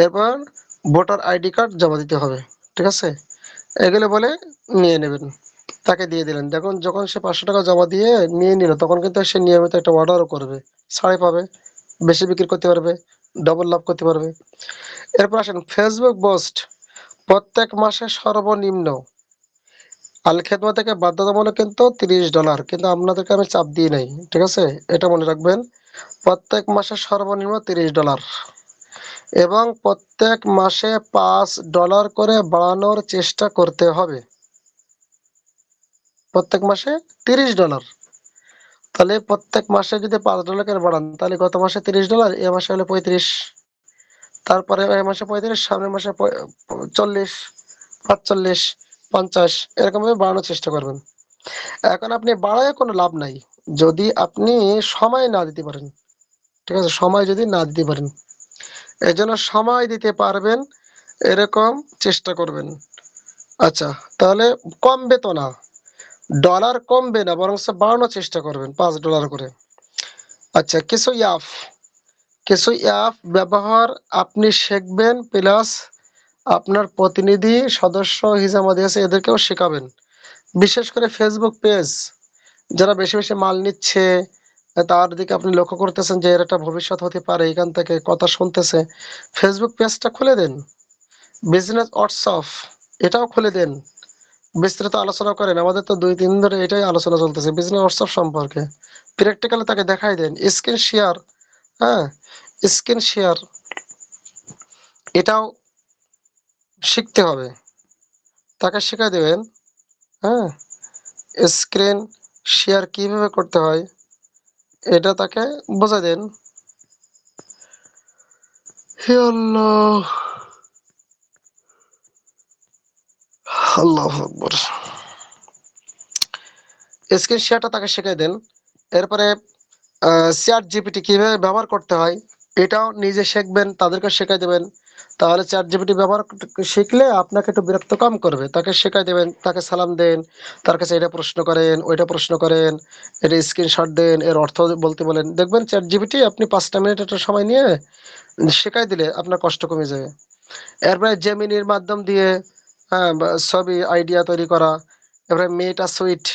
এরপর ভোটার আইডি কার্ড জমা দিতে হবে। ঠিক আছে? এগুলো বলে নিয়ে নেবেন, তাকে দিয়ে দিলেন। দেখুন যখন সে 500 টাকা জমা দিয়ে নিয়ে নিল, তখন কিন্তু সে নিয়মিত একটা অর্ডারও করবে, ছাড়ে পাবে, বেশি বিক্রি করতে পারবে, ডবল লাভ করতে পারবে। এরপর আসেন ফেসবুক পোস্ট। প্রত্যেক মাসে সর্বনিম্ন আল খেদমা থেকে বাধ্যতামূলক কিন্তু $30, কিন্তু আপনাদেরকে আমি চাপ দিই নাই। ঠিক আছে? এটা মনে রাখবেন, প্রত্যেক মাসে সর্বনিম্ন $30 এবং প্রত্যেক মাসে $5 করে বাড়ানোর চেষ্টা করতে হবে। প্রত্যেক মাসে $30, তাহলে প্রত্যেক মাসে যদি $5 করে বাড়ান, তাহলে গত মাসে $30, এ মাসে হলে 35, তারপরে এই মাসে 35, সামনের মাসে 40, 45, 50 এরকম ভাবে বাড়ানোর চেষ্টা করবেন। এখন আপনি বাড়ায় কোনো লাভ নাই যদি আপনি সময় না দিতে পারেন। ঠিক আছে, সময় যদি না দিতে পারেন, এই জন্য সময় দিতে পারবেন এরকম চেষ্টা করবেন। আচ্ছা, তাহলে কমবে তো না, ডলার কমবে না, বরং বাড়ানোর চেষ্টা করবেন $5 করে। আচ্ছা, কিছু অ্যাপ ব্যবহার আপনি শিখবেন, প্লাস আপনার প্রতিনিধি সদস্য হিসাবে আছে এদেরকেও শেখাবেন। বিশেষ করে ফেসবুক পেজ যারা বেশি বেশি মাল নিচ্ছে, তার দিকে আপনি লক্ষ্য করতেছেন যে এর একটা ভবিষ্যৎ হতে পারে, এখান থেকে কথা শুনতেছে, ফেসবুক পেজটা খুলে দেন। বিজনেস হোয়াটসঅ্যাপ এটাও খুলে দেন, বিস্তারিত আলোচনা করেন। আমাদের তো 2-3 দিন ধরে এটাই আলোচনা চলতেছে বিজনেস হোয়াটসঅ্যাপ সম্পর্কে। প্র্যাকটিক্যালি তাকে দেখাই দেন, স্ক্রিন শেয়ার, হ্যাঁ, স্ক্রিন শেয়ার এটাও শিখতে হবে, তাকে শেখাই দেবেন। হ্যাঁ, স্ক্রিন শেয়ার কিভাবে করতে হয় এটা তাকে বোঝাই দেন। হে আল্লাহ, আল্লাহু আকবার। স্ক্রিন শেয়ারটা তাকে শেখাই দেন। এরপরে চ্যাট জিপিটি কিভাবে ব্যবহার করতে হয় এটাও নিজে শিখবেন, তাদেরকে শেখাই দেবেন। তাহলে চ্যাট জিপিটি ব্যবহার শিখলে আপনাকে একটু বিরক্ত কম করবে। তাকে শেখাই দেবেন, তাকে সালাম দেন, তার কাছে এটা প্রশ্ন করেন, ওইটা প্রশ্ন করেন, এটা স্ক্রিনশট দেন, এর অর্থ বলতে বলেন। দেখবেন চ্যাট জিপিটি আপনি 5টা মিনিট একটা সময় নিয়ে শেখাই দিলে আপনার কষ্ট কমে যাবে। এরপরে জেমিনির মাধ্যম দিয়ে, হ্যাঁ, ছবি আইডিয়া তৈরি করা। এরপরে মেটা সুইট,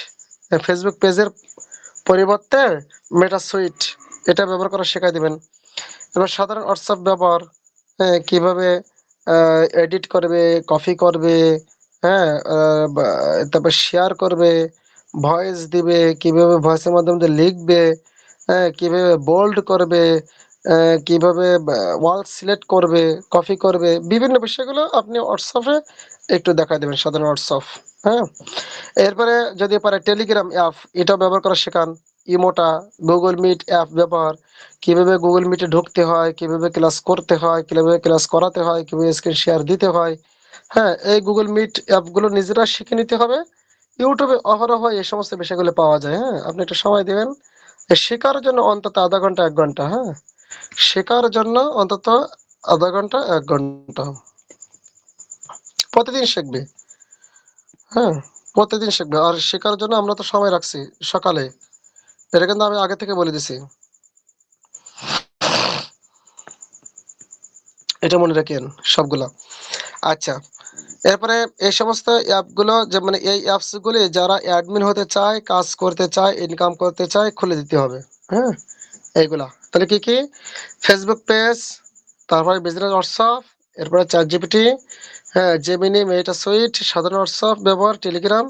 ফেসবুক পেজের পরিবর্তে মেটা সুইট এটা ব্যবহার করা শেখাই দিবেন। এবার সাধারণ হোয়াটসঅ্যাপ ব্যবহার, হ্যাঁ, কিভাবে এডিট করবে, কপি করবে, হ্যাঁ, তারপর শেয়ার করবে, ভয়েস দিবে, কিভাবে ভয়েসের মাধ্যমে দিয়ে লিখবে, হ্যাঁ, কিভাবে বোল্ড করবে, কিভাবে ওয়াল সিলেক্ট করবে, কপি করবে, বিভিন্ন বিষয়গুলো আপনি হোয়াটসঅ্যাপে একটু দেখা দেবেন, সাধারণ হোয়াটসঅ্যাপ। হ্যাঁ, এরপরে যদি পারে টেলিগ্রাম অ্যাপ এটা ব্যবহার করা শেখান। ইমোটা, গুগল মিট অ্যাপ ব্যবহার, কিভাবে গুগল মিটে ঢুকতে হয়, কিভাবে ক্লাস করতে হয়, কিভাবে ক্লাস করাতে হয়, কিভাবে স্ক্রিন শেয়ার দিতে হয়। হ্যাঁ, এই গুগল মিট অ্যাপগুলো নিজেরা শিখে নিতে হবে। ইউটিউবে অহরহ এই সমস্ত বিষয়গুলো পাওয়া যায়। হ্যাঁ, আপনি একটু সময় দেবেন শেখার জন্য, অন্তত আধা ঘন্টা 1 ঘন্টা। হ্যাঁ, শেখার জন্য অন্তত আধা ঘন্টা 1 ঘন্টা প্রতিদিন শিখবে। হ্যাঁ, প্রতিদিন শিখবে। আর শেখার জন্য আমরা তো সময় রাখছি সকালে, এটা কিন্তু আমি আগে থেকে বলে দিছি, এটা মনে রাখেন সবগুলা। আচ্ছা, এরপরে এই সমস্ত অ্যাপগুলো যে মানে এই অ্যাপসগুলি যারা অ্যাডমিন হতে চায়, কাজ করতে চায়, ইনকাম করতে চায়, খুলে দিতে হবে। হ্যাঁ, এইগুলা তাহলে কি কি? ফেসবুক পেজ, তারপরে বিজনেস হোয়াটসঅ্যাপ, এরপরে চ্যাট জিপিটি, হ্যাঁ, জেমিনি, মেটা সুইট, সাধারণ হোয়াটসঅ্যাপ ব্যবহার, Telegram,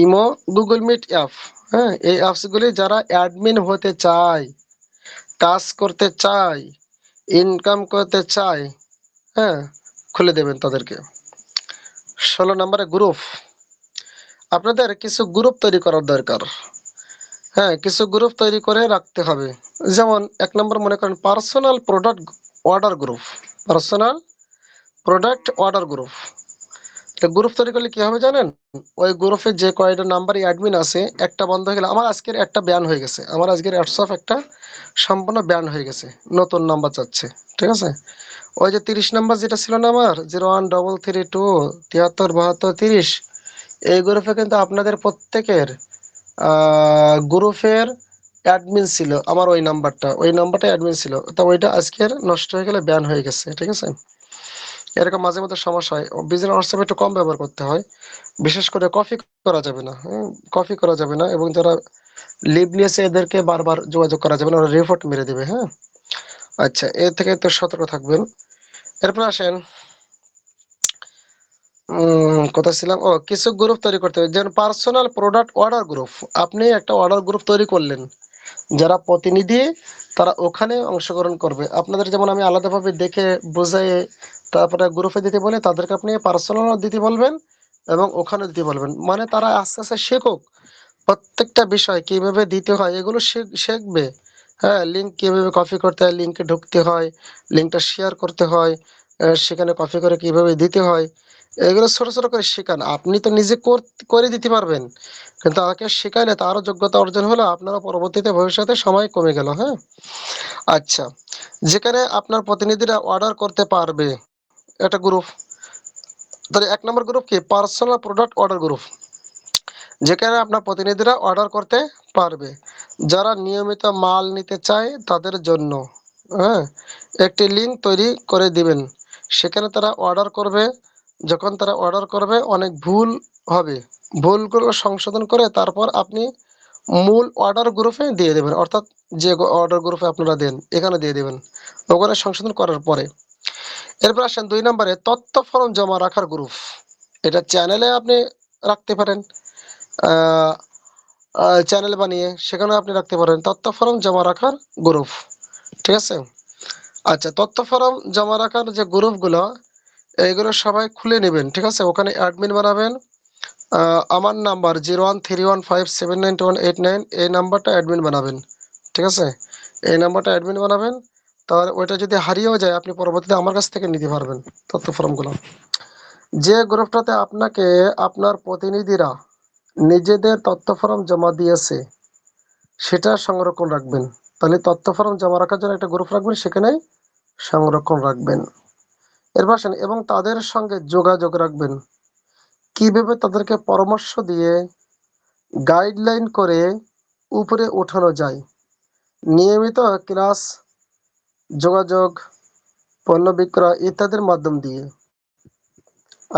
imo, Google Meet app. হ্যাঁ, এই অ্যাপসগুলি যারা অ্যাডমিন হতে চায়, কাজ করতে চায়, ইনকাম করতে চায়, হ্যাঁ, খুলে দেবেন তাদেরকে। 16 নম্বরে গ্রুপ, আপনাদের কিছু গ্রুপ তৈরি করার দরকার। হ্যাঁ, কিছু গ্রুপ তৈরি করে রাখতে হবে। যেমন 1 নম্বর মনে করেন personal product order group, personal product order group. Group তৈরি করলে কি হবে জানেন? ওই গ্রুপে যে কয়টা নাম্বার অ্যাডমিন আছে, একটা বন্ধ হয়ে গেলে, আমার আজকের একটা ব্যান হয়ে গেছে, আমার আজকের হোয়াটসঅ্যাপ একটা সম্পূর্ণ ব্যান হয়ে গেছে, নতুন নাম্বার চাচ্ছে। ঠিক আছে, ওই যে 30 নাম্বার যেটা ছিল না আমার, 013332737230, এই গ্রুপে কিন্তু আপনাদের প্রত্যেকের গ্রুপের অ্যাডমিন ছিল। আমার ওই নাম্বারটা অ্যাডমিন ছিল, তো ওইটা আজকের নষ্ট হয়ে গেলে ব্যান হয়ে গেছে। ঠিক আছে, এরকম মাঝে মধ্যে সমস্যা হয়। বিজনেস হোয়াটসঅ্যাপ একটু কম ব্যবহার করতে হয়, বিশেষ করে কপি করা যাবে না। কপি করা যাবে না, এবং যারা লিভ নিয়েছে এদেরকে বারবার যোগাযোগ করা যাবে না, ওরা রিপোর্ট মেরে দেবে। হ্যাঁ, আচ্ছা, এ থেকে তো সতর্ক থাকবেন। এরপর আসেন, কোথায় ছিলাম? ও, কিছু গ্রুপ তৈরি করতে হবে, যেমন পার্সোনাল প্রোডাক্ট অর্ডার গ্রুপ। আপনি একটা অর্ডার গ্রুপ তৈরি করলেন, যারা প্রতিনিধি তারা ওখানে অংশগ্রহণ করবে। আপনাদের যেমন আমি আলাদাভাবে দেখে বুঝে তারপরে গ্রুপে দিতে বলে, তাদেরকে আপনি পার্সোনাল দিতে বলবেন এবং ওখানে দিতে বলবেন। মানে তারা আস্তে আস্তে শেখুক, প্রত্যেকটা বিষয় কিভাবে দিতে হয় এগুলো শিখবে। হ্যাঁ, লিঙ্ক কিভাবে কপি করতে হয়, লিঙ্কে ঢুকতে হয়, লিঙ্কটা শেয়ার করতে হয়, সেখানে কপি করে কিভাবে দিতে হয়, এগুলো ছোট ছোট করে শেখান। আপনি তো নিজে করে দিতে পারবেন, কিন্তু তাকে শেখাইলে তারও যোগ্যতা অর্জন হলো, আপনারা পরবর্তীতে ভবিষ্যতে সময় কমে গেল। হ্যাঁ, আচ্ছা, যেখানে আপনার প্রতিনিধিরা অর্ডার করতে পারবে, এটা গ্রুপ। তাহলে 1 নম্বর গ্রুপ কি? পার্সোনাল প্রোডাক্ট অর্ডার গ্রুপ, যেখানে আপনার প্রতিনিধিরা অর্ডার করতে পারবে। যারা নিয়মিত মাল নিতে চায় তাদের জন্য, হ্যাঁ, একটি লিঙ্ক তৈরি করে দিবেন। সেখানে তারা অর্ডার করবে। যখন তারা অর্ডার করবে অনেক ভুল হবে, ভুলগুলো সংশোধন করে তারপর আপনি মূল অর্ডার গ্রুপে দিয়ে দেবেন, অর্থাৎ যে অর্ডার গ্রুপে আপনারা দেন এখানে দিয়ে দেবেন, ওখানে সংশোধন করার পরে। এরপর আসেন 2 নম্বরে, তথ্য ফর্ম জমা রাখার গ্রুপ। এটা চ্যানেলে আপনি রাখতে পারেন, চ্যানেল বানিয়ে সেখানে আপনি রাখতে পারেন তথ্য ফর্ম জমা রাখার গ্রুপ। ঠিক আছে? আচ্ছা, তথ্য ফর্ম জমা রাখার যে গ্রুপগুলো, এইগুলো সবাই খুলে নেবেন। ঠিক আছে? ওখানে অ্যাডমিন বানাবেন। আমার নাম্বার 0131579218, এই নাম্বারটা অ্যাডমিন বানাবেন। ঠিক আছে? এই নাম্বারটা অ্যাডমিন বানাবেন। তাহলে ওইটা যদি হারিয়েও যায় আপনি পরবর্তীতে আমার কাছ থেকে নিতে পারবেন তথ্য ফর্মগুলো। যে গ্রুপটাতে আপনাকে আপনার প্রতিনিধিরা নিজেদের তথ্য ফর্ম জমা দিয়েছে সেটা সংরক্ষণ রাখবেন। তাহলে তথ্য ফর্ম জমা রাখার জন্য একটা গ্রুপ রাখবেন, সেখানেই সংরক্ষণ রাখবেন। এরপর আসেন, এবং তাদের সঙ্গে যোগাযোগ রাখবেন। কিভাবে তাদেরকে পরামর্শ দিয়ে গাইডলাইন করে উপরে ওঠানো যায়, নিয়মিত ক্লাস, যোগাযোগ, পণ্য বিক্রয় ইত্যাদির মাধ্যম দিয়ে।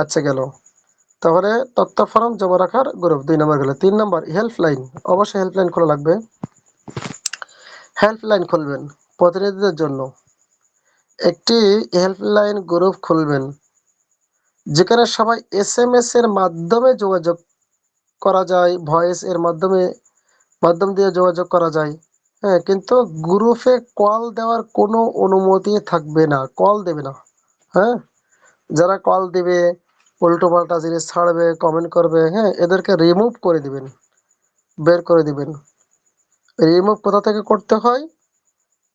আচ্ছা, গেল। তাহলে তথ্য ফর্ম জমা রাখার গ্রুপ 2 নম্বর গেল। 3 নম্বর, হেল্পলাইন। অবশ্যই হেল্পলাইন খোলা লাগবে। হেল্পলাইন খুলবেন প্রতিনিধিদের জন্য। একটি হেল্পলাইন গ্রুপ খুলবেন যেখানে সবাই SMS এর মাধ্যমে যোগাযোগ করা যায়, ভয়েস এর মাধ্যম দিয়ে যোগাযোগ করা যায়। হ্যাঁ, কিন্তু গ্রুপে কল দেওয়ার কোনো অনুমতি থাকবে না, কল দেবে না। হ্যাঁ, যারা কল দিবে, উল্টো পাল্টা জিনিস ছাড়বে, কমেন্ট করবে, হ্যাঁ, এদেরকে রিমুভ করে দিবেন, বের করে দিবেন। রিমুভ কোথা থেকে করতে হয়?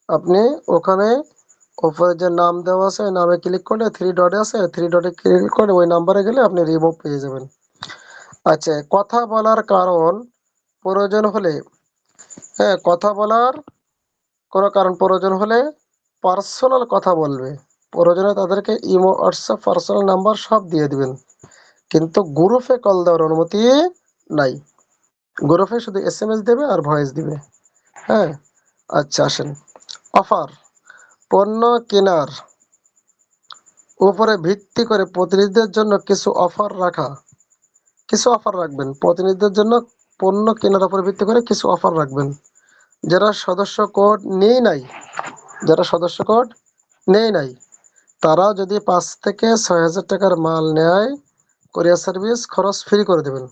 আপনি ওখানে উপরে যে নাম দেওয়া আছে নামে ক্লিক করলে 3 ডট আছে, 3 ডটে ক্লিক করে ওই নাম্বারে গেলে আপনি রিমুভ পেয়ে যাবেন। আচ্ছা, কথা বলার কারণ, প্রয়োজন হলে, হ্যাঁ, কথা বলার কোনো কারণ প্রয়োজন হলে পার্সোনাল কথা বলবে। প্রয়োজনে তাদেরকে ইমো, হোয়াটসঅ্যাপ, পার্সোনাল নাম্বার সব দিয়ে দিবেন, কিন্তু গ্রুপে কল দেওয়ার অনুমতি নাই। গ্রুপে শুধু SMS দেবে আর ভয়েস দিবে। হ্যাঁ, আচ্ছা, আসেন, অফার। পণ্য কেনার উপরে ভিত্তি করে প্রতিনিধিদের জন্য কিছু অফার রাখবেন। প্রতিনিধিদের জন্য পণ্য কেনার উপর ভিত্তি করে কিছু অফার রাখবেন। যারা সদস্য কোড নেই নাই, তারা যদি 5 থেকে 6,000 টাকার মাল নেয়, কোরিয়ার সার্ভিস খরচ ফ্রি করে দেবেন।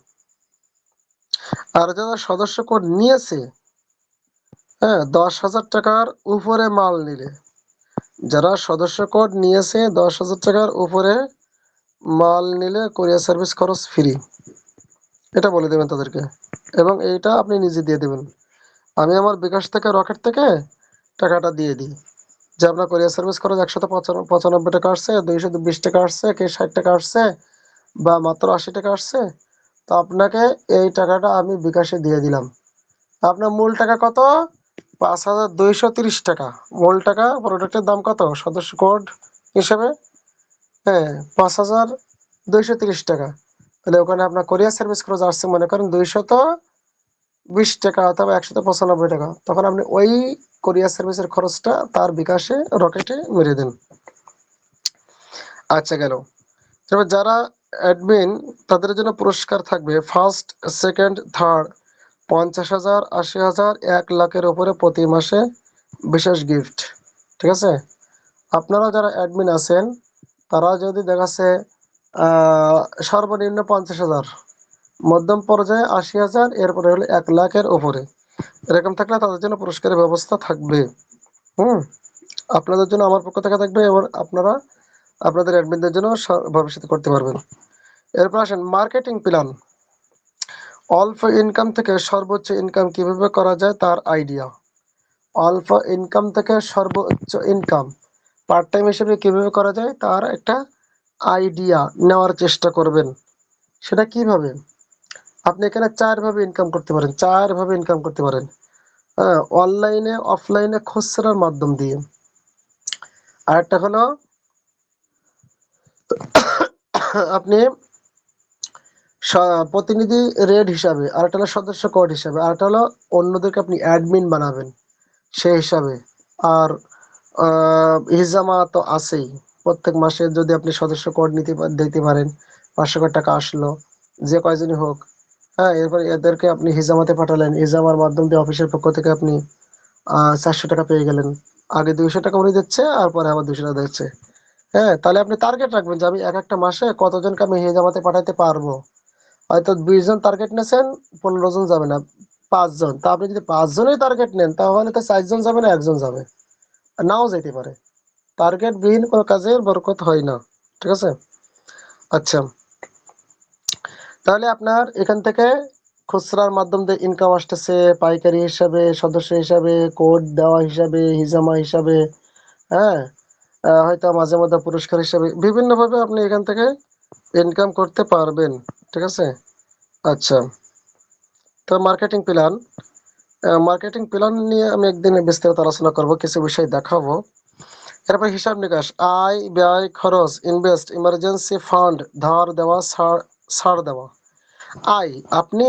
আর যারা সদস্য কোড নিয়েছে, হ্যাঁ, 10,000 টাকার উপরে মাল নিলে, যারা সদস্য কোড নিয়েছে 10,000 টাকার উপরে মাল নিলে কোরিয়ার সার্ভিস খরচ ফ্রি, এটা বলে দেবেন তাদেরকে, এবং এইটা আপনি নিজে দিয়ে দেবেন। আমি আমার বিকাশ থেকে, রকেট থেকে টাকাটা দিয়ে দিই যে আপনার কোরিয়ার সার্ভিস খরচ 195 টাকা আসছে, 220 টাকা আসছে, কি 60 টাকা আসছে, বা মাত্র 80 টাকা আসছে, তো আপনাকে এই টাকাটা আমি বিকাশে দিয়ে দিলাম। আপনার মূল টাকা কত? 5,230 টাকা মূল টাকা। প্রোডাক্টের দাম কত সদস্য কোড হিসেবে? হ্যাঁ, 5,230 টাকা। তাহলে ওখানে আপনার কোরিয়ার সার্ভিস খরচ আসছে মনে করেন 220 টাকা অথবা 195 টাকা, তখন আপনি ওই কোরিয়ার সার্ভিসের খরচটা তার বিকাশে, রকেটে মেরে দেন। আচ্ছা, গেল। তবে যারা অ্যাডমিন, তাদের জন্য পুরস্কার থাকবে ফার্স্ট, সেকেন্ড, থার্ড 50,000, 80,000, 1,00,000-এর উপরে প্রতি মাসে বিশেষ গিফট। ঠিক আছে? আপনারা যারা অ্যাডমিন আছেন তারা যদি দেখাচ্ছে সর্বনিম্ন 50,000, মধ্যম পর্যায়ে 80,000, এরপরে হলো 1,00,000-এর উপরে, এরকম থাকলে তাদের জন্য পুরস্কারের ব্যবস্থা থাকবে। হুম, আপনাদের জন্য আমার পক্ষ থেকে থাকবে, এবং আপনারা আপনাদের অ্যাডমিনদের জন্য ভবিষ্যতে করতে পারবেন। এরপর আসেন মার্কেটিং প্ল্যান। অল্প ইনকাম থেকে সর্বোচ্চ ইনকাম কিভাবে করা যায় তার আইডিয়া। অল্প ইনকাম থেকে সর্বোচ্চ ইনকাম পার্ট টাইম হিসেবে কিভাবে করা যায় তার একটা আইডিয়া নেওয়ার চেষ্টা করবেন। সেটা কিভাবে? আপনি এখানে 4 ভাবে ইনকাম করতে পারেন, 4 ভাবে ইনকাম করতে পারেন। হ্যাঁ, অনলাইনে, অফলাইনে, খুচরার মাধ্যম দিয়ে। আরেকটা হলো আপনি প্রতিনিধি রেড হিসাবে, আরেকটা হলো সদস্য কোড হিসাবে, আরেকটা হলো অন্যদেরকে আপনি অ্যাডমিন বানাবেন সেই হিসাবে। আর হিজামা তো আছেই। প্রত্যেক মাসে যদি আপনি সদস্য কোড দিতে পারেন, 500 টাকা আসলো, যে কয়জনই হোক। হ্যাঁ, এরপর এদেরকে আপনি হিজামাতে পাঠালেন, হিজামার মাধ্যম দিয়ে অফিসের পক্ষ থেকে আপনি 400 টাকা পেয়ে গেলেন। আগে 200 টাকা উনি দিচ্ছে, আর পরে আবার 200 টাকা দিচ্ছে। হ্যাঁ, তাহলে আপনি টার্গেট রাখবেন যে আমি এক একটা মাসে কতজনকে আমি হিজামাতে পাঠাতে পারবো। হয়তো 20 জন টার্গেট নিয়েছেন, 15 জন যাবে না, 5 জন। তা আপনি যদি 5 জনই টার্গেট নেন, তাহলে তো 4 জন যাবে না, 1 জন যাবে, নাও যেতে পারে। টার্গেট বিহীন কোনো কাজের বরকত হয় না। ঠিক আছে? আচ্ছা, তাহলে আপনার এখান থেকে খুচরার মাধ্যম দিয়ে ইনকাম আসতেছে, পাইকারি হিসাবে, সদস্য হিসাবে, কোড দেওয়া হিসাবে, হিজামা হিসাবে। হ্যাঁ, হয়তো মাঝে মধ্যে পুরস্কার হিসাবে বিভিন্ন ভাবে আপনি এখান থেকে ইনকাম করতে পারবেন। ঠিক আছে? আচ্ছা, তো মার্কেটিং প্ল্যান নিয়ে আমি একদিন বিস্তারিত আলোচনা করব, কিছু বিষয় দেখাবো। এরপর হিসাব নিকাশ, আয় ব্যয় খরচ, ইনভেস্ট, ইমার্জেন্সি ফান্ড, ধার দেওয়া, ছাড় দেওয়া। আয়, আপনি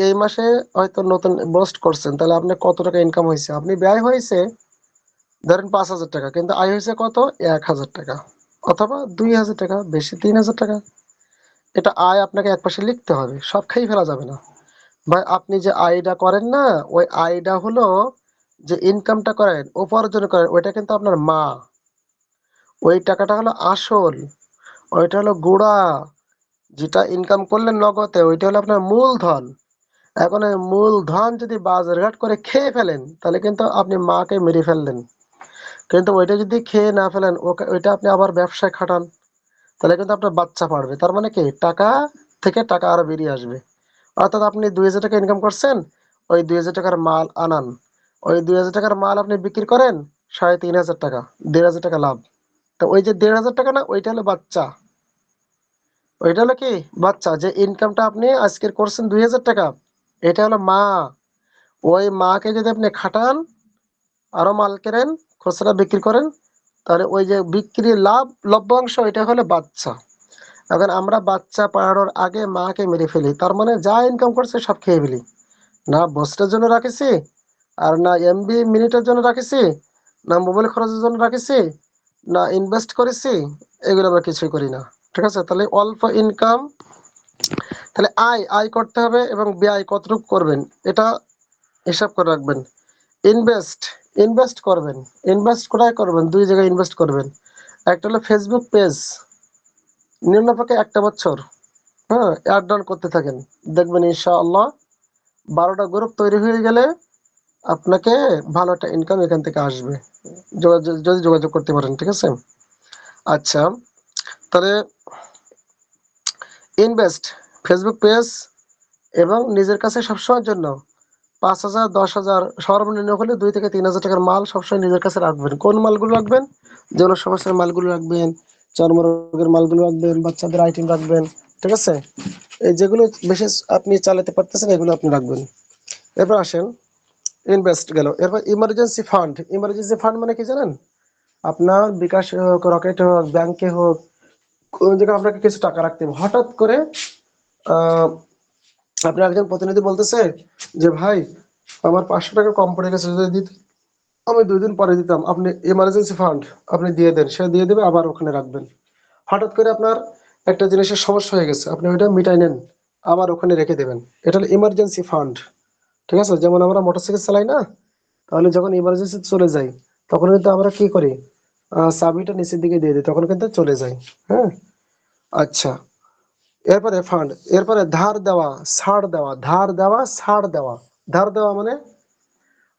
এই মাসে হয়তো নতুন পোস্ট করছেন, তাহলে আপনি কত টাকা ইনকাম হয়েছে। আপনি ব্যয় হয়েছে ধরেন 5,000 টাকা, কিন্তু আয় হয়েছে কত? 1,000 টাকা, অথবা 2,000 টাকা, বেশি 3,000 টাকা। এটা আয় আপনাকে একপাশে লিখতে হবে, সব খেয়ে ফেলা যাবে না। ভাই, আপনি যে আয়টা করেন না, ওই আয়টা হলো, যে ইনকামটা করেন, উপার্জন করেন, ওইটা কিন্তু আপনার মা। ওই টাকাটা হলো আসল, ওইটা হলো গুড়া। যেটা ইনকাম করলেন নগদে, ওইটা হলো আপনার মূলধন। এখন এই মূলধন যদি বাজারঘাট করে খেয়ে ফেলেন, তাহলে কিন্তু আপনি মাকে মেরে ফেললেন। কিন্তু ওইটা যদি খেয়ে না ফেলেন, ওকে ওইটা আপনি আবার ব্যবসায় খাটান, তাহলে কিন্তু আপনার বাচ্চা পারবে। তার মানে কি, টাকা থেকে টাকা আরো বেরিয়ে আসবে। অর্থাৎ আপনি 2,000 টাকা ইনকাম করছেন, ওই 2,000 টাকার মাল আনান, ওই 2,000 টাকার মাল আপনি বিক্রি করেন 3,500 টাকা, 1,500 টাকা লাভ। তো ওই যে 1,500 টাকা না, ওইটা হলো বাচ্চা। ওইটা হলো কি, বাচ্চা। যে ইনকামটা আপনি আজকের করছেন 2,000 টাকা, এটা হলো মা। ওই মাকে যদি আপনি খাটান, আরো মাল কেনেন, খুচরা বিক্রি করেন, তাহলে ওই যে বিক্রির লভ্যাংশ, এটা হলো বাচ্চা। এখন আমরা বাচ্চা পাড়ানোর আগে মাকে মেরে ফেলি, তার মানে যা ইনকাম করছে সব খেয়ে ফেলি। না বস্টের জন্য রাখেছি, আর না এমবি মিনিটের জন্য রাখেছি, না মোবাইল খরচের জন্য রাখেছি, না ইনভেস্ট করেছি, এগুলো আমরা কিছুই করি না। ঠিক আছে? তাহলে অল্প ইনকাম, তাহলে আয় আয় করতে হবে, এবং ব্যয় কতটুকু করবেন এটা হিসাব করে রাখবেন। ইনভেস্ট ইনভেস্ট করবেন। ইনভেস্ট কোথায় করবেন? 2 জায়গায় ইনভেস্ট করবেন। একটা হলো ফেসবুক পেজ, নিম্নপক্ষে 1 বছর, হ্যাঁ, অ্যাড ডাউন করতে থাকেন, দেখবেন ইনশাআল্লাহ 12টা গ্রুপ তৈরি হয়ে গেলে আপনাকে ভালো একটা ইনকাম এখান থেকে আসবে, যদি যোগাযোগ করতে পারেন। ঠিক আছে? আচ্ছা, তাহলে ইনভেস্ট, ফেসবুক পেজ, এবং নিজের কাছে সবসময়ের জন্য 5,000, 10,000, সর্বনিম্ন হলে 2 থেকে 3,000 টাকার মাল সবসময় নিজের কাছে রাখবেন। কোন মালগুলো রাখবেন? যৌন সমস্যার মালগুলো রাখবেন, চর্মরোগের মালগুলো রাখবেন, বাচ্চাদের আইটেম রাখবেন। ঠিক আছে? এই যেগুলো বেশি আপনি চালাতে পারতেছেন, এগুলো আপনি রাখবেন। এরপর আসেন, ইনভেস্ট গেল। এরপর ইমার্জেন্সি ফান্ড। ইমার্জেন্সি ফান্ড মানে কি জানেন? আপনার বিকাশ হোক, রকেট হোক, ব্যাংকে হোক, কোন জায়গায় আপনাকে কিছু টাকা রাখতে হবে। হঠাৎ করে আহ আপনার একজন প্রতিনিধি বলতেছে যে ভাই, আমার 500 টাকা কম পড়ে গেছে, যদি দিতে, আমি 2 দিন পরে দিতাম। আপনি ইমার্জেন্সি ফান্ড আপনি দিয়ে দেন, সে দিয়ে দেবে, আবার ওখানে রাখবেন। হঠাৎ করে আপনার একটা জিনিসের সমস্যা হয়ে গেছে, আপনি ওইটা মিটাই নেন, আবার ওখানে রেখে দেবেন। এটা হলো ইমার্জেন্সি ফান্ড। ঠিক আছে? যেমন আমরা মোটরসাইকেল চালাই না, তাহলে যখন ইমার্জেন্সি চলে যাই, তখন কিন্তু আমরা কি করি, চাবিটা নিচের দিকে দিয়ে দিই, তখন কিন্তু চলে যায়। হ্যাঁ, আচ্ছা। এরপরে ফান্ড, এরপরে ধার দেওয়া, ছাড় দেওয়া, ধার দেওয়া, ছাড় দেওয়া। ধার দেওয়া মানে,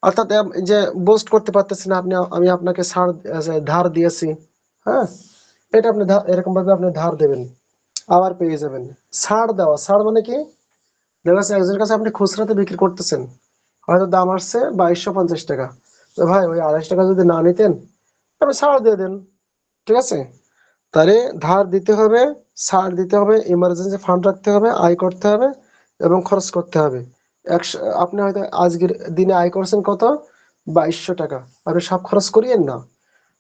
অর্থাৎ যে বোস্ট করতে পারতেছি না আপনি, আমি আপনাকে ধার দিয়েছি। হ্যাঁ, এটা আপনি এরকম ভাবে আপনি ধার দেবেন, আবার পেয়ে যাবেন। ছাড় দেওয়া, ছাড় মানে কি, দেখা যাচ্ছে একজনের কাছে আপনি খুচরাতে বিক্রি করতেছেন, হয়তো দাম আসছে 2250 টাকা। তো ভাই ওই 28 টাকা যদি না নিতেন আপনি ছাড় দিয়ে দেন, ঠিক আছে? তাহলে ধার দিতে হবে, ছাড় দিতে হবে, ইমার্জেন্সি ফান্ড রাখতে হবে, আয় করতে হবে এবং খরচ করতে হবে। আপনি হয়তো আজকের দিনে আয় করছেন কত, 2200 টাকা, আপনি সব খরচ করিয়েন না।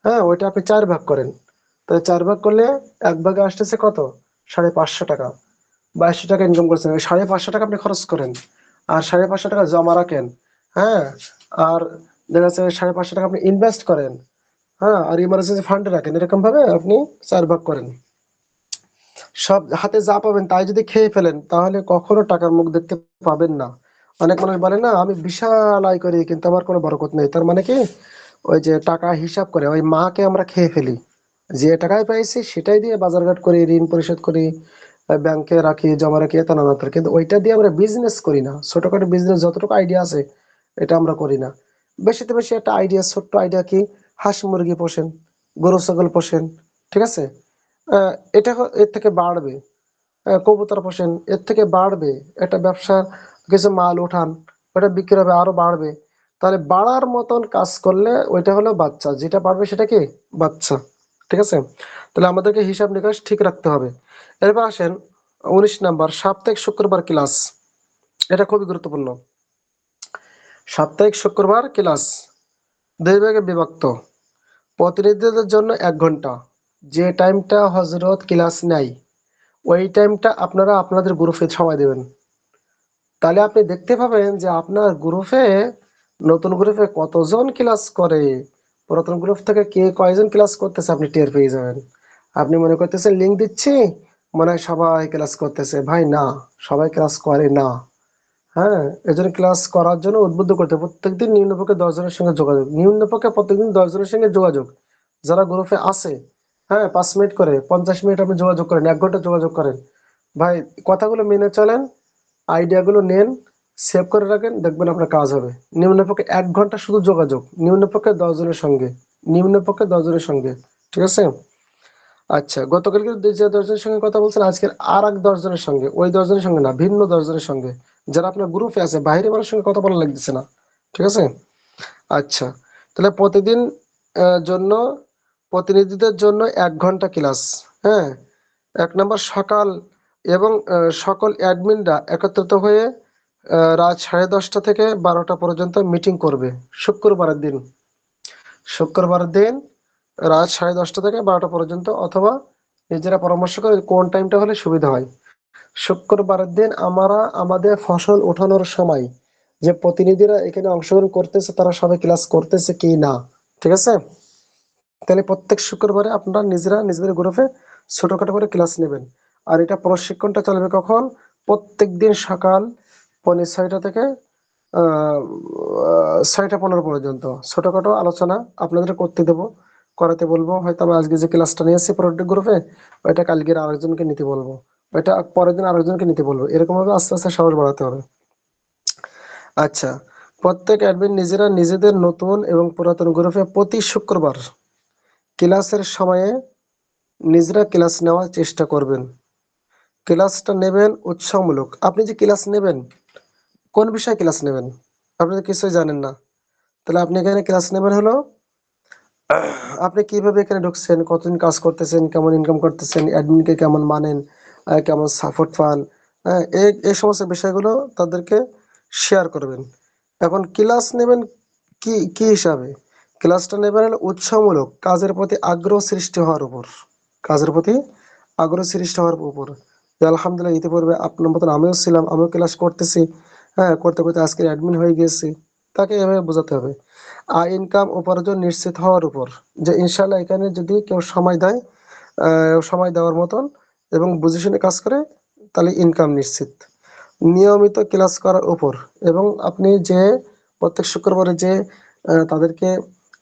হ্যাঁ, ওইটা আপনি 4 ভাগ করেন। তাহলে 4 ভাগ করলে 1 ভাগে আসতেছে কত, 550 টাকা। 2200 টাকা ইনকাম করছেন, ওই 550 টাকা আপনি খরচ করেন, আর 550 টাকা জমা রাখেন। হ্যাঁ, আর দেখা যাচ্ছে 550 টাকা আপনি ইনভেস্ট করেন। হ্যাঁ, আর ইমার্জেন্সি ফান্ডে রাখেন। এরকম ভাবে আপনি 4 ভাগ করেন। সব হাতে যা পাবেন তাই যদি খেয়ে ফেলেন তাহলে কখনো টাকার মুখ দেখতে পাবেন না। অনেক মানুষ বলে না, আমি বিশাল আয় করি কিন্তু আমার কোনো বরকত নেই। তার মানে কি, ওই যে টাকা হিসাব করে ওই মাকে আমরা খেয়ে ফেলি। যে টাকায় পাইছি সেটাই দিয়ে বাজারঘাট করি, ঋণ পরিশোধ করি, ব্যাংকে রাখি, জমা রাখি, এটা নানা ব্যাপার। কিন্তু ওইটা দিয়ে আমরা বিজনেস করি না। ছোটখাটো বিজনেস যতটুকু আইডিয়া আছে এটা আমরা করি না। বেশিতে বেশি একটা আইডিয়া, ছোট্ট আইডিয়া কি, হাঁস মুরগি পোষেন, গরু ছাগল পোষেন, ঠিক আছে? এটা এর থেকে বাড়বে। কবুতর পোষেন, এর থেকে বাড়বে। একটা ব্যবসা, কিছু মাল উঠান, ওটা বিক্রি হবে, আরো বাড়বে। তাহলে বাড়ার মতন কাজ করলে ওইটা হলো বাচ্চা, যেটা বাড়বে সেটা কি, বাচ্চা, ঠিক আছে? তাহলে আমাদেরকে হিসাব নিকাশ ঠিক রাখতে হবে। এরপর আসেন 19 নাম্বার, সাপ্তাহিক শুক্রবার ক্লাস। এটা খুবই গুরুত্বপূর্ণ। সাপ্তাহিক শুক্রবার ক্লাস 2 ভাগে বিভক্ত। প্রতিনিধিদের জন্য 1 ঘন্টা। যে টাইমটা হজরত ক্লাস নেয় ওই টাইমটা আপনারা আপনাদের গ্রুপে সময় দেবেন। তাহলে আপনি দেখতে পাবেন যে আপনার গ্রুপে, নতুন গ্রুপে কতজন ক্লাস করে, পুরাতন গ্রুপ থেকে কে কয়জন ক্লাস করতেছে আপনি টের পেয়ে যাবেন। আপনি মনে করতেছেন লিঙ্ক দিচ্ছি, মনে হয় সবাই ক্লাস করতেছে। ভাই না, সবাই ক্লাস করে না। হ্যাঁ, এজন্য ক্লাস করার জন্য উদ্বুদ্ধ করতে প্রত্যেকদিন নিম্নপক্ষে 10 জনের সঙ্গে যোগাযোগ, নিম্নপক্ষে প্রত্যেকদিন 10 জনের সঙ্গে যোগাযোগ। যারা গ্রুপে আছে, হ্যাঁ, 5 মিনিট করে, 50 মিনিট আপনি যোগাযোগ করেন, 1 ঘন্টা যোগাযোগ করেন। ভাই, কথাগুলো মেনে চলেন, আইডিয়াগুলো নেন, সেভ করে রাখেন, দেখবেন আপনার কাজ হবে। নিম্নপক্ষে 1 ঘন্টা শুধু যোগাযোগ, নিম্নপক্ষে 10 জনের সঙ্গে, নিম্নপক্ষে 10 জনের সঙ্গে, ঠিক আছে? আচ্ছা, গতকালকে যে 10 জনের সঙ্গে কথা বলছেন, আজকের আর এক 10 জনের সঙ্গে, ওই 10 জনের সঙ্গে না, ভিন্ন 10 জনের সঙ্গে, যারা আপনার গ্রুপে আছে, বাইরে মানুষের সঙ্গে কথা বলা লাগতেছে না, ঠিক আছে? আচ্ছা, তাহলে প্রতিদিন জন্য, প্রতিনিধিদের জন্য 1 ঘন্টা ক্লাস। হ্যাঁ, 1 নম্বর, সকাল এবং সকল অ্যাডমিনরা একত্রিত হয়ে রাত 10:30 থেকে 12টা পর্যন্ত মিটিং করবে। শুক্রবারের দিন, শুক্রবারের দিন রাত 10:30 থেকে 12টা পর্যন্ত, অথবা নিজেরা পরামর্শ করে কোন টাইমটা হলে সুবিধা হয়। শুক্রবারের দিন আমরা আমাদের ফসল ওঠানোর সময় যে প্রতিনিধিরা এখানে অংশগ্রহণ করতেছে তারা সবাই ক্লাস করতেছে কি না, ঠিক আছে? তাহলে প্রত্যেক শুক্রবারে আপনারা নিজেরা নিজেদের গ্রুপে ছোটখাটো করে ক্লাস নেবেন। আর এটা প্রশিক্ষণটা চলবে কখন, প্রত্যেক দিন সকাল 6:45 থেকে 6:15 পর্যন্ত ছোটখাটো আলোচনা আপনাদের করতে দেবো, করাতে বলবো। হয়তো আমি আজকে যে ক্লাসটা নিয়েছি প্রত্যেক গ্রুপে, ওইটা কালকের আরেকজনকে নিতে বলবো, ওইটা পরের দিন আরেকজনকে নিতে বলবো। এরকম ভাবে আস্তে আস্তে সাহস বাড়াতে হবে। আচ্ছা, প্রত্যেক অ্যাডমিন নিজেরা নিজেদের নতুন এবং পুরাতন গ্রুপে প্রতি শুক্রবার ক্লাসের সময়ে নিজেরা ক্লাস নেওয়ার চেষ্টা করবেন। ক্লাসটা নেবেন উৎসাহমূলক। আপনি যে ক্লাস নেবেন, কোন বিষয়ে ক্লাস নেবেন আপনি তো কিছুই জানেন না। তাহলে আপনি এখানে ক্লাস নেবেন হলো আপনি কিভাবে এখানে ঢুকছেন, কতদিন কাজ করতেছেন, কেমন ইনকাম করতেছেন, অ্যাডমিনকে কেমন মানেন, কেমন সাপোর্ট পান, হ্যাঁ, এই সমস্ত বিষয়গুলো তাদেরকে শেয়ার করবেন। এখন ক্লাস নেবেন কি কি হিসাবে, ক্লাসটা নেবেন হলো উৎসাহমূলক, কাজের প্রতি আগ্রহ সৃষ্টি হওয়ার উপর, কাজের প্রতি আগ্রহ সৃষ্টি হওয়ার উপর। যে আলহামদুলিল্লাহ ইতিপূর্বে আপনার মতন আমিও ছিলাম, আমিও ক্লাস করতেছি, হ্যাঁ, করতে করতে আজকে অ্যাডমিন হয়ে গিয়েছি, তাকে এভাবে বোঝাতে হবে। আর ইনকাম উপার্জন নিশ্চিত হওয়ার উপর, যে ইনশাল্লাহ এখানে যদি কেউ সময় দেয়, সময় দেওয়ার মতন এবং বুঝে শুনে কাজ করে, তাহলে ইনকাম নিশ্চিত। নিয়মিত ক্লাস করার উপর, এবং আপনি যে প্রত্যেক শুক্রবারে যে তাদেরকে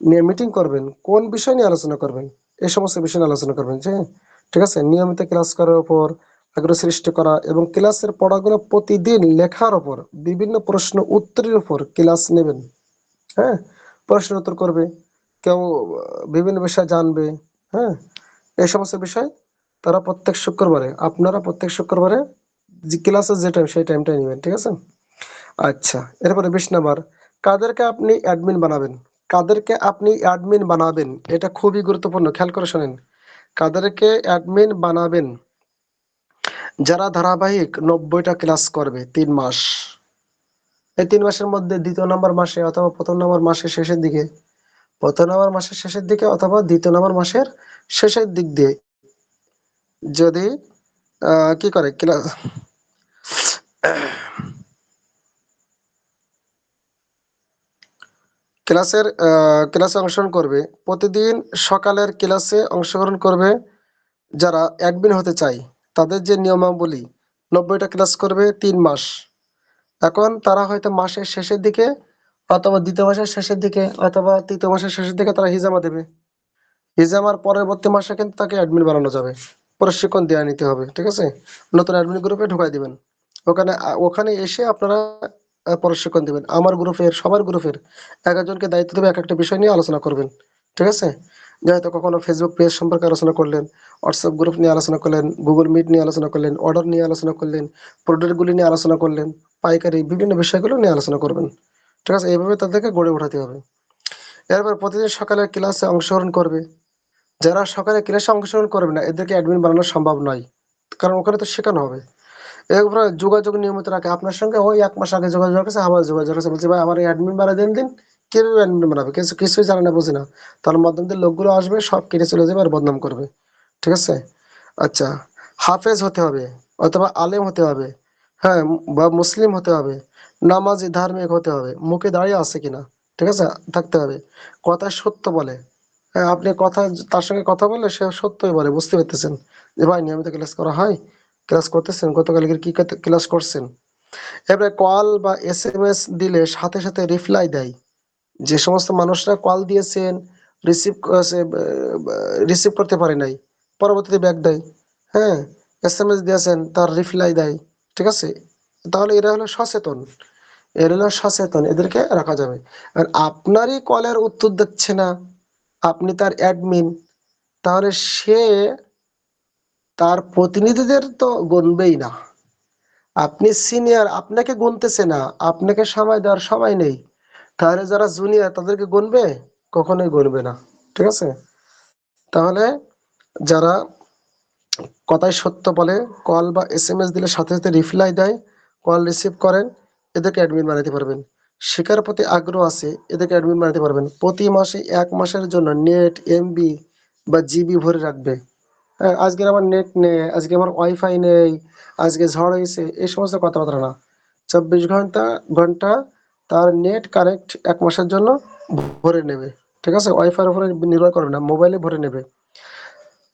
নিয়ে মিটিং করবেন, কোন বিষয় নিয়ে আলোচনা করবেন, এই সমস্ত বিষয় নিয়ে আলোচনা করবেন, যে ঠিক আছে? নিয়মিত ক্লাস করার উপর আগ্রহ সৃষ্টি করা, এবং ক্লাসের পড়াগুলো প্রতিদিন লেখার উপর, বিভিন্ন প্রশ্ন উত্তরের উপর ক্লাস নেবেন। হ্যাঁ, প্রশ্ন উত্তর করবে, কেউ বিভিন্ন বিষয় জানবে। হ্যাঁ, এই সমস্ত বিষয় তারা প্রত্যেক শুক্রবারে, আপনারা প্রত্যেক শুক্রবারে যে ক্লাসের যে টাইম সেই টাইমটাই নেবেন, ঠিক আছে? আচ্ছা, এরপরে 20 নাম্বার, কাদেরকে আপনি অ্যাডমিন বানাবেন? কাদেরকে আপনি অ্যাডমিন বানাবেন, এটা খুবই গুরুত্বপূর্ণ, খেয়াল করে শোনেন। কাদেরকে অ্যাডমিন বানাবেন? যারা ধারাবাহিক 90টা ক্লাস করবে 3 মাস। এই 3 মাসের মধ্যে দ্বিতীয় নম্বর মাসে অথবা প্রথম নম্বর মাসের শেষের দিকে, প্রথম নম্বর মাসের শেষের দিকে অথবা দ্বিতীয় নম্বর মাসের শেষের দিক দিয়ে যদি কি করে ক্লাস, ক্লাসে অংশগ্রহণ করবে, প্রতিদিন সকালের ক্লাসে অংশগ্রহণ করবে। যারা অ্যাডমিন হতে চায় তাদের যে নিয়মাবলী, 90টা ক্লাস করবে 3 মাস। এখন তারা হয়তো মাসের শেষের দিকে অথবা দ্বিতীয় মাসের শেষের দিকে অথবা তৃতীয় মাসের শেষের দিকে তারা হিজামা দেবে। হিজামার পরবর্তী মাসে কিন্তু তাকে অ্যাডমিন বানানো যাবে, প্রশিক্ষণ দেওয়া নিতে হবে, ঠিক আছে? নতুন অ্যাডমিন গ্রুপে ঢুকাই দিবেন। ওখানে এসে আপনারা প্রশিক্ষণ দিবেন। আমার গ্রুপের, সবার গ্রুপের এক একজনকে দায়িত্ব দেবে, এক একটা বিষয় নিয়ে আলোচনা করবেন, ঠিক আছে? যেহেতু কখনো ফেসবুক পেজ সম্পর্কে আলোচনা করলেন, হোয়াটসঅ্যাপ গ্রুপ নিয়ে আলোচনা করলেন, গুগল মিট নিয়ে আলোচনা করলেন, অর্ডার নিয়ে আলোচনা করলেন, প্রোডাক্টগুলি নিয়ে আলোচনা করলেন, পাইকারি বিভিন্ন বিষয়গুলো নিয়ে আলোচনা করবেন, ঠিক আছে? এইভাবে তাদেরকে গড়ে ওঠাতে হবে। এরপর প্রতিদিন সকালে ক্লাসে অংশগ্রহণ করবে। যারা সকালে ক্লাসে অংশগ্রহণ করবে না এদেরকে অ্যাডমিন বানানো সম্ভব নয়, কারণ ওখানে তো শেখানো হবে। এরপরে যোগাযোগ নিয়মিত রাখে, আপনার সঙ্গে ওই 1 মাস আগে যোগাযোগ রাখছে, আবার যোগাযোগ রাখছে, বলছে ভাই আমার অ্যাডমিন বানাই দিন। কিভাবে অ্যাডমিন বানাবে? কিছুই জানে না, বুঝে না। তার মাধ্যম দিয়ে লোকগুলো আসবে, সব কেটে চলে যাবে আর বদনাম করবে, ঠিক আছে? আচ্ছা, হাফেজ হতে হবে অথবা আলেম হতে হবে, হ্যাঁ, বা মুসলিম হতে হবে, নামাজি ধার্মিক হতে হবে, মুখে দাঁড়িয়ে আছে কিনা, ঠিক আছে, থাকতে হবে, কথা সত্য বলে। হ্যাঁ, আপনি কথা, তার সঙ্গে কথা বললে সে সত্যই বলে, বুঝতে পারতেছেন যে ভাই নিয়মিত ক্লাস করা হয়, ক্লাস করতেছেন, গতকালকে কি ক্লাস করছেন। এবারে কল বা SMS দিলে সাথে সাথে রিপ্লাই দেয়। যে সমস্ত মানুষরা কল দিয়েছেন, রিসিভ রিসিভ করতে পারে নাই, পরবর্তীতে ব্যাক দেয়। হ্যাঁ, SMS দিয়েছেন তার রিপ্লাই দেয়, ঠিক আছে? তাহলে এরা হলো সচেতন, এরা হলো সচেতন, এদেরকে রাখা যাবে। আর আপনারই কলের উত্তর দিচ্ছে না, আপনি তার অ্যাডমিন, তাহলে সে তার প্রতিনিধিদের তো গুনবেই না। আপনি সিনিয়র, আপনাকে গুনতেছে না, আপনাকে সময় দেওয়ার সময় নেই, তাহলে যারা জুনিয়র তাদেরকে গুনবে? কখনোই গুনবে না, ঠিক আছে? তাহলে যারা কথায় সত্য বলে, কল বা SMS দিলে সাথে সাথে রিপ্লাই দেয়, কল রিসিভ করেন, এদেরকে অ্যাডমিন বানাতে পারবেন। শেখার প্রতি আগ্রহ আছে, এদেরকে অ্যাডমিন বানাতে পারবেন। প্রতি মাসে 1 মাসের জন্য নেট, MB বা জিবি ভরে রাখবে। হ্যাঁ, আজকে আমার নেট নেই, আজকে আমার ওয়াইফাই নেই, আজকে ঝড় হয়েছে, এই সমস্ত কথাবার্তা না। 24 ঘন্টা ঘন্টা তার নেট কানেক্ট 1 মাসের জন্য ভরে নেবে, ঠিক আছে? ওয়াইফাইয়ের উপরে নির্ভর করবে না, মোবাইলে ভরে নেবে।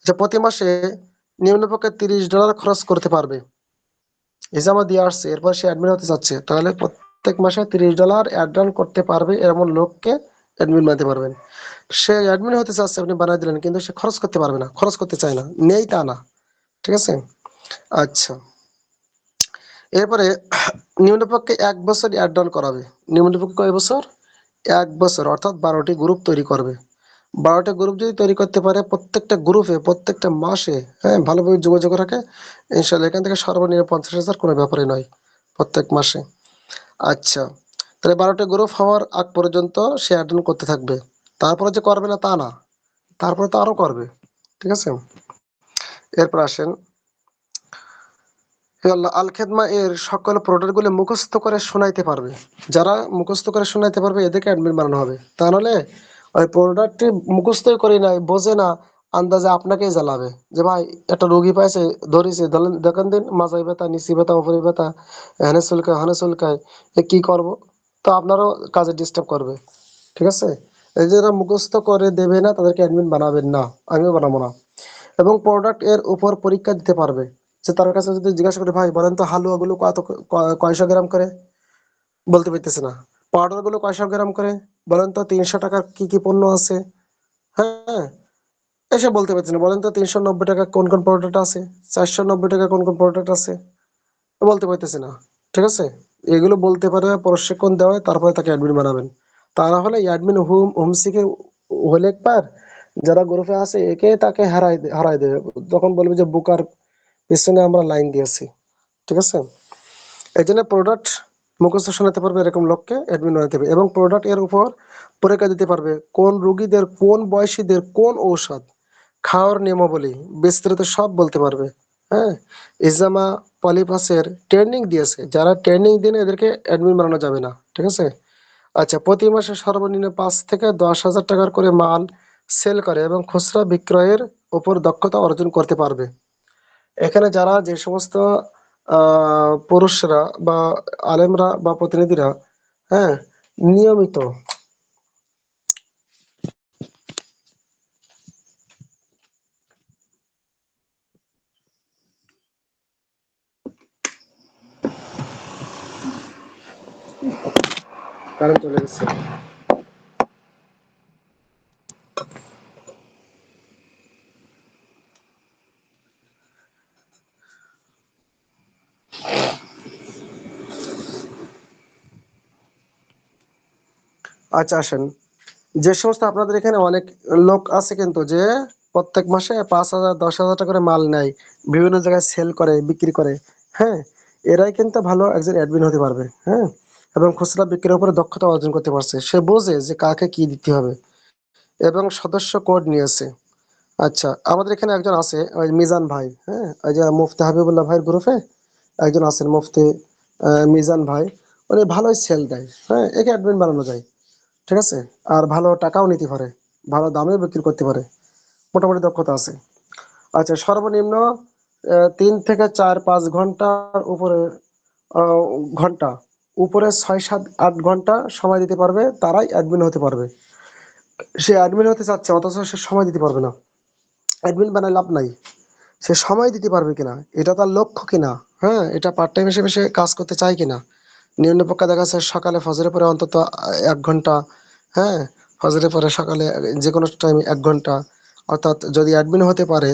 যে প্রতি মাসে নিম্নপক্ষে $30 খরচ করতে পারবে। হিসামা দিয়ে আসছে, এরপর সে অ্যাডমিন হতে চাচ্ছে, তাহলে প্রত্যেক মাসে $30 অ্যাড অন করতে পারবে এমন লোককে অ্যাডমিন বানাতে পারবেন। সে অ্যাডমিন হতে চাচ্ছে, আপনি বানাই দিলেন, কিন্তু সে খরচ করতে পারবে না, খরচ করতে চায় না, নেই তা না, ঠিক আছে? আচ্ছা, এরপরে নিম্নপক্ষে 1 বছর অ্যাড অন করাবে। নিম্নপক্ষে কয় বছর? 1 বছর, অর্থাৎ 12টি গ্রুপ তৈরি করবে। 12টা গ্রুপ যদি তৈরি করতে পারে, প্রত্যেকটা গ্রুপে প্রত্যেকটা মাসে, হ্যাঁ, ভালোভাবে যোগাযোগ রাখে, ইনশাল্লাহ এখান থেকে সর্বনিম্ন 50,000 কোনো ব্যাপারে নয়, প্রত্যেক মাসে। আচ্ছা, তাহলে 12টা গ্রুপ হওয়ার আগ পর্যন্ত সে অ্যাড অন করতে থাকবে। তারপরে যে করবে না তা না, তারপরে তো আরো করবে, ঠিক আছে? এরপর আসেন, হে আল্লাহ, আল খেদমা এর সকল প্রোডাক্টগুলো মুখস্থ করে শোনাইতে পারবে। যারা মুখস্থ করে শোনাইতে পারবে এদেরকে অ্যাডমিন বানানো হবে। তা নাহলে ওই প্রোডাক্টটি মুখস্থই করে নাই, বোঝে না, আন্দাজে আপনাকেই জ্বালাবে যে ভাই একটা রোগী পাইছে, ধরিছে, দেখেন দিন, মাজাই ব্যথা, নিচি ব্যথা, উপরে ব্যথা, হেনে চুলকায়, হানে চুলকায়, এ কি করব? তো আপনারও কাজে ডিস্টার্ব করবে, ঠিক আছে? এই যে যারা মুখস্থ করে দেবে না তাদেরকে অ্যাডমিন বানাবেন না, আমিও বানাবো না। এবং প্রোডাক্ট এর উপর পরীক্ষা দিতে পারবে। যে তার কাছে যদি জিজ্ঞাসা করে ভাই বলেন তো হালুয়া গুলো কয়শো গ্রাম করে, বলতে পারতেছে না। পাউডার গুলো কয়শো গ্রাম করে, বলেন তো 300 টাকার কি কি পণ্য আছে, হ্যাঁ, এসে বলতে পারছে না। বলেন তো 390 টাকা কোন কোন প্রোডাক্ট আছে, 490 টাকা কোন কোন প্রোডাক্ট আছে, বলতে পারতেছে না, ঠিক আছে? এগুলো বলতে পারে, প্রশিক্ষণ দেওয়া হয়, তারপরে তাকে অ্যাডমিন বানাবেন। তা না হলে অ্যাডমিন হোমসিকে হলে একবার, যারা গ্রুপে আছে একে তাকে হারাই দেবে, তখন বলবে যে বুকার পিছনে আমরা লাইন দিয়েছি, ঠিক আছে? এই জন্য প্রোডাক্ট মুখস্থ শোনাতে পারবে এরকম লোককে অ্যাডমিন বানাতে হবে, এবং প্রোডাক্ট এর উপর পরীক্ষা দিতে পারবে কোন রোগীদের কোন বয়সীদের কোন ঔষধ খাওয়ার নিয়মাবলী বিস্তারিত সব বলতে পারবে। হ্যাঁ, ইজামা পলিপাসের ট্রেনিং দিয়েছে, যারা ট্রেনিং দিন এদেরকে অ্যাডমিন বানানো যাবে না, ঠিক আছে। আচ্ছা, প্রতি মাসে সর্বনিম্ন 5 থেকে 10 হাজার টাকার করে মাল সেল করে এবং খুচরা বিক্রয়ের উপর দক্ষতা অর্জন করতে পারবে। এখানে যারা যে সমস্ত পুরুষরা বা আলেমরা বা প্রতিনিধিরা, হ্যাঁ, নিয়মিত কারেন্ট চলে গেছে। আচ্ছা আসেন, যে সমস্ত আপনাদের এখানে অনেক লোক আছে কিন্তু যে প্রত্যেক মাসে 5,000 10,000 টাকা করে মাল নেয়, বিভিন্ন জায়গায় সেল করে বিক্রি করে, হ্যাঁ, এরাই কিন্তু ভালো একজন অ্যাডমিন হতে পারবে। হ্যাঁ, এবং খুচরা বিক্রির উপরে দক্ষতা অর্জন করতে পারছে, সে বোঝে যে কাকে কি দিতে হবে এবং সদস্য কোড নিয়েছে। আচ্ছা, আমাদের এখানে একজন আছে ওই মিজান ভাই, হ্যাঁ, ওই যে মুফতি হাবিবুল্লাহ ভাইয়ের গ্রুপে একজন আছেন মুফতি মিজান ভাই, উনি ভালোই সেল দেয়। হ্যাঁ, একে অ্যাডমিন বানানো যায়, ঠিক আছে। আর ভালো টাকাও নিতে পারে, ভালো দামে বিক্রি করতে পারে, মোটামুটি দক্ষতা আছে। আচ্ছা, সর্বনিম্ন 3 থেকে 4 5 ঘন্টার উপরে আহ, ঘন্টা উপরে 6 7 8 ঘন্টা সময় দিতে পারবে, তারাই অ্যাডমিন হতে পারবে। সে অ্যাডমিন হতে চাচ্ছে অথচ সে সময় দিতে পারবে না, অ্যাডমিন বানায় লাভ নাই। সে সময় দিতে পারবে কিনা, এটা তার লক্ষ্য কিনা, হ্যাঁ, এটা পার্ট টাইম হিসেবে সে কাজ করতে চায় কিনা। নিম্নপক্ষে দেখা যাচ্ছে সকালে ফজরের পরে অন্তত 1 ঘন্টা, হ্যাঁ, ফজরের পরে সকালে যে কোনো টাইম 1 ঘন্টা, অর্থাৎ যদি অ্যাডমিন হতে পারে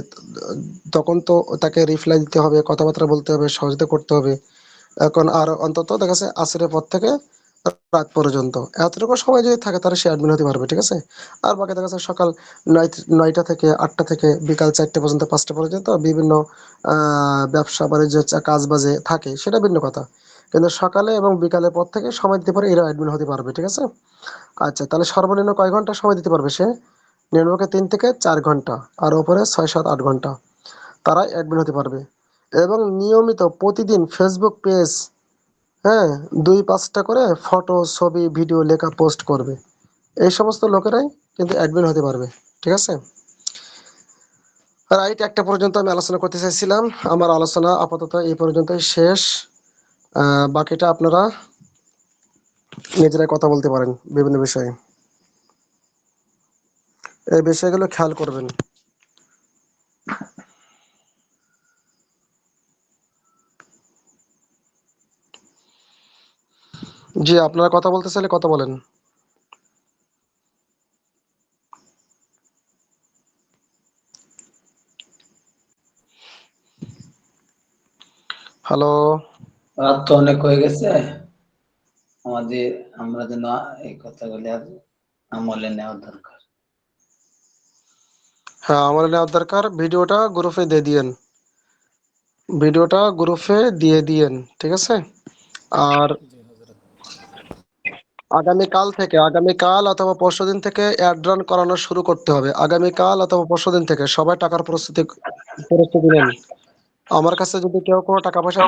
তখন তো তাকে রিপ্লাই দিতে হবে, কথাবার্তা বলতে হবে, সহযোগিতা করতে হবে। এখন আর অন্তত দেখা যাচ্ছে আসরের পর থেকে রাত পর্যন্ত এতটুকু সময় যদি থাকে তাহলে সে অ্যাডমিন হতে পারবে, ঠিক আছে। আর বাকি দেখা যাচ্ছে সকাল 9টা থেকে 8টা থেকে বিকাল 4টে পর্যন্ত 5টা পর্যন্ত বিভিন্ন ব্যবসা বাণিজ্য কাজ বাজে থাকে, সেটা ভিন্ন কথা। কিন্তু সকালে এবং বিকালের পর থেকে সময় দিতে পারে, এরা অ্যাডমিন হতে পারবে, ঠিক আছে। আচ্ছা, তাহলে সর্বনিম্ন কয় ঘন্টা সময় দিতে পারবে সে? নিম্নপক্ষে 3 থেকে 4 ঘন্টা, আর উপরে 6 7 8 ঘন্টা, তারা অ্যাডমিন হতে পারবে। এবং নিয়মিত প্রতিদিন ফেসবুক পেজ, হ্যাঁ, 2 5টা করে ফটো ছবি ভিডিও লেখা পোস্ট করবে, এই সমস্ত লোকেরাই কিন্তু অ্যাডমিন হতে পারবে, ঠিক আছে। রাইট, একটা পর্যন্ত আমি আলোচনা করতে চাইছিলাম, আমার আলোচনা আপাতত এই পর্যন্তই শেষ। বাকিটা আপনারা নিজেরাই কথা বলতে পারেন বিভিন্ন বিষয়ে, এই বিষয়গুলো খেয়াল করবেন। জি, আপনারা কথা বলতে চাইলে কথা বলেন। হ্যালো। রাত তো অনেক হয়ে গেছে, আমাদের আমরা যেন এই কথাগুলি আর আমলে নেওয়া দরকার। হ্যাঁ, আমার নেওয়ার দরকার, ভিডিওটা গ্রুপে দিয়ে দিয়েন, ভিডিওটা গ্রুপে দিয়ে দিয়েন, ঠিক আছে। আর জি হজরত। আগামীকাল অথবা পরশুদিন থেকে অ্যাড রান করানো শুরু করতে হবে, আগামীকাল অথবা পরশুদিন থেকে সবাই টাকার প্রস্তুতি প্রস্তুতি নেন। আমার কাছে যদি কেউ কোনো টাকা পয়সা